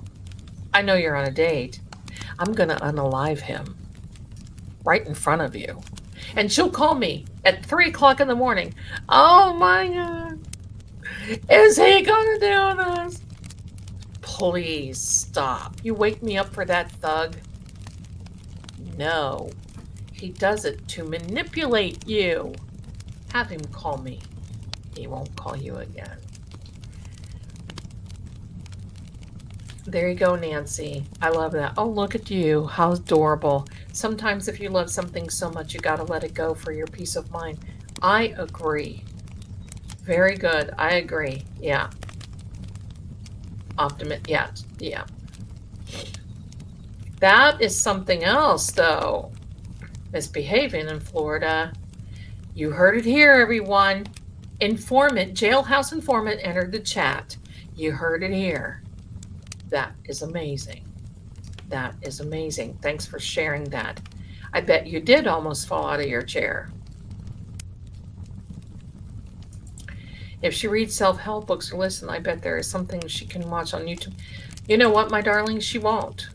I know you're on a date. I'm going to unalive him right in front of you. And she'll call me at 3 o'clock in the morning. Oh my God. Is he going to do this? Please stop. You wake me up for that, thug. No. He does it to manipulate you. Have him call me. He won't call you again. There you go, Nancy. I love that. Oh, look at you. How adorable. Sometimes if you love something so much, you got to let it go for your peace of mind. I agree. Very good. I agree. Yeah. Optimist. Yeah. That is something else, though. Misbehaving in Florida. You heard it here, everyone. Jailhouse informant entered the chat. You heard it here. That is amazing. That is amazing. Thanks for sharing that. I bet you did almost fall out of your chair. If she reads self-help books or listen, I bet there is something she can watch on YouTube. You know what, my darling? She won't.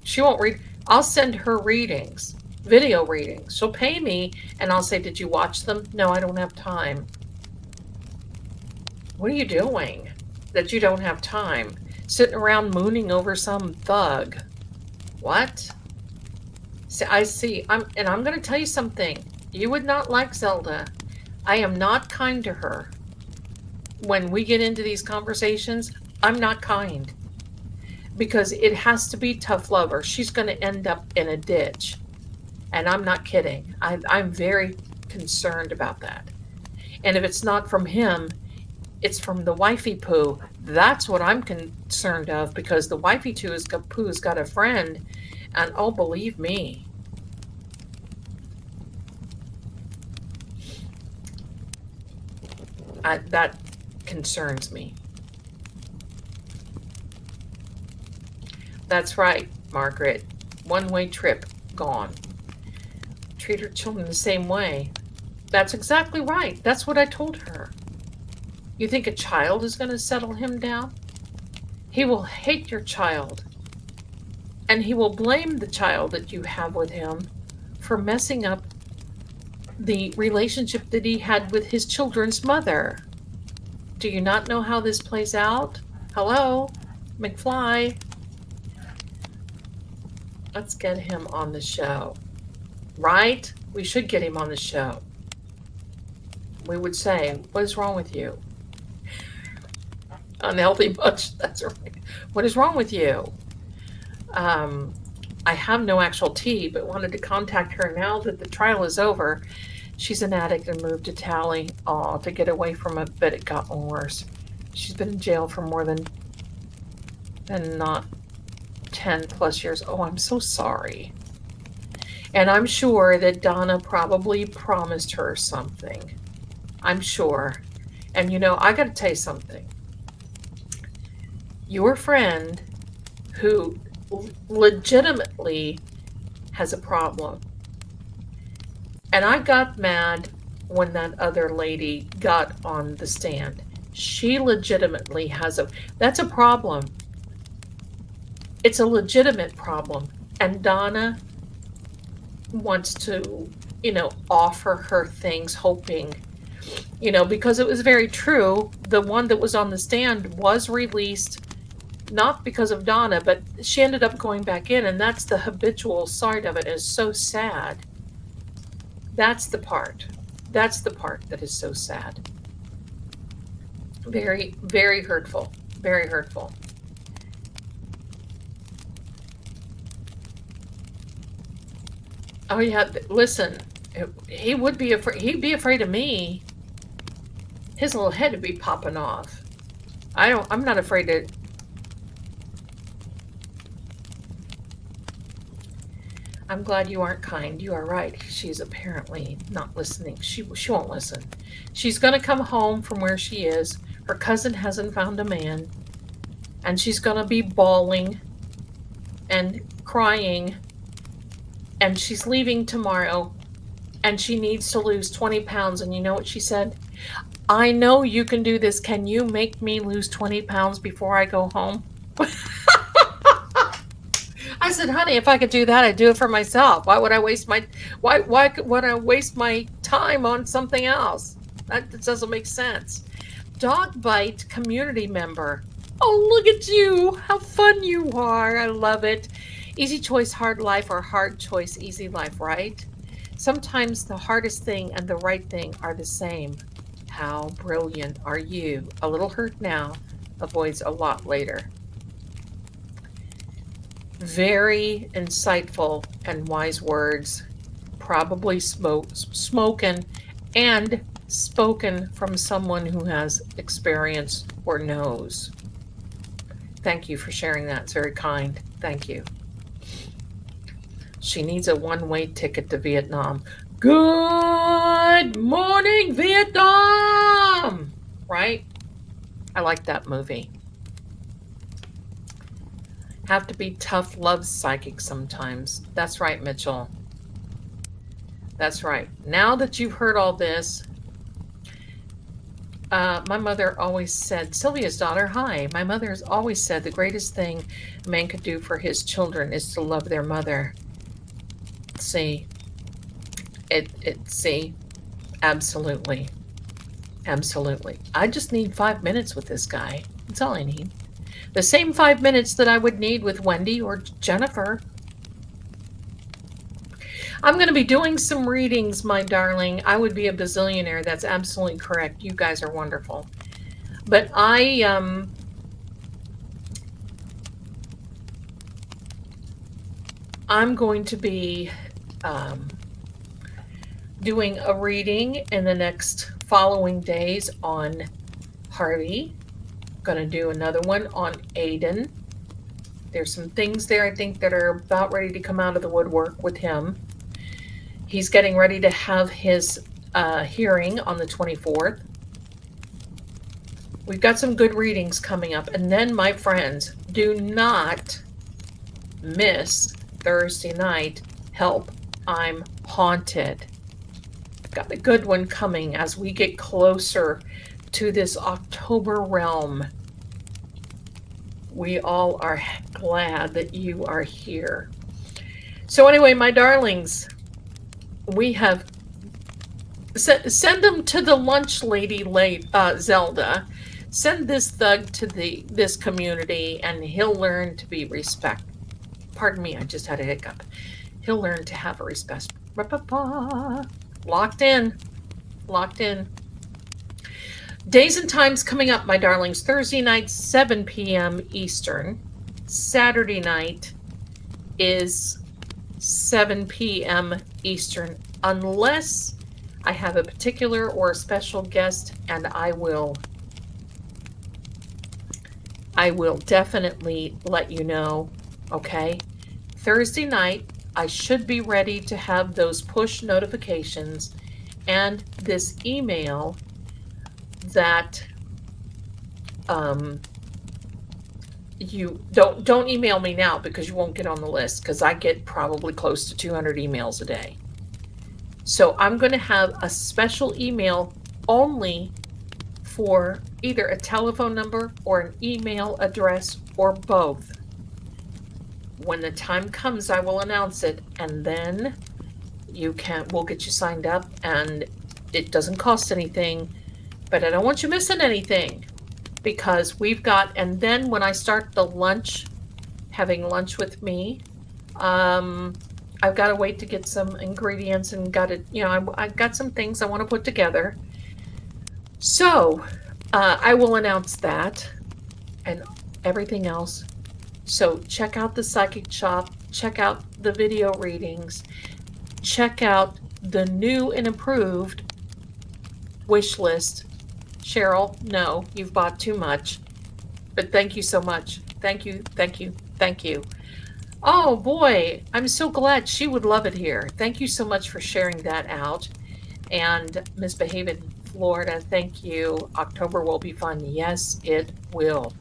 She won't read. I'll send her readings, video readings. She'll pay me, and I'll say, did you watch them? No, I don't have time. What are you doing that you don't have time? Sitting around mooning over some thug. What? See, I see. I'm going to tell you something. You would not like Zelda. I am not kind to her. When we get into these conversations, I'm not kind. Because it has to be tough love or she's going to end up in a ditch. And I'm not kidding. I'm very concerned about that. And if it's not from him, it's from the wifey poo. That's what I'm concerned of, because the wifey poo's got a friend, and oh, believe me, that concerns me. That's right, Margaret. One-way trip, gone. treat her children the same way. That's exactly right. That's what I told her. You think a child is going to settle him down? He will hate your child. And he will blame the child that you have with him for messing up the relationship that he had with his children's mother. Do you not know how this plays out? Hello, McFly. Let's get him on the show. Right? We should get him on the show. We would say, what is wrong with you? Unhealthy bunch, that's right. What is wrong with you? I have no actual tea, but wanted to contact her now that the trial is over. She's an addict and moved to Tally to get away from it, but it got worse. She's been in jail for more than not 10 plus years. Oh, I'm so sorry. And I'm sure that Donna probably promised her something. I'm sure. And I got to tell you something. Your friend who legitimately has a problem. And I got mad when that other lady got on the stand. She legitimately that's a problem. It's a legitimate problem. And Donna wants to, offer her things, hoping, because it was very true. The one that was on the stand was released, not because of Donna, but she ended up going back in, and that's the habitual side of it. Is so sad. That's the part that is so sad. Very, very hurtful. Very hurtful. Oh yeah, listen, he would be afraid. He'd be afraid of me. His little head would be popping off. I'm not afraid to. I'm glad you aren't kind. You are right. She's apparently not listening. She won't listen. She's going to come home from where she is. Her cousin hasn't found a man. And she's going to be bawling and crying. And she's leaving tomorrow. And she needs to lose 20 pounds. And you know what she said? I know you can do this. Can you make me lose 20 pounds before I go home? I said, honey, if I could do that, I'd do it for myself. Why would I waste my time on something else? That doesn't make sense. Dog bite community member. Oh, look at you. How fun you are. I love it. Easy choice, hard life, or hard choice, easy life, right? Sometimes the hardest thing and the right thing are the same. How brilliant are you? A little hurt now avoids a lot later. Very insightful and wise words, probably spoken and spoken from someone who has experience or knows. Thank you for sharing that. It's very kind. Thank you. She needs a one-way ticket to Vietnam. Good morning, Vietnam! Right? I like that movie. Have to be tough love psychic sometimes. That's right, Mitchell. That's right. Now that you've heard all this, my mother always said, Sylvia's daughter, hi. My mother has always said the greatest thing a man could do for his children is to love their mother. See, see, absolutely. Absolutely. I just need 5 minutes with this guy. That's all I need. The same 5 minutes that I would need with Wendy or Jennifer. I'm going to be doing some readings, my darling. I would be a bazillionaire. That's absolutely correct. You guys are wonderful. But I'm going to be doing a reading in the next following days on Harvey. Going to do another one on Aiden. There's some things there I think that are about ready to come out of the woodwork with him. He's getting ready to have his hearing on the 24th. We've got some good readings coming up. And then, my friends, do not miss Thursday night Help I'm haunted. Got a good one coming as we get closer to this October realm. We all are glad that you are here. So anyway, my darlings, we have send them to the lunch lady, Zelda. Send this thug to this community, and he'll learn to be respect. Pardon me, I just had a hiccup. He'll learn to have a respect. Locked in, locked in. Days and times coming up, my darlings. Thursday night, 7 p.m. Eastern. Saturday night is 7 p.m. Eastern, unless I have a particular or a special guest, and I will definitely let you know, okay? Thursday night, I should be ready to have those push notifications and this email that you don't email me now because you won't get on the list, because I get probably close to 200 emails a day. So I'm going to have a special email only for either a telephone number or an email address or both. When the time comes, I will announce it, and then we'll get you signed up, and it doesn't cost anything, but I don't want you missing anything, because we've got, and then when I start the having lunch with me, I've got to wait to get some ingredients and I've got some things I want to put together. So I will announce that and everything else. So check out the psychic shop, check out the video readings, check out the new and improved wish list. Cheryl, no, you've bought too much, but thank you so much. Thank you, thank you, thank you. Oh boy, I'm so glad. She would love it here. Thank you so much for sharing that out. And Misbehaving Florida, thank you. October will be fun. Yes, it will.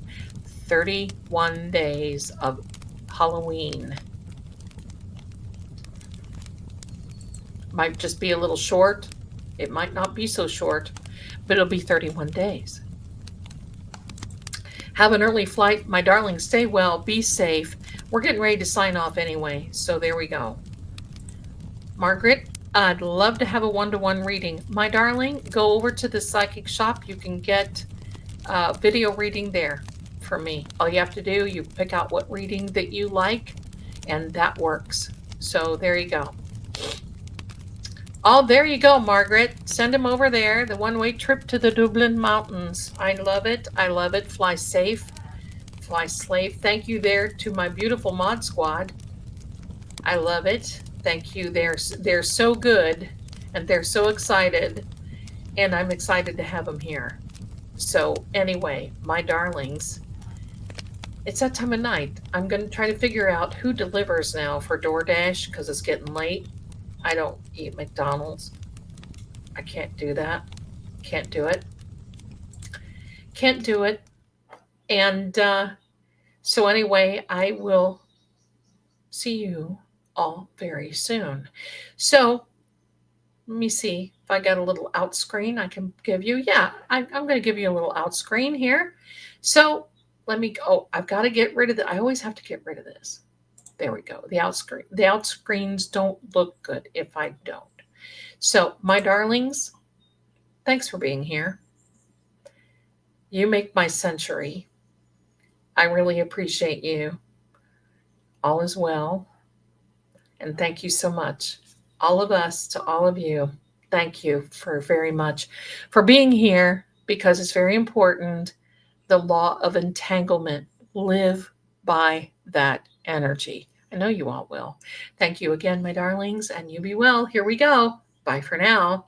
31 days of Halloween. Might just be a little short. It might not be so short, but it'll be 31 days. Have an early flight, my darling. Stay well, be safe. We're getting ready to sign off anyway, so there we go. Margaret, I'd love to have a one-to-one reading. My darling, go over to the psychic shop. You can get a video reading there for me. All you have to do, you pick out what reading that you like, and that works. So there you go. Oh, there you go, Margaret. Send him over there. The one-way trip to the Dublin Mountains. I love it. I love it. Fly safe. Fly slave. Thank you there to my beautiful mod squad. I love it. Thank you. They're so good, and they're so excited, and I'm excited to have them here. So anyway, my darlings, it's that time of night. I'm going to try to figure out who delivers now for DoorDash, because it's getting late. I don't eat McDonald's. I can't do that. Can't do it. Can't do it. And so anyway, I will see you all very soon. So let me see if I got a little out screen I can give you. Yeah, I'm going to give you a little out screen here. So let me, I've got to get rid of I always have to get rid of this. There we go. The out screen. The out screens don't look good if I don't. So my darlings, thanks for being here. You make my century. I really appreciate you. All is well. And thank you so much. All of us to all of you. Thank you for very much for being here, because it's very important. The law of entanglement. Live by that energy. I know you all will. Thank you again, my darlings, and you be well. Here we go. Bye for now.